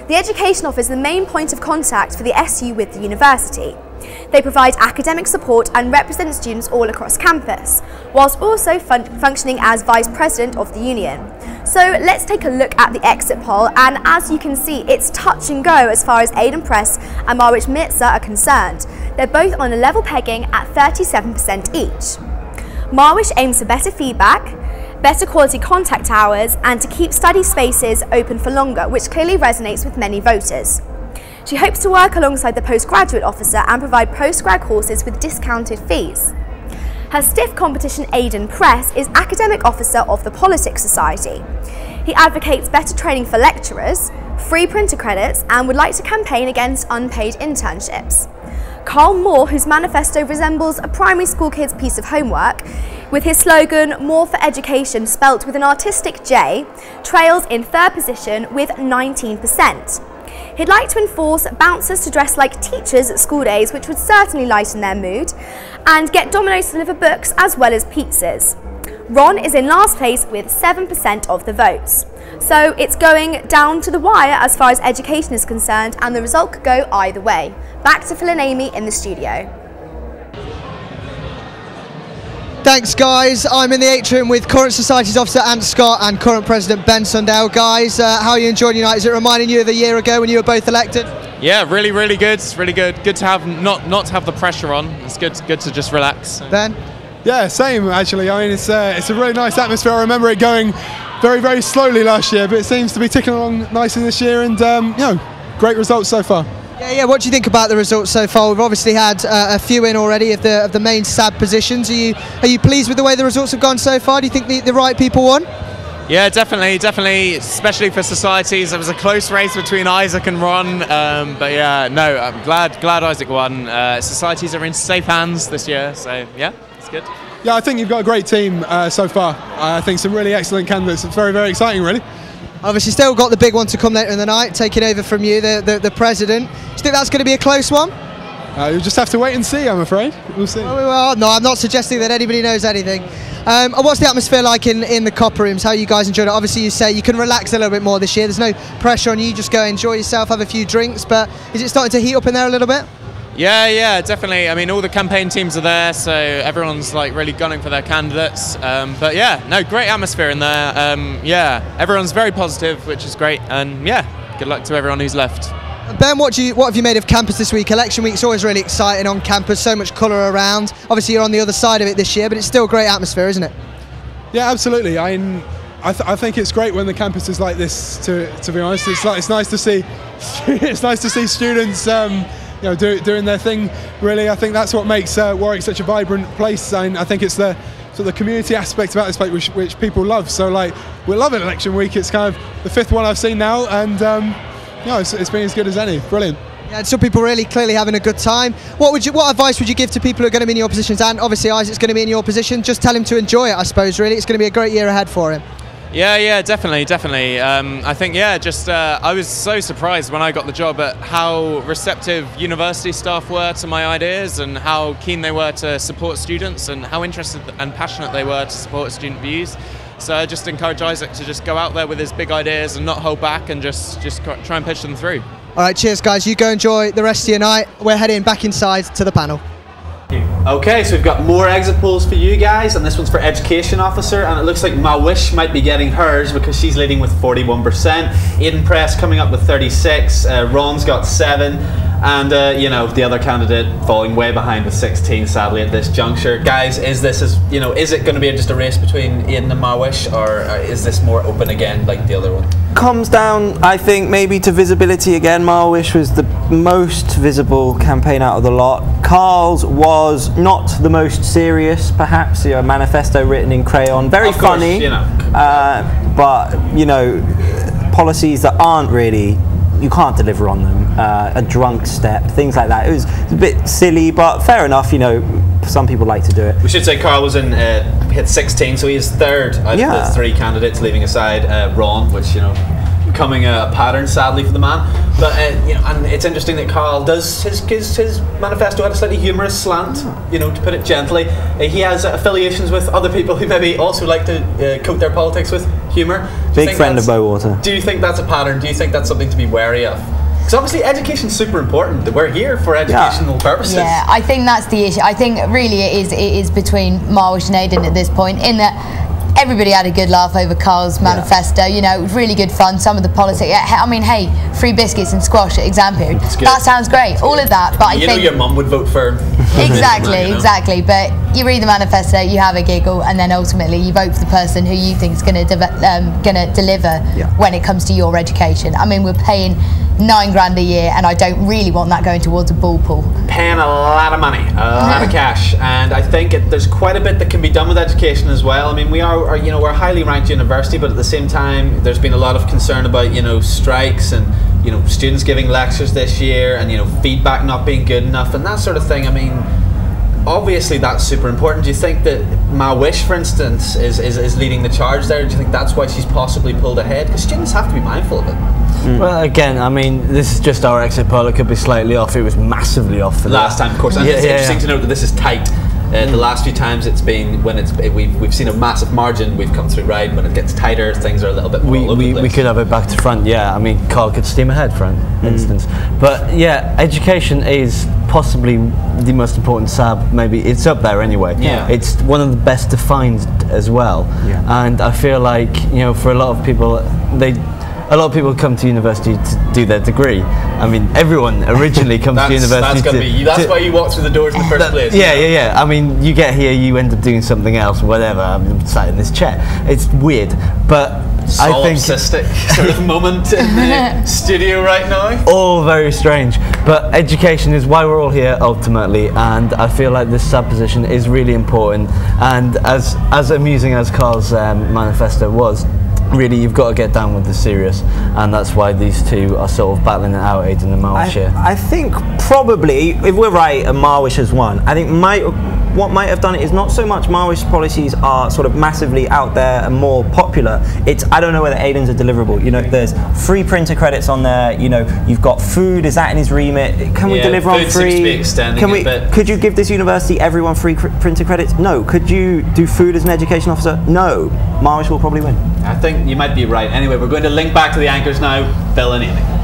The Education Officer is the main point of contact for the SU with the university. They provide academic support and represent students all across campus, whilst also functioning as Vice President of the Union. So let's take a look at the exit poll, and as you can see, it's touch and go as far as Aidan Press and Marwich Mirza are concerned. They're both on a level pegging at 37% each. Marwich aims for better feedback, better quality contact hours, and to keep study spaces open for longer, which clearly resonates with many voters. She hopes to work alongside the postgraduate officer and provide postgrad courses with discounted fees. Her stiff competition Aidan Press is academic officer of the Politics Society. He advocates better training for lecturers, free printer credits, and would like to campaign against unpaid internships. Carl Moore, whose manifesto resembles a primary school kid's piece of homework, with his slogan, More for Education, spelt with an artistic J, trails in third position with 19%. He'd like to enforce bouncers to dress like teachers at school days, which would certainly lighten their mood, and get Domino's to deliver books as well as pizzas. Ron is in last place with 7% of the votes. So it's going down to the wire as far as education is concerned, and the result could go either way. Back to Phil and Amy in the studio. Thanks, guys. I'm in the atrium with current Societies Officer Ant Scott and current President Ben Sundell. Guys, how are you enjoying your night? Is it reminding you of a year ago when you were both elected? Yeah, really, really good. Really good. Good to have not to have the pressure on. It's good to just relax. Ben? Yeah, same actually. I mean, it's a really nice atmosphere. I remember it going very, very slowly last year, but it seems to be ticking along nicely this year, and you know, great results so far. Yeah. What do you think about the results so far? We've obviously had a few in already of the main SAB positions. Are you pleased with the way the results have gone so far? Do you think the right people won? Yeah, definitely, especially for Societies. There was a close race between Isaac and Ron, but yeah, no, I'm glad Isaac won. Societies are in safe hands this year, so yeah, it's good. Yeah, I think you've got a great team so far. I think some really excellent candidates. It's very, very exciting, really. Obviously still got the big one to come later in the night, taking over from you, the president. Do you think that's going to be a close one? You'll just have to wait and see, I'm afraid. We'll see. Well, no, I'm not suggesting that anybody knows anything. What's the atmosphere like in the copper rooms? How are you guys enjoying it? Obviously you say you can relax a little bit more this year. There's no pressure on you, just go enjoy yourself, have a few drinks, but is it starting to heat up in there a little bit? Yeah, definitely. I mean, all the campaign teams are there, so everyone's like really gunning for their candidates. But yeah, no, great atmosphere in there. Yeah, everyone's very positive, which is great. And yeah, good luck to everyone who's left. Ben, what have you made of campus this week? Election week's always really exciting on campus, so much colour around. Obviously you're on the other side of it this year, but it's still a great atmosphere, isn't it? Yeah, absolutely. I think it's great when the campus is like this. To be honest, it's nice to see. It's nice to see students, doing their thing. Really, I think that's what makes Warwick such a vibrant place. And I think it's the sort of the community aspect about this place which people love. So like, we love it. Election week. It's kind of the 5th one I've seen now, and it's been as good as any. Brilliant. Yeah, some people really clearly having a good time. What advice would you give to people who are going to be in your positions? And obviously Isaac's going to be in your position. Just tell him to enjoy it, I suppose, really. It's going to be a great year ahead for him. Yeah, definitely. I think, I was so surprised when I got the job at how receptive university staff were to my ideas and how keen they were to support students and how interested and passionate they were to support student views. So I just encourage Isaac to just go out there with his big ideas and not hold back and just try and push them through. All right, cheers guys. You go enjoy the rest of your night. We're heading back inside to the panel. Okay, so we've got more exit polls for you guys, and this one's for Education Officer, and it looks like Mawish might be getting hers because she's leading with 41%. Aiden Press coming up with 36, Ron's got 7, and the other candidate falling way behind with 16, sadly, at this juncture. Guys, is it going to be just a race between Aiden and Mawish, or is this more open again like the other one? Comes down, I think, maybe to visibility again. Mawish was the most visible campaign out of the lot. Carl's was not the most serious, perhaps. A manifesto written in crayon, very funny, but policies that aren't really, you can't deliver on them. A drunk step, things like that. It was a bit silly, but fair enough. Some people like to do it. We should say Carl was hit 16, so he is third out of the 3 candidates, leaving aside Ron, which becoming a pattern, sadly, for the man. But and it's interesting that Carl does his manifesto had a slightly humorous slant, to put it gently. He has affiliations with other people who maybe also like to coat their politics with humour. Big friend of Bowater. Do you think that's a pattern? Do you think that's something to be wary of? Because obviously education's super important. We're here for educational purposes. Yeah, I think that's the issue. I think really it is between Mawish and Aiden at this point, in that everybody had a good laugh over Carl's manifesto. It was really good fun. Some of the politics. I mean, hey, free biscuits and squash at exam period. That sounds great. All of that. But I think your mum would vote for him. Exactly. But you read the manifesto, you have a giggle, and then ultimately you vote for the person who you think is going to deliver when it comes to your education. I mean, we're paying $9 grand a year, and I don't really want that going towards a ball pool. Paying a lot of money, a lot of cash, and I think there's quite a bit that can be done with education as well. I mean, we're a highly ranked university, but at the same time, there's been a lot of concern about strikes and students giving lectures this year, and feedback not being good enough and that sort of thing. I mean, obviously that's super important. Do you think that Mawish, for instance, is leading the charge there? Do you think that's why she's possibly pulled ahead? Because students have to be mindful of it. Well, again, I mean, this is just our exit poll. It could be slightly off. It was massively off for last time, of course. And it's interesting to note that this is tight. The last few times it's been when we've seen a massive margin. We've come through right. When it gets tighter, things are a little bit more all over the place. We could have it back to front. Yeah, I mean, Carl could steam ahead, for instance. But yeah, education is possibly the most important sab. Maybe it's up there anyway. Yeah, it's one of the best defined as well. Yeah. And I feel like for a lot of people, a lot of people come to university to do their degree. I mean, everyone originally comes to university. That's why you walk through the doors in the first place. Yeah. I mean, you get here, you end up doing something else, whatever. I'm sat in this chair. It's weird, but I think solipsistic sort of moment in the studio right now. All very strange, but education is why we're all here ultimately, and I feel like this sub position is really important. And as amusing as Carl's manifesto was, really, you've got to get down with the serious, and that's why these two are sort of battling it out, Aiden and Mawish here. I think probably, if we're right and Mawish has won, I think what might have done it is not so much Marwish's policies are sort of massively out there and more popular. It's, I don't know whether Aidan's are deliverable. You know, there's free printer credits on there. You know, you've got food. Is that in his remit? Can we deliver on free? Can we? Could you give this university everyone free printer credits? No. Could you do food as an education officer? No. Marwish will probably win. I think you might be right. Anyway, we're going to link back to the anchors now, Phil and Amy.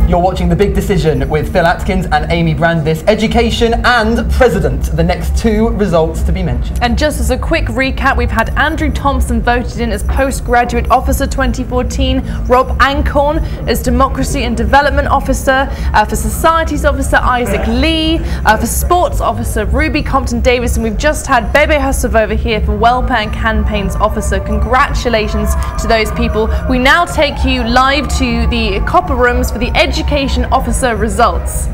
You're watching The Big Decision with Phil Atkins and Amy Brandis, Education and President, the next two results to be mentioned. And just as a quick recap, we've had Andrew Thompson voted in as Postgraduate Officer 2014, Rob Ancorn as Democracy and Development Officer, for Societies Officer Isaac Lee, for Sports Officer Ruby Compton-Davis, and we've just had Bebe Hussov over here for Welfare and Campaigns Officer. Congratulations to those people. We now take you live to the Copper Rooms for the Education Officer results.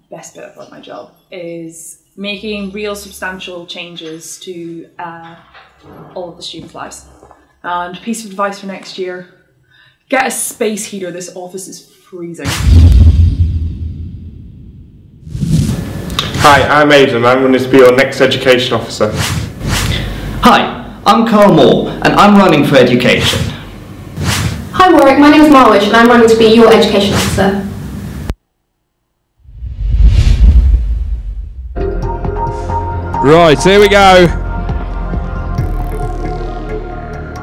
Best bit about my job is making real substantial changes to all of the students' lives. And piece of advice for next year, get a space heater, this office is freezing. Hi, I'm Aidan, I'm going to be your next education officer. Hi, I'm Carl Moore and I'm running for education. Hi Warwick, my name is Marwish and I'm running to be your education officer. Right, here we go.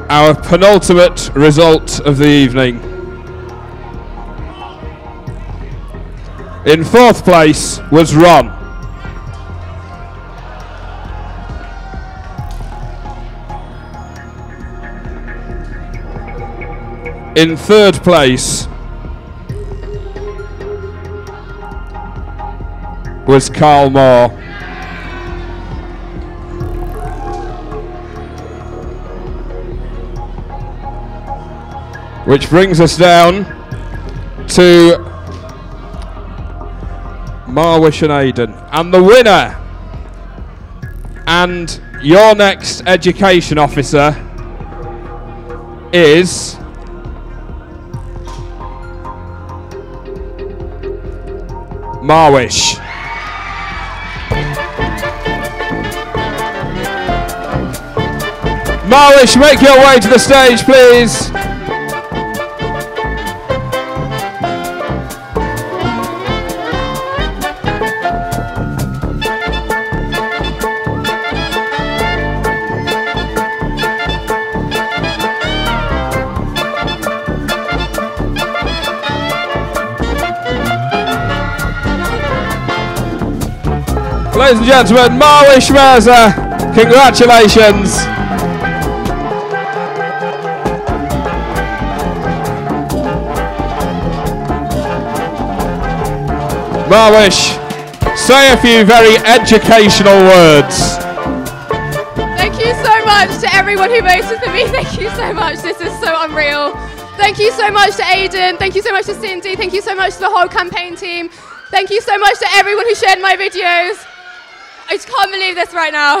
Our penultimate result of the evening. In fourth place was Ron. In third place was Carl Moore. Which brings us down to Marwish and Aidan. And the winner and your next education officer is Marwish. Marwish, make your way to the stage, please. Ladies and gentlemen, Marwish Mirza, congratulations. Marwish, say a few very educational words. Thank you so much to everyone who voted for me. Thank you so much. This is so unreal. Thank you so much to Aidan. Thank you so much to Cindy. Thank you so much to the whole campaign team. Thank you so much to everyone who shared my videos. I just can't believe this right now.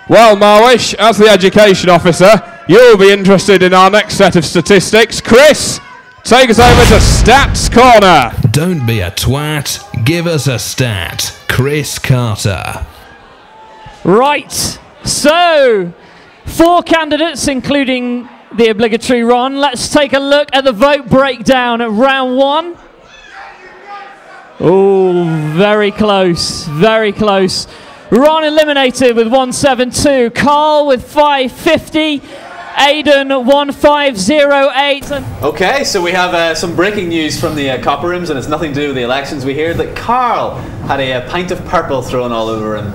Well, Marwish, as the education officer, you'll be interested in our next set of statistics. Chris, take us over to Stats Corner. Don't be a twat, give us a stat. Chris Carter. Right, so 4 candidates, including the obligatory Ron. Let's take a look at the vote breakdown at round 1. Oh, very close, very close. Ron eliminated with 172, Carl with 550, Aidan 1508. Okay, so we have some breaking news from the Copper Rooms, and it's nothing to do with the elections. We hear that Carl had a pint of purple thrown all over him.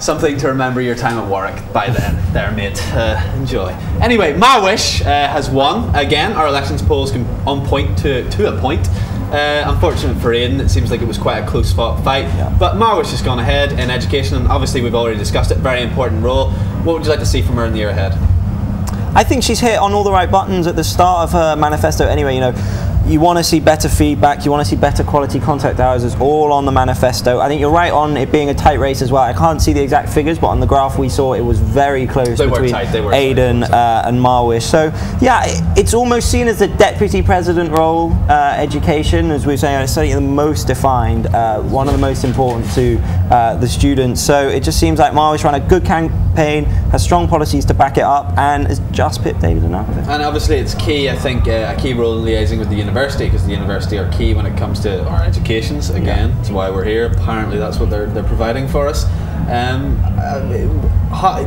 Something to remember your time at Warwick by then. There, mate. Enjoy. Anyway, Marwish has won. Again, our elections polls come on point to a point. Unfortunate for Aidan, it seems like it was quite a close fought fight. Yeah. But Marwish has gone ahead in education, and obviously we've already discussed it, very important role. What would you like to see from her in the year ahead? I think she's hit on all the right buttons at the start of her manifesto anyway, you know. you want to see better feedback, you want to see better quality contact hours. It's all on the manifesto. I think you're right on it being a tight race as well. I can't see the exact figures, but on the graph we saw it was very close between Aidan and Marwish. So yeah, it's almost seen as the deputy president role, education, as we were saying, it's certainly the most defined, one of the most important to the students. So it just seems like Marwish ran a good campaign, has strong policies to back it up, and has just pipped Aidan out of it. And obviously it's key, I think, a key role in liaising with the university, because the university are key when it comes to our educations. Again, that's why we're here. Apparently that's what they're providing for us.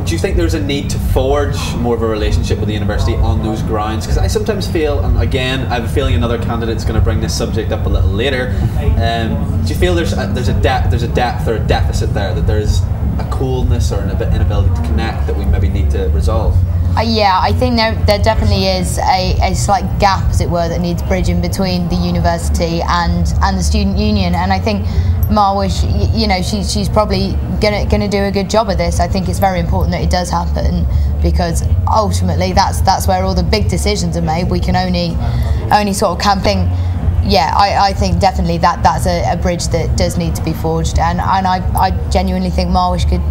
Do you think there's a need to forge more of a relationship with the university on those grounds? Because I sometimes feel, and again, I have a feeling another candidate's going to bring this subject up a little later. Do you feel there's a depth or a deficit there, that there's a coolness or an inability to connect that we maybe need to resolve? Yeah, I think there definitely is a slight gap, as it were, that needs bridging between the university and the student union. And I think Marwish, you know, she's probably gonna do a good job of this. I think it's very important that it does happen, because ultimately that's where all the big decisions are made. We can only sort of campaign. Yeah, I think definitely that's a bridge that does need to be forged, and I genuinely think Marwish could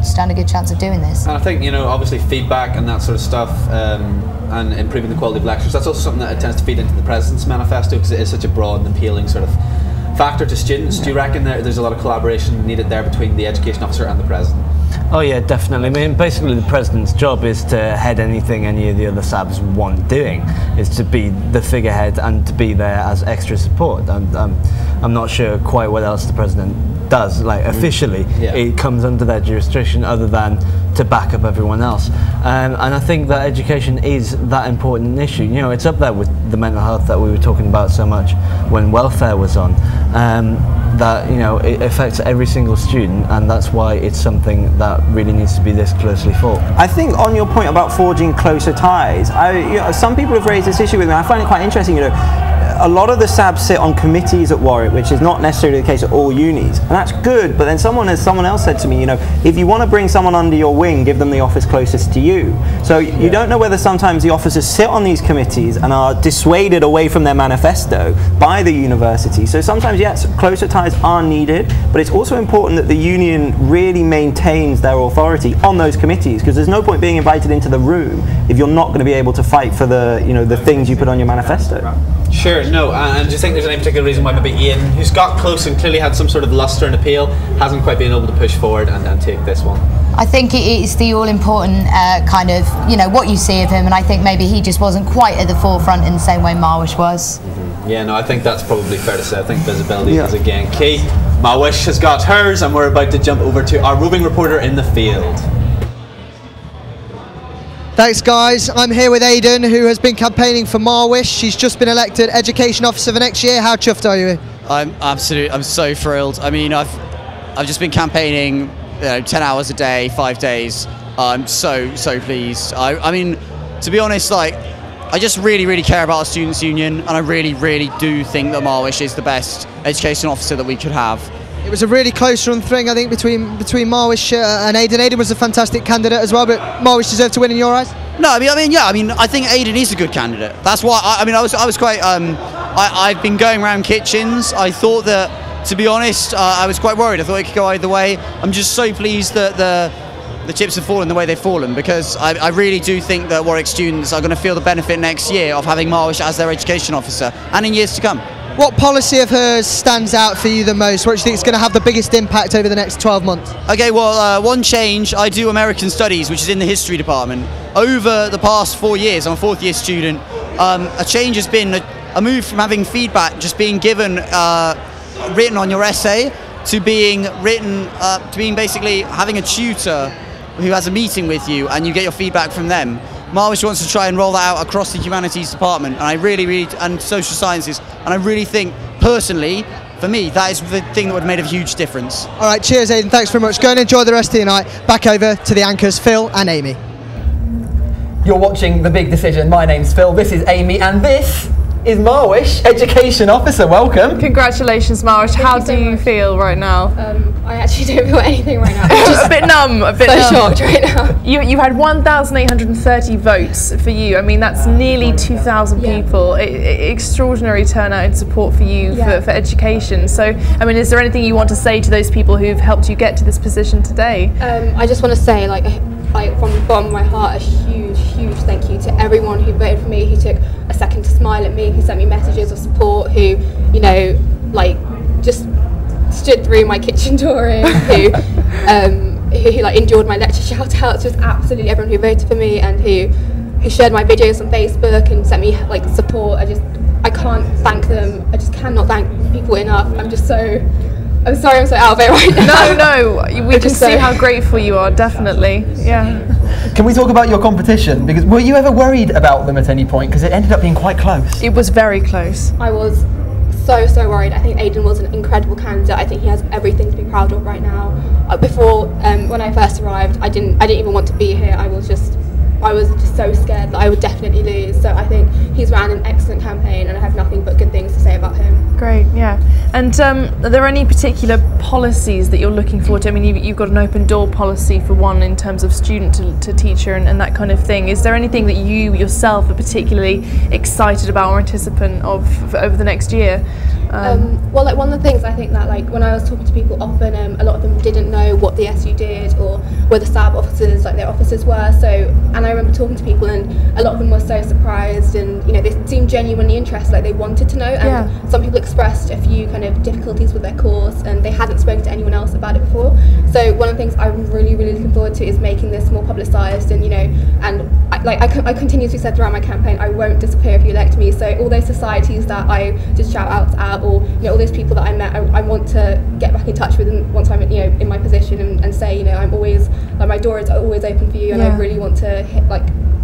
stand a good chance of doing this. And I think, you know, obviously feedback and that sort of stuff, and improving the quality of lectures, that's also something that tends to feed into the President's manifesto, because it is such a broad and appealing sort of factor to students. Do you reckon there's a lot of collaboration needed there between the education officer and the President? Oh yeah, definitely. I mean, basically the President's job is to head anything any of the other SABs want doing, is to be the figurehead and to be there as extra support. I'm not sure quite what else the President does, like officially. It comes under their jurisdiction other than to back up everyone else. And I think that education is that important issue. You know, it's up there with the mental health that we were talking about so much when welfare was on. That, you know, it affects every single student, and that's why it's something that really needs to be this closely fought. I think on your point about forging closer ties, you know, some people have raised this issue with me. I find it quite interesting. You know, a lot of the SABs sit on committees at Warwick, which is not necessarily the case at all unis, and that's good. But then someone else said to me, you know, if you want to bring someone under your wing, give them the office closest to you. So you don't know whether sometimes the officers sit on these committees and are dissuaded away from their manifesto by the university. So sometimes, yes, closer ties are needed, but it's also important that the union really maintains their authority on those committees, because there's no point being invited into the room if you're not going to be able to fight for the, you know, the things you put on your manifesto. Sure, no, and do you think there's any particular reason why maybe Ian, who's got close and clearly had some sort of lustre and appeal, hasn't quite been able to push forward and take this one? I think it is the all-important kind of, you know, what you see of him, and I think maybe he just wasn't quite at the forefront in the same way Marwish was. Yeah, no, I think that's probably fair to say. I think visibility is again key. Marwish has got hers, and we're about to jump over to our roving reporter in the field. Thanks guys, I'm here with Aidan, who has been campaigning for Marwish. She's just been elected Education Officer for next year. How chuffed are you? I'm so thrilled. I mean, I've just been campaigning, you know, 10 hours a day, 5 days. I'm so pleased. I mean, to be honest, like, I just really care about our students' union, and I really do think that Marwish is the best education officer that we could have. It was a really close run thing, I think, between Marwish and Aidan. Aidan was a fantastic candidate as well, but Marwish deserved to win in your eyes? No, I mean, I think Aidan is a good candidate. That's why, I was quite, I've been going around kitchens. I thought that, to be honest, I was quite worried. I thought it could go either way. I'm just so pleased that the chips have fallen the way they've fallen, because I really do think that Warwick students are going to feel the benefit next year of having Marwish as their education officer, and in years to come. What policy of hers stands out for you the most? What do you think is going to have the biggest impact over the next 12 months? Okay, well, one change, I do American Studies, which is in the history department. Over the past 4 years, I'm a 4th year student, a change has been a move from having feedback just being given, written on your essay, to being written, to being basically having a tutor who has a meeting with you and you get your feedback from them. Marwish wants to try and roll that out across the humanities department, and I really, and social sciences, and I really think, personally, for me, that is the thing that would have made a huge difference. All right, cheers Aidan, thanks very much. Go and enjoy the rest of your night. Back over to the anchors, Phil and Amy. You're watching The Big Decision. My name's Phil, this is Amy, and this is Marwish, Education Officer. Welcome. Congratulations, Marwish. How do you feel right now? I actually don't feel anything right now. Just a bit numb, a bit so numb. shocked right now. You had 1,830 votes for you. I mean, that's nearly 2,000 people. Extraordinary turnout and support for you for education. So, I mean, is there anything you want to say to those people who've helped you get to this position today? I just want to say, like from the bottom of my heart, a huge thank you to everyone who voted for me, who took a second to smile at me, who sent me messages of support, who, you know, like just stood through my kitchen door, who like endured my lecture shout-outs, just absolutely everyone who voted for me and who shared my videos on Facebook and sent me like support. I can't thank them. I just cannot thank people enough. I'm sorry I'm so out of it right now. No, we can see how grateful you are, definitely. Yeah. Can we talk about your competition? Because were you ever worried about them at any point? Because it ended up being quite close. It was very close. I was so worried. I think Aidan was an incredible candidate. I think he has everything to be proud of right now. Before, when I first arrived, I didn't even want to be here. I was just so scared that I would definitely lose. So I think he's ran an excellent campaign, and I have nothing but good things to say about him. Great, yeah. And are there any particular policies that you're looking forward to? I mean, you've got an open door policy for one in terms of student to teacher and that kind of thing. Is there anything that you yourself are particularly excited about or anticipant of over the next year? Well, like one of the things I think that like when I was talking to people often, a lot of them didn't know what the SU did or where the SAB officers, like their officers were. So, and I remember talking to people, and a lot of them were so surprised, and you know they seemed genuinely interested, like they wanted to know. And some people expressed a few kind of difficulties with their course, and they hadn't spoken to anyone else about it before. So one of the things I'm really looking forward to is making this more publicised, and you know, and I continuously said throughout my campaign, I won't disappear if you elect me. So all those societies that I did shout outs at, or you know all those people that I met, I want to get back in touch with them once I'm in my position and say, you know, I'm always like my door is always open for you, and I really want to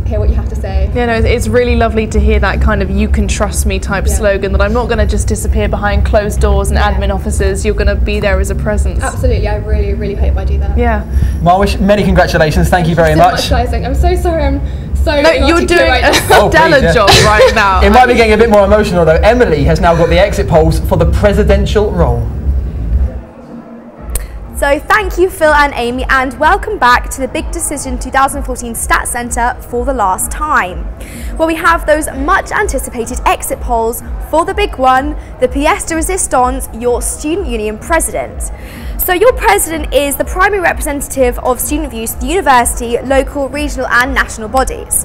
hear what you have to say. Yeah, no, it's really lovely to hear that kind of "you can trust me" type slogan, that I'm not going to just disappear behind closed doors and admin offices. You're going to be there as a presence. Absolutely, I really hope I do that. Yeah. Marwish, many congratulations. Thank you very much. I'm so sorry. I'm so. No, you're doing a stellar job right now. It might be getting a bit more emotional though. Emily has now got the exit polls for the presidential role. So thank you Phil and Amy, and welcome back to the Big Decision 2014 Stats Centre for the last time, where we have those much anticipated exit polls for the big one, the pièce de résistance, your student union president. So your president is the primary representative of student views at the university, local, regional and national bodies.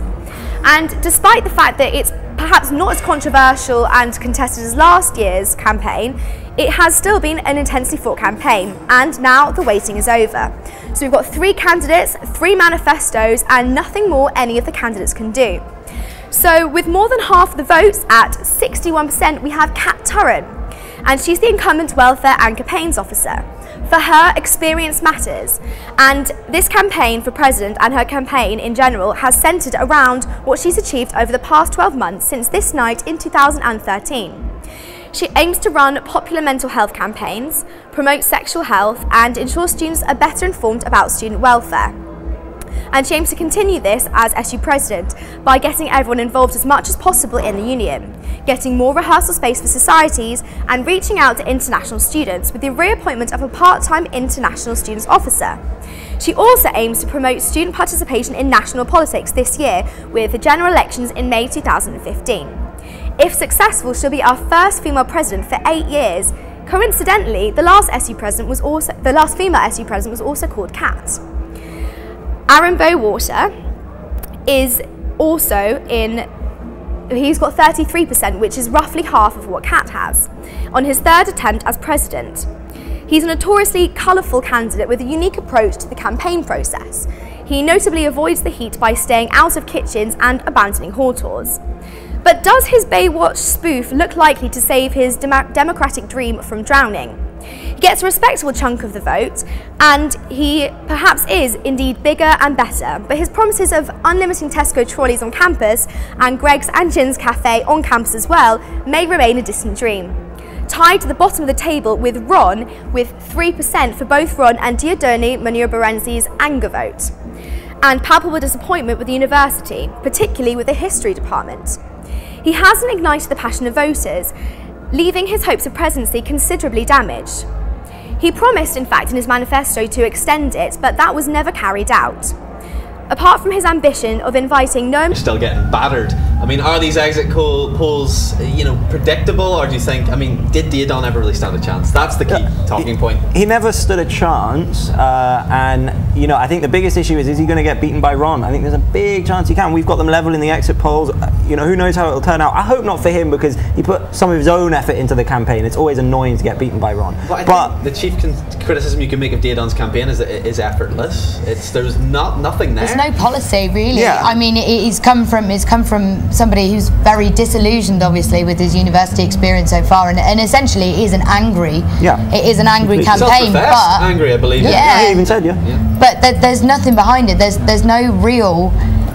And despite the fact that it's perhaps not as controversial and contested as last year's campaign, it has still been an intensely fought campaign, and now the waiting is over. So we've got 3 candidates, 3 manifestos, and nothing more any of the candidates can do. So with more than half the votes, at 61%, we have Kat Turren, and she's the incumbent welfare and campaigns officer. For her, experience matters, and this campaign for president and her campaign in general has centred around what she's achieved over the past 12 months since this night in 2013. She aims to run popular mental health campaigns, promote sexual health and ensure students are better informed about student welfare. And she aims to continue this as SU President by getting everyone involved as much as possible in the union, getting more rehearsal space for societies and reaching out to international students with the reappointment of a part-time international students officer. She also aims to promote student participation in national politics this year with the general elections in May 2015. If successful, she'll be our first female president for 8 years. Coincidentally, the last female SU president was also called Kat. Aaron Bowater is also he's got 33%, which is roughly half of what Kat has, on his 3rd attempt as president. He's a notoriously colourful candidate with a unique approach to the campaign process. He notably avoids the heat by staying out of kitchens and abandoning hall tours. But does his Baywatch spoof look likely to save his democratic dream from drowning? He gets a respectable chunk of the vote, and he perhaps is indeed bigger and better, but his promises of unlimited Tesco trolleys on campus and Greg's and Gin's Cafe on campus as well may remain a distant dream. Tied to the bottom of the table with Ron, with 3% for both Ron and Diodone Munir-Barenzi's anger vote, and palpable disappointment with the university, particularly with the history department. He hasn't ignited the passion of voters, leaving his hopes of presidency considerably damaged. He promised, in fact, in his manifesto to extend it, but that was never carried out. Apart from his ambition of inviting no... Still getting battered. I mean, are these exit polls, you know, predictable, or do you think, I mean, did Diodon ever really stand a chance? That's the key talking point. He never stood a chance, and, you know, I think the biggest issue is he going to get beaten by Ron? I think there's a big chance he can. We've got them level in the exit polls. You know, who knows how it'll turn out. I hope not for him, because he put some of his own effort into the campaign. It's always annoying to get beaten by Ron. But I think the chief criticism you can make of Diodon's campaign is that it is effortless. There's nothing there. There's no policy, really. Yeah. I mean, it's come from somebody who's very disillusioned, obviously, with his university experience so far, and essentially it is an angry, campaign. But angry, I believe. Yeah, he even said, yeah. But there's nothing behind it. There's no real.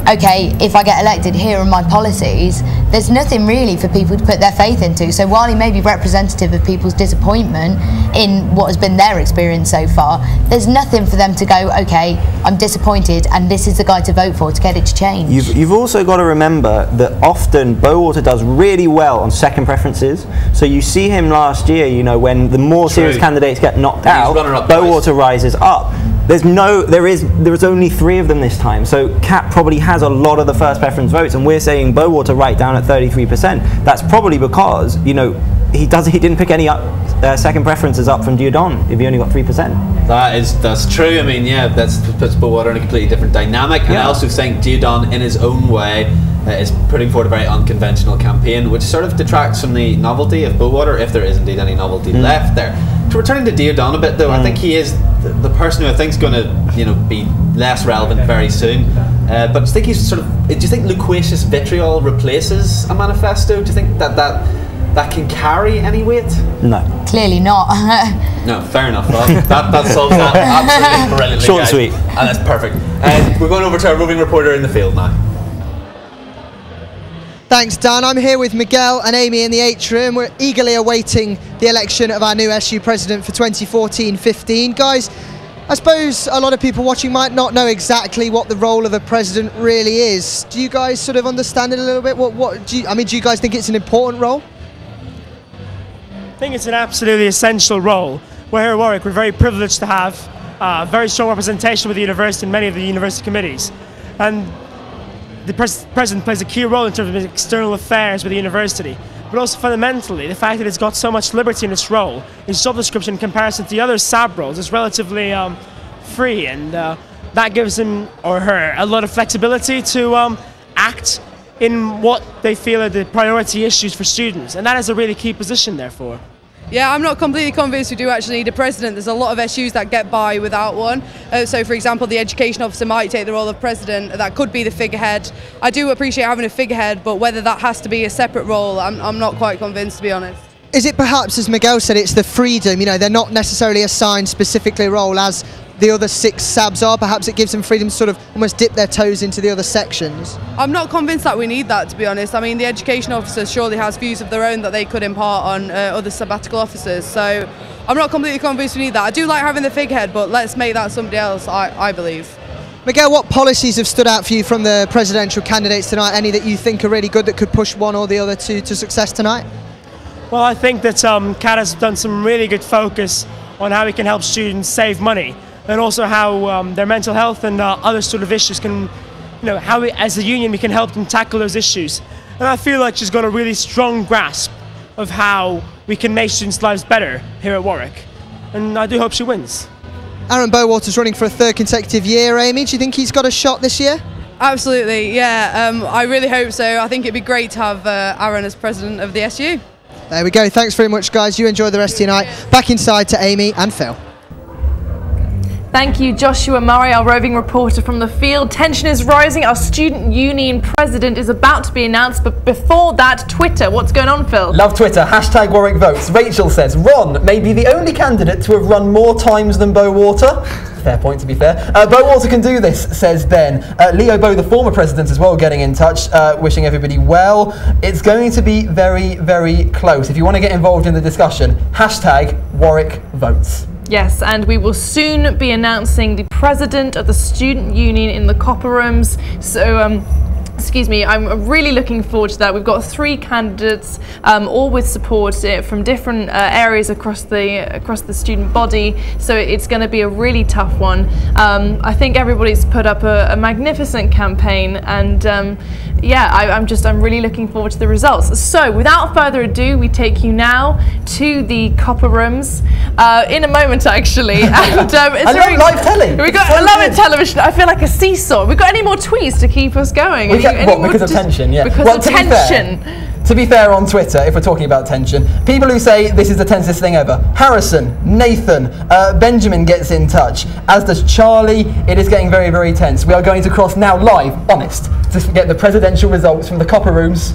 Okay, if I get elected, here are my policies. There's nothing really for people to put their faith into. So while he may be representative of people's disappointment in what has been their experience so far, there's nothing for them to go, okay, I'm disappointed and this is the guy to vote for to get it to change. You've also got to remember that often Bowater does really well on second preferences. So you see him last year, you know, when the more serious candidates get knocked out, Bowater rises up. There is only 3 of them this time, so Cat probably has a lot of the first preference votes, and we're saying Bowater right down at 33%. That's probably because, you know, he didn't pick any second preferences up from Diodon if he only got 3%. That's true. I mean, yeah, that puts Bowater in a completely different dynamic, and I also think Diodon, in his own way, is putting forward a very unconventional campaign, which sort of detracts from the novelty of Bowater, if there is indeed any novelty left there. Returning to Diodon a bit, though, I think he is the person who I think is going to, you know, be less relevant very soon. But do you think he's sort of? Do you think loquacious vitriol replaces a manifesto? Do you think that can carry any weight? No. Clearly not. No, fair enough. Well, that solves that absolutely brilliantly. Short and sweet. And that's perfect. We're going over to our roving reporter in the field now. Thanks, Dan. I'm here with Miguel and Amy in the atrium. We're eagerly awaiting the election of our new SU president for 2014-15. Guys, I suppose a lot of people watching might not know exactly what the role of a president really is. Do you guys sort of understand it a little bit? Do you guys think it's an important role? I think it's an absolutely essential role. We're here at Warwick. We're very privileged to have very strong representation with the university and many of the university committees. And the president plays a key role in terms of his external affairs with the university, but also fundamentally the fact that it's got so much liberty in its role. His job description in comparison to the other SAB roles is relatively free, and that gives him or her a lot of flexibility to act in what they feel are the priority issues for students, and that is a really key position therefore. Yeah, I'm not completely convinced we do actually need a president. There's a lot of SUs that get by without one. So, for example, the education officer might take the role of president. That could be the figurehead. I do appreciate having a figurehead, but whether that has to be a separate role, I'm not quite convinced, to be honest. Is it perhaps, as Miguel said, it's the freedom? You know, they're not necessarily assigned specifically a role as the other 6 SABs are. Perhaps it gives them freedom to sort of almost dip their toes into the other sections. I'm not convinced that we need that, to be honest. I mean, the education officer surely has views of their own that they could impart on other sabbatical officers. So I'm not completely convinced we need that. I do like having the figurehead, but let's make that somebody else, I believe. Miguel, what policies have stood out for you from the presidential candidates tonight? Any that you think are really good that could push one or the other to success tonight? Well, I think that CAT has done some really good focus on how we can help students save money, and also how their mental health and other sort of issues can, you know, how we, as a union, we can help them tackle those issues. And I feel like she's got a really strong grasp of how we can make students' lives better here at Warwick. And I do hope she wins. Aaron Bowater's running for a 3rd consecutive year. Amy, do you think he's got a shot this year? Absolutely, yeah. I really hope so. I think it'd be great to have Aaron as president of the SU. There we go. Thanks very much, guys. You enjoy the rest of your night. Back inside to Amy and Phil. Thank you, Joshua Murray, our roving reporter from the field. Tension is rising. Our student union president is about to be announced, but before that, Twitter. What's going on, Phil? Love Twitter. Hashtag Warwick votes. Rachel says, Ron may be the only candidate to have run more times than Bowater. Fair point, to be fair. Bowater can do this, says Ben. Leo Bow, the former president, as well, getting in touch, wishing everybody well. It's going to be very, very close. If you want to get involved in the discussion, hashtag Warwick votes. Yes, and we will soon be announcing the president of the student union in the copper rooms. So excuse me, I'm really looking forward to that. We've got 3 candidates, all with support from different areas across the student body, so it's going to be a really tough one. I think everybody's put up a magnificent campaign, and yeah, I'm really looking forward to the results. So without further ado, we take you now to the copper rooms in a moment, actually. And, I love live telly. I love it, television. I feel like a seesaw. We've got any more tweets to keep us going? Because of tension, yeah. Because of tension. To be fair, on Twitter, if we're talking about tension, people who say this is the tensest thing ever. Harrison, Nathan, Benjamin gets in touch, as does Charlie. It is getting very, very tense. We are going to cross now live, honest, to get the presidential results from the copper rooms.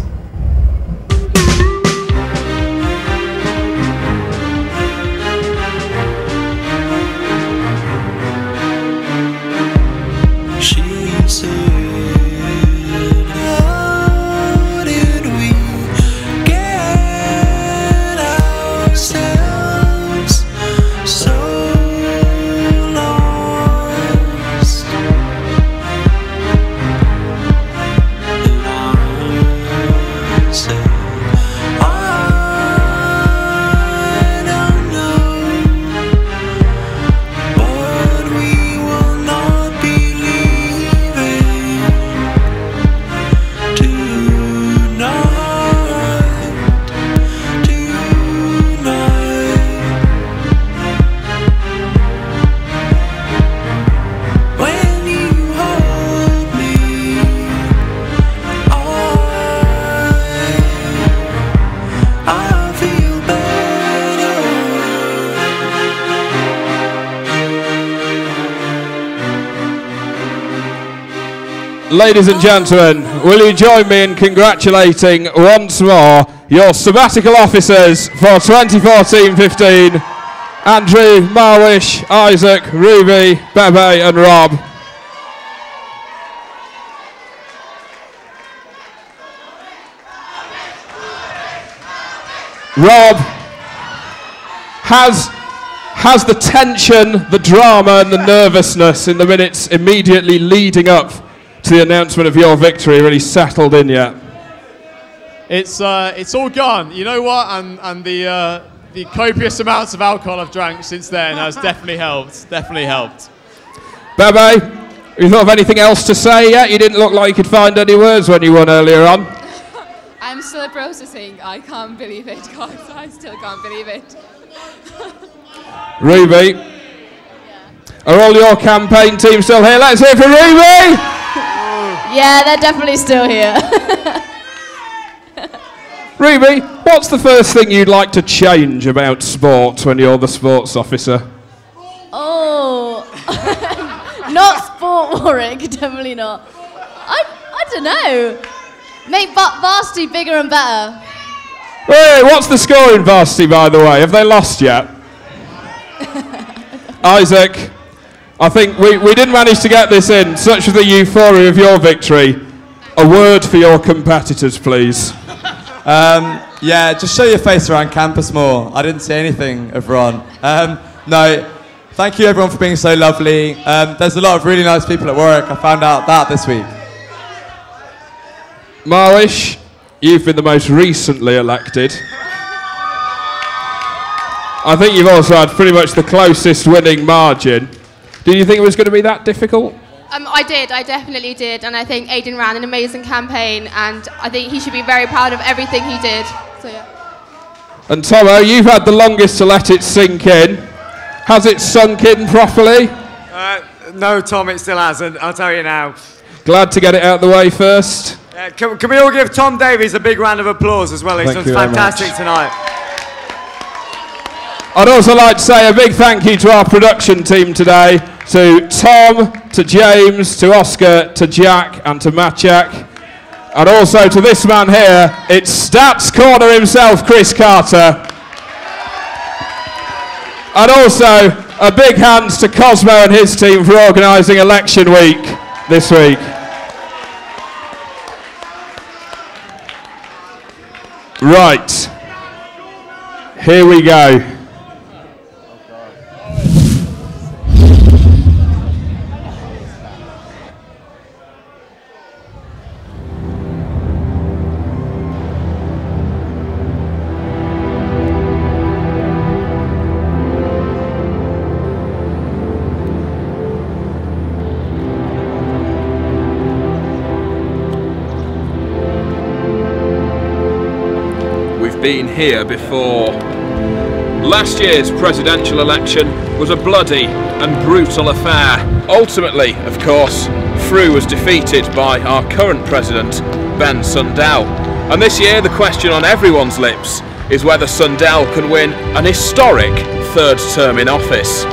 Ladies and gentlemen, will you join me in congratulating once more your sabbatical officers for 2014-15, Andrew, Marwish, Isaac, Ruby, Bebe and Rob. Rob, has the tension, the drama and the nervousness in the minutes immediately leading up to the announcement of your victory really settled in yet? It's all gone. You know what? And the copious amounts of alcohol I've drank since then has definitely helped. Definitely helped. Bebe, have you thought of anything else to say yet? You didn't look like you could find any words when you won earlier on. I'm still processing. I can't believe it, guys. I still can't believe it. Ruby, are all your campaign team still here? Let's hear for Ruby! Yeah, they're definitely still here. Ruby, what's the first thing you'd like to change about sport when you're the sports officer? Oh, not sport, Warwick, definitely not. I don't know. Make varsity bigger and better. Hey, what's the score in varsity, by the way? Have they lost yet? Isaac, I think we didn't manage to get this in. Such was the euphoria of your victory. A word for your competitors, please. Yeah, just show your face around campus more. I didn't see anything of Ron. No, thank you everyone for being so lovely. There's a lot of really nice people at work. I found out that this week. Marwish, you've been the most recently elected. I think you've also had pretty much the closest winning margin. Did you think it was going to be that difficult? I definitely did, and I think Aidan ran an amazing campaign, and I think he should be very proud of everything he did. So yeah. And Tomo, you've had the longest to let it sink in. Has it sunk in properly? No, Tom, it still hasn't. I'll tell you now. Glad to get it out of the way first. Can we all give Tom Davies a big round of applause as well? He's done fantastic tonight. I'd also like to say a big thank you to our production team today, to Tom, to James, to Oscar, to Jack and to Maciek, and also to this man here, it's Stats Corner himself, Chris Carter. And also a big hands to Cosmo and his team for organising election week this week. Right, here we go. been here before. Last year's presidential election was a bloody and brutal affair. Ultimately, of course, Frew was defeated by our current president, Ben Sundell. And this year, the question on everyone's lips is whether Sundell can win an historic third term in office.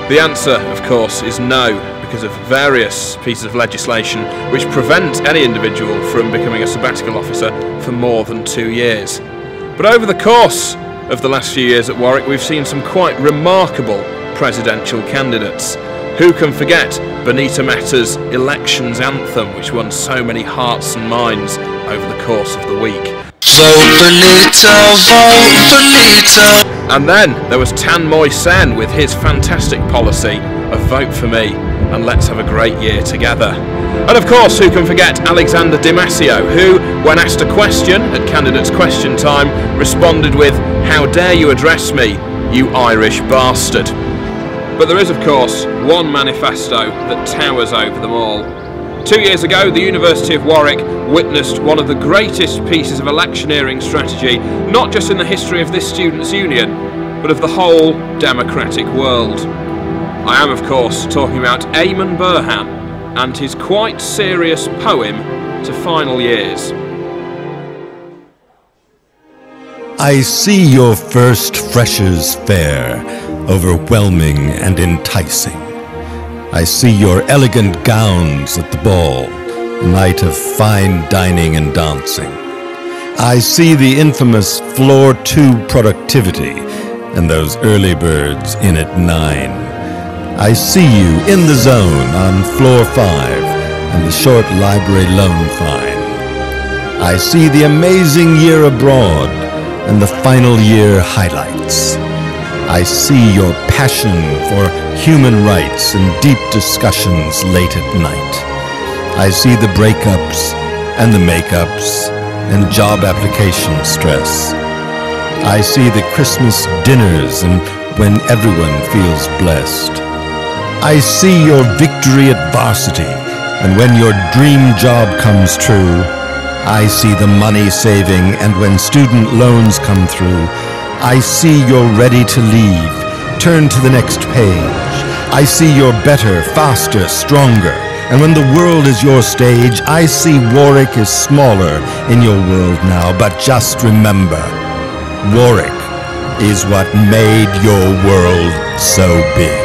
The answer, of course, is no, because of various pieces of legislation which prevent any individual from becoming a sabbatical officer for more than 2 years. But over the course of the last few years at Warwick, we've seen some quite remarkable presidential candidates. Who can forget Benita Meta's Elections Anthem, which won so many hearts and minds over the course of the week? Vote Benita, vote Benita. And then there was Tan Moi Sen with his fantastic policy of vote for me and let's have a great year together. And of course, who can forget Alexander Di Massio, who, when asked a question at Candidates Question Time, responded with, "How dare you address me, you Irish bastard." But there is, of course, one manifesto that towers over them all. 2 years ago, the University of Warwick witnessed one of the greatest pieces of electioneering strategy, not just in the history of this students' union, but of the whole democratic world. I am, of course, talking about Eamon Burhan and his quite serious poem to final years. I see your first freshers fair, overwhelming and enticing. I see your elegant gowns at the ball, a night of fine dining and dancing. I see the infamous floor 2 productivity and those early birds in at 9. I see you in the zone on floor 5 and the short library loan fine. I see the amazing year abroad and the final year highlights. I see your passion for human rights and deep discussions late at night. I see the breakups and the makeups and job application stress. I see the Christmas dinners and when everyone feels blessed. I see your victory at varsity and when your dream job comes true. I see the money saving and when student loans come through. I see you're ready to leave, turn to the next page. I see you're better, faster, stronger. And when the world is your stage, I see Warwick is smaller in your world now. But just remember, Warwick is what made your world so big.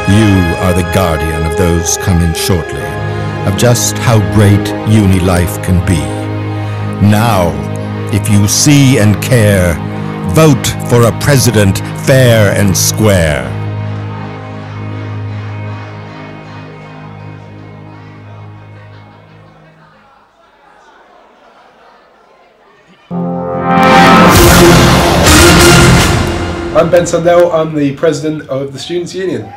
You are the guardian of those coming shortly, of just how great uni life can be. Now, if you see and care, vote for a president fair and square. I'm Ben Sundell, I'm the president of the Students' Union.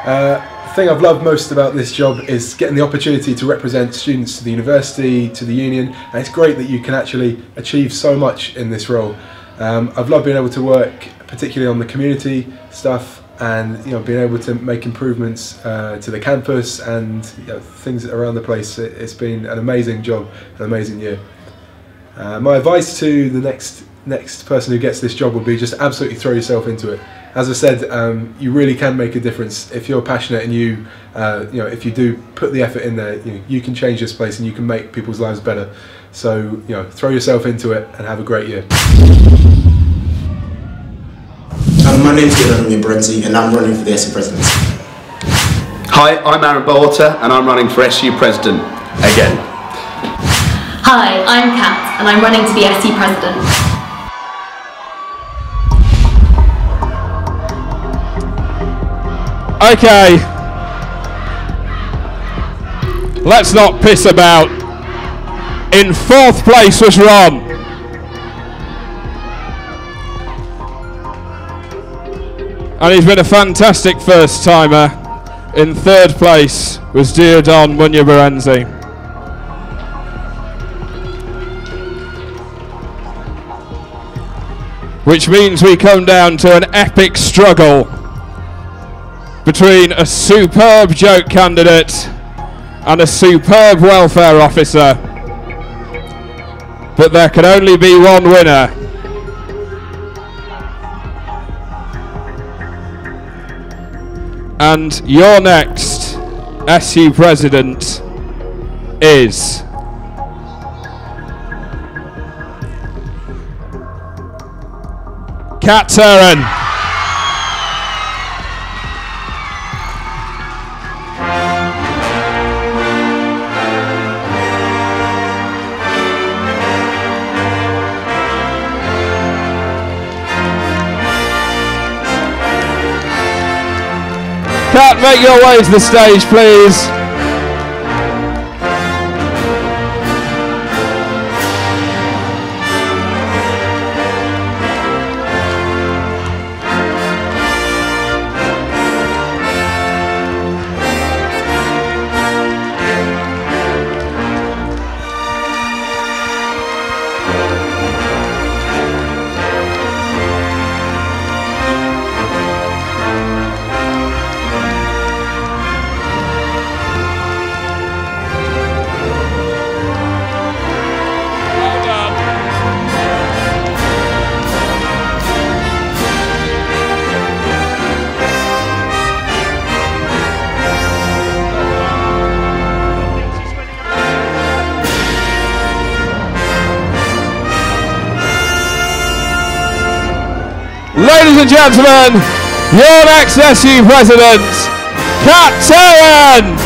The thing I've loved most about this job is getting the opportunity to represent students to the university, to the union, and it's great that you can actually achieve so much in this role. I've loved being able to work particularly on the community stuff and being able to make improvements to the campus and things around the place. It's been an amazing job, an amazing year. My advice to the next person who gets this job would be just absolutely throw yourself into it. As I said, you really can make a difference if you're passionate and if you do put the effort in there. You can change this place and you can make people's lives better. So throw yourself into it and have a great year. My name's Dylan Brenty and I'm running for the SU presidency. Hi, I'm Aaron Bolter and I'm running for SU president again. Hi, I'm Kat and I'm running to be SU president. Okay, let's not piss about. In 4th place was Ron. And he's been a fantastic first timer. In 3rd place was Diodon Munya-Barenzi. Which means we come down to an epic struggle between a superb joke candidate and a superb welfare officer. But there can only be one winner. And your next SU president is Kat Turin. Kat, make your way to the stage, please. Ladies and gentlemen, your next SU president, Kat Turin.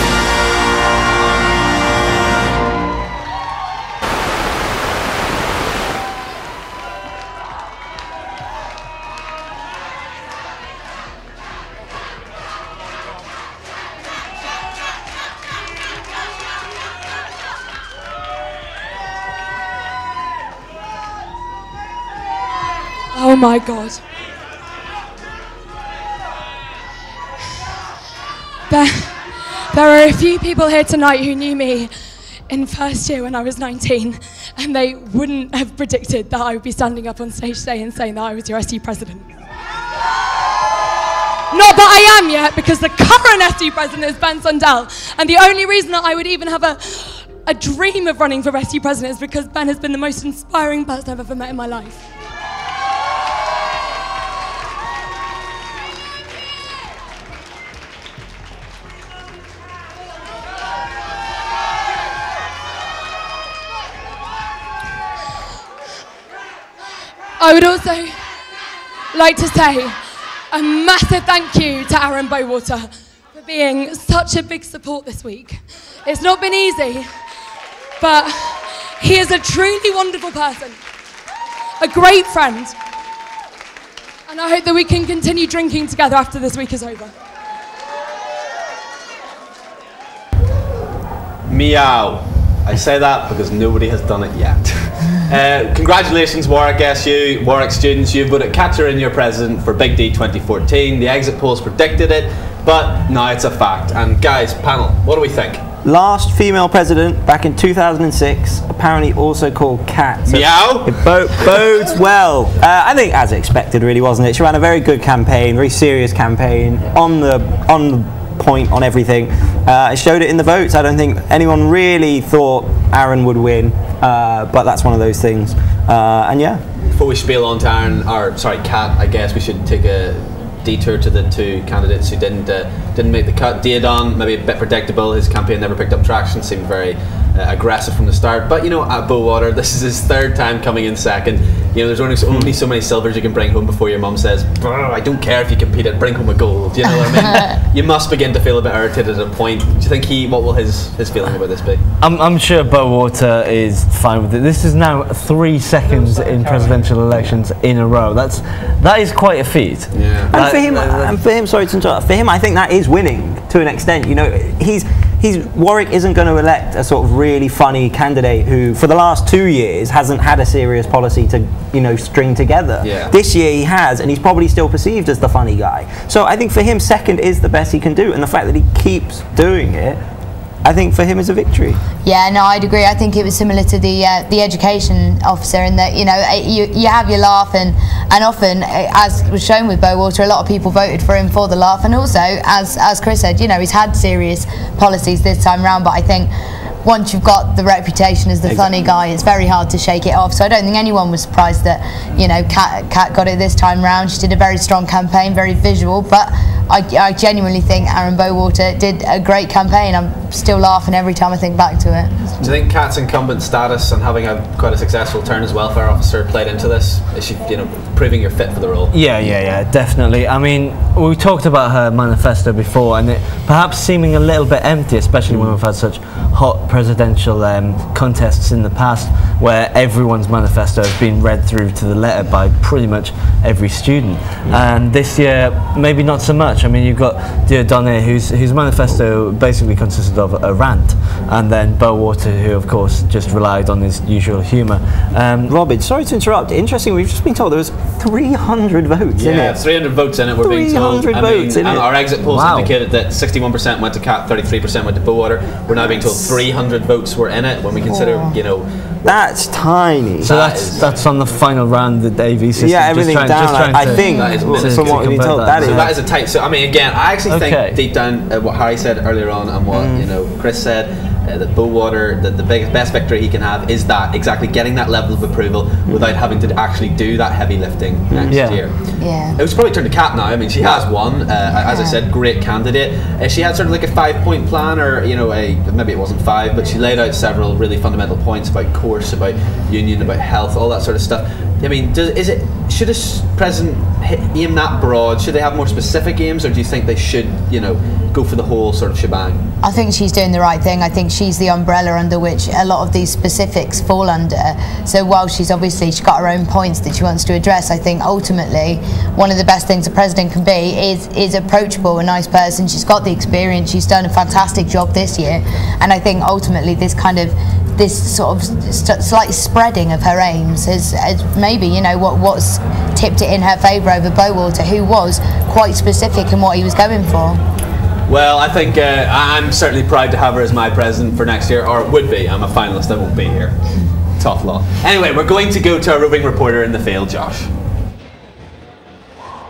Oh my God. There are a few people here tonight who knew me in first year when I was 19, and they wouldn't have predicted that I would be standing up on stage today and saying that I was your SU president. Not that I am yet, because the current SU president is Ben Sundell, and the only reason that I would even have a dream of running for SU president is because Ben has been the most inspiring person I've ever met in my life. I would also like to say a massive thank you to Aaron Bowater for being such a big support this week. It's not been easy, but he is a truly wonderful person, a great friend, and I hope that we can continue drinking together after this week is over. Meow. I say that because nobody has done it yet. Congratulations, Warwick SU, Warwick students. You've voted Kat Turin your president for Big D 2014. The exit polls predicted it, but now it's a fact. And guys, panel, what do we think? Last female president back in 2006, apparently also called Kat. So Meow. It bodes well. I think as expected, really, wasn't it? She ran a very good campaign, very serious campaign, on the point on everything. It showed it in the votes. I don't think anyone really thought Aaron would win, but that's one of those things. And yeah. Before we spiel on to Aaron, or sorry, Kat, I guess we should take a detour to the two candidates who didn't make the cut. Deodon, maybe a bit predictable. His campaign never picked up traction. Seemed very aggressive from the start. But you know, at Bowater, this is his third time coming in second. You know, there's only so many silvers you can bring home before your mum says, I don't care if you compete it, bring home a gold. You know what I mean? You must begin to feel a bit irritated at a point. Do you think what will his feeling about this be? I'm sure Bowater is fine with it. This is now 3 seconds in presidential elections in a row. That is quite a feat. Yeah. And for him, sorry to interrupt. For him, I think that is winning to an extent. You know, Warwick isn't going to elect a sort of really funny candidate who, for the last 2 years, hasn't had a serious policy to, you know, string together. Yeah. This year he has, and he's probably still perceived as the funny guy. So I think for him, second is the best he can do, and the fact that he keeps doing it I think for him is a victory. Yeah, no, I'd agree. I think it was similar to the education officer in that, you know, you have your laugh, and often, as was shown with Bowater, a lot of people voted for him for the laugh, and also, as Chris said, you know, he's had serious policies this time round, but I think once you've got the reputation as the funny guy, it's very hard to shake it off. So I don't think anyone was surprised that, you know, Kat got it this time round. She did a very strong campaign, very visual, but I genuinely think Aaron Bowater did a great campaign. I'm still laughing every time I think back to it. Do you think Kat's incumbent status and having quite a successul turn as welfare officer played into this? Is she, you know, proving you're fit for the role? Yeah, definitely. I mean, we talked about her manifesto before, and it perhaps seeming a little bit empty, especially when we've had such hot presidential contests in the past, where everyone's manifesto has been read through to the letter by pretty much every student. And this year, maybe not so much. I mean, you've got Dieudonné, whose manifesto basically consisted of a rant, and then Bowater, who of course just relied on his usual humour. Robin, sorry to interrupt. Interesting, we've just been told there was 300 votes in it. Yeah, 300 votes in it, we're being told. 300 votes in it. Our exit polls indicated that 61% went to Kat, 33% went to Bowater. We're now being told 300 votes were in it when we consider, you know... That's tiny. So that's on the final round, the AV system. Yeah, everything down. I think, from what we've been told, that is a tight... So, I mean, again, I actually think deep down what Harry said earlier on and what, you know, Chris said, that Bowater, the best victory he can have is that, exactly, getting that level of approval without having to actually do that heavy lifting next year. Yeah. It was probably turned to Kat now. I mean, she has won. As I said, great candidate. She had sort of like a 5-point plan, or, you know, maybe it wasn't 5, but she laid out several really fundamental points about course, about union, about health, all that sort of stuff. I mean, should a president aim that broad? Should they have more specific aims, or do you think they should, you know, go for the whole sort of shebang? I think she's doing the right thing. I think she's the umbrella under which a lot of these specifics fall under. So while she's got her own points that she wants to address, I think ultimately one of the best things a president can be is approachable, a nice person. She's got the experience. She's done a fantastic job this year, and I think ultimately this sort of slight spreading of her aims has maybe, you know, what's tipped it in her favour over Bowater, who was quite specific in what he was going for. Well, I think I'm certainly proud to have her as my president for next year, or would be. I'm a finalist, I won't be here. Tough law. Anyway, we're going to go to our roving reporter in the field, Josh.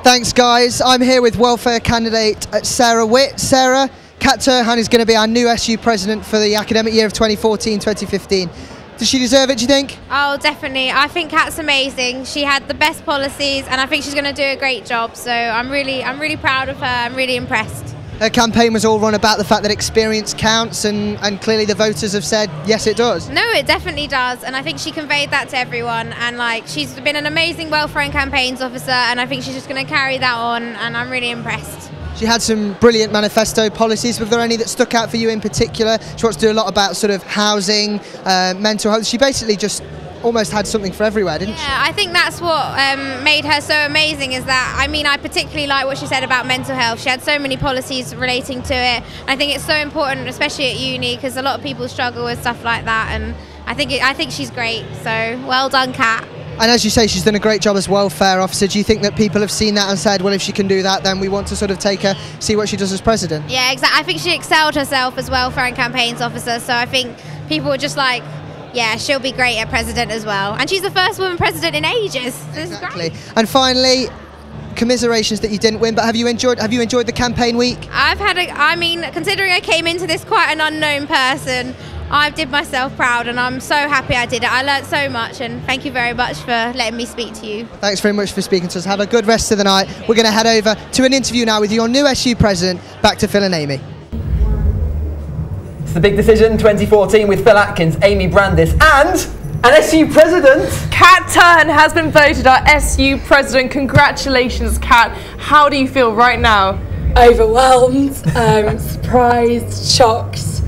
Thanks, guys. I'm here with welfare candidate Sarah Witt. Sarah, Kat Turhan is going to be our new SU president for the academic year of 2014-2015. Does she deserve it, do you think? Oh, definitely. I think Kat's amazing. She had the best policies, and I think she's going to do a great job. So I'm really proud of her. I'm really impressed. Her campaign was all run about the fact that experience counts, and clearly the voters have said, yes, it does. No, it definitely does, and I think she conveyed that to everyone, and like, she's been an amazing welfare and campaigns officer, and I think she's just going to carry that on, and I'm really impressed. She had some brilliant manifesto policies. Were there any that stuck out for you in particular? She wants to do a lot about sort of housing, mental health. She basically just almost had something for everywhere, didn't she? Yeah, I think that's what made her so amazing, is that, I mean, I particularly like what she said about mental health. She had so many policies relating to it. I think it's so important, especially at uni, because a lot of people struggle with stuff like that, and I think she's great. So well done, Kat. And as you say, she's done a great job as welfare officer. Do you think that people have seen that and said, well, if she can do that, then we want to sort of take her, see what she does as president? Yeah, exactly. I think she excelled herself as welfare and campaigns officer, so I think people were just like, yeah, she'll be great at president as well. And she's the first woman president in ages. This is great. And finally, commiserations that you didn't win, but have you enjoyed the campaign week? I mean, considering I came into this quite an unknown person, I did myself proud, and I'm so happy I did it. I learnt so much, and thank you very much for letting me speak to you. Thanks very much for speaking to us. Have a good rest of the night. We're going to head over to an interview now with your new SU president. Back to Phil and Amy. It's the big decision 2014 with Phil Atkins, Amy Brandis, and an SU president. Kat Turhan has been voted our SU president. Congratulations, Kat. How do you feel right now? Overwhelmed, surprised, shocked.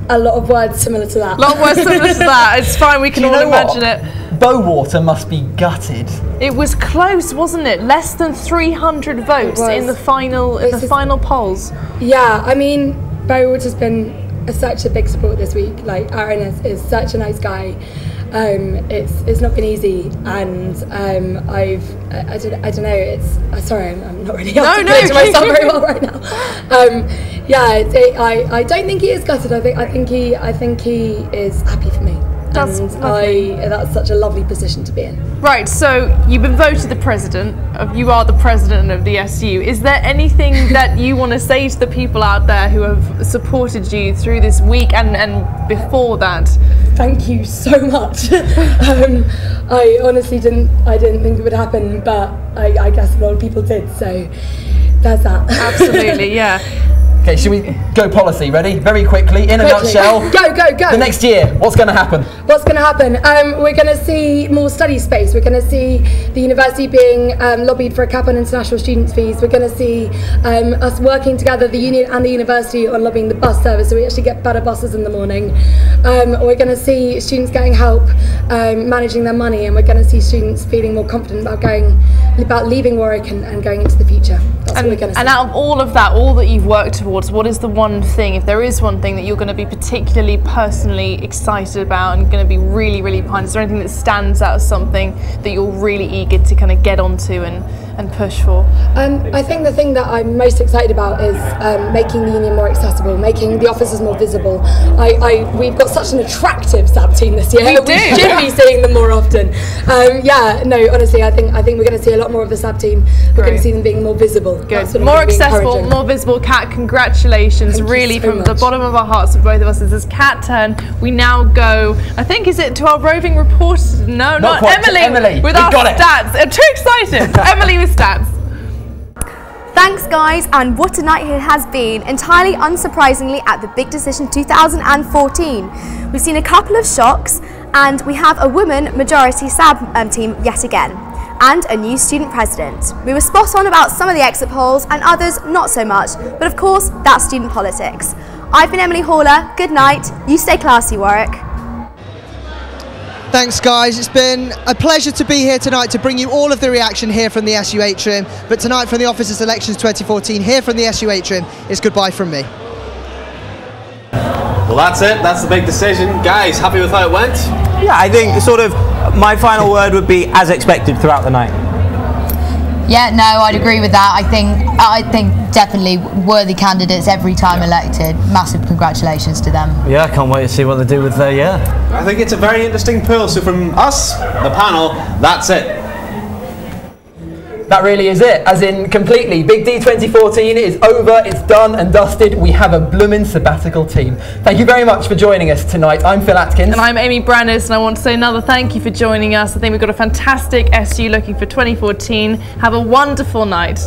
A lot of words similar to that. A lot of words similar to that. It's fine, we can all imagine it. Bowater must be gutted. It was close, wasn't it? Less than 300 votes in the final polls. Yeah, I mean, Bowater's been such a big support this week. Like, Aaron is such a nice guy. It's not been easy, and I don't know. It's sorry, I'm not really articulating myself very well right now. I don't think he is gutted. I think he is happy for me. That's such a lovely position to be in. Right, so you've been voted the president. You are the president of the SU. Is there anything that you want to say to the people out there who have supported you through this week and before that? Thank you so much. I honestly didn't think it would happen, but I guess a lot of people did. So there's that. Absolutely, yeah. Okay, should we go policy? Ready? Very quickly, in a nutshell. Go. The next year, what's going to happen? What's going to happen? We're going to see more study space. We're going to see the university being lobbied for a cap on international students' fees. We're going to see us working together, the union and the university, on lobbying the bus service, so we actually get better buses in the morning. We're going to see students getting help managing their money, and we're going to see students feeling more confident about leaving Warwick and going into the future. That's what we're going to see. And out of all of that, all that you've worked towards, what is the one thing, if there is one thing, that you're going to be particularly personally excited about and going to be really, really behind? Is there anything that stands out as something that you're really eager to kind of get onto and push for? I think the thing that I'm most excited about is making the union more accessible, making the officers more visible. We've got such an attractive SAB team this year. We should be seeing them more often. Honestly, I think we're going to see a lot more of the SAB team. We're going to see them being more visible. Good. More accessible, more visible. Kat, congratulations. Really, from the bottom of our hearts for both of us. This is Kat's turn. We now go, I think, is it to our roving reporter? No, not Emily. Emily. With our stats. I'm too excited. Emily with stats. Thanks guys, and what a night it has been, entirely unsurprisingly at the Big Decision 2014. We've seen a couple of shocks, and we have a woman majority SAB team yet again, and a new student president. We were spot on about some of the exit polls and others not so much, but of course that's student politics. I've been Emily Haller, good night, you stay classy Warwick. Thanks guys, it's been a pleasure to be here tonight to bring you all of the reaction here from the SU Atrium, but tonight from the Officers Elections 2014 here from the SU Atrium, it's goodbye from me. Well, that's it, that's the Big Decision. Guys, happy with how it went? Yeah, I think sort of my final word would be as expected throughout the night. Yeah, no, I'd agree with that. I think definitely worthy candidates every time elected. Massive congratulations to them. Yeah, I can't wait to see what they do with their year. I think it's a very interesting poll. So from us, the panel, that's it. That really is it, as in completely. Big D 2014 is over, it's done and dusted. We have a bloomin' sabbatical team. Thank you very much for joining us tonight. I'm Phil Atkins. And I'm Amy Brandis, and I want to say another thank you for joining us. I think we've got a fantastic SU looking for 2014. Have a wonderful night.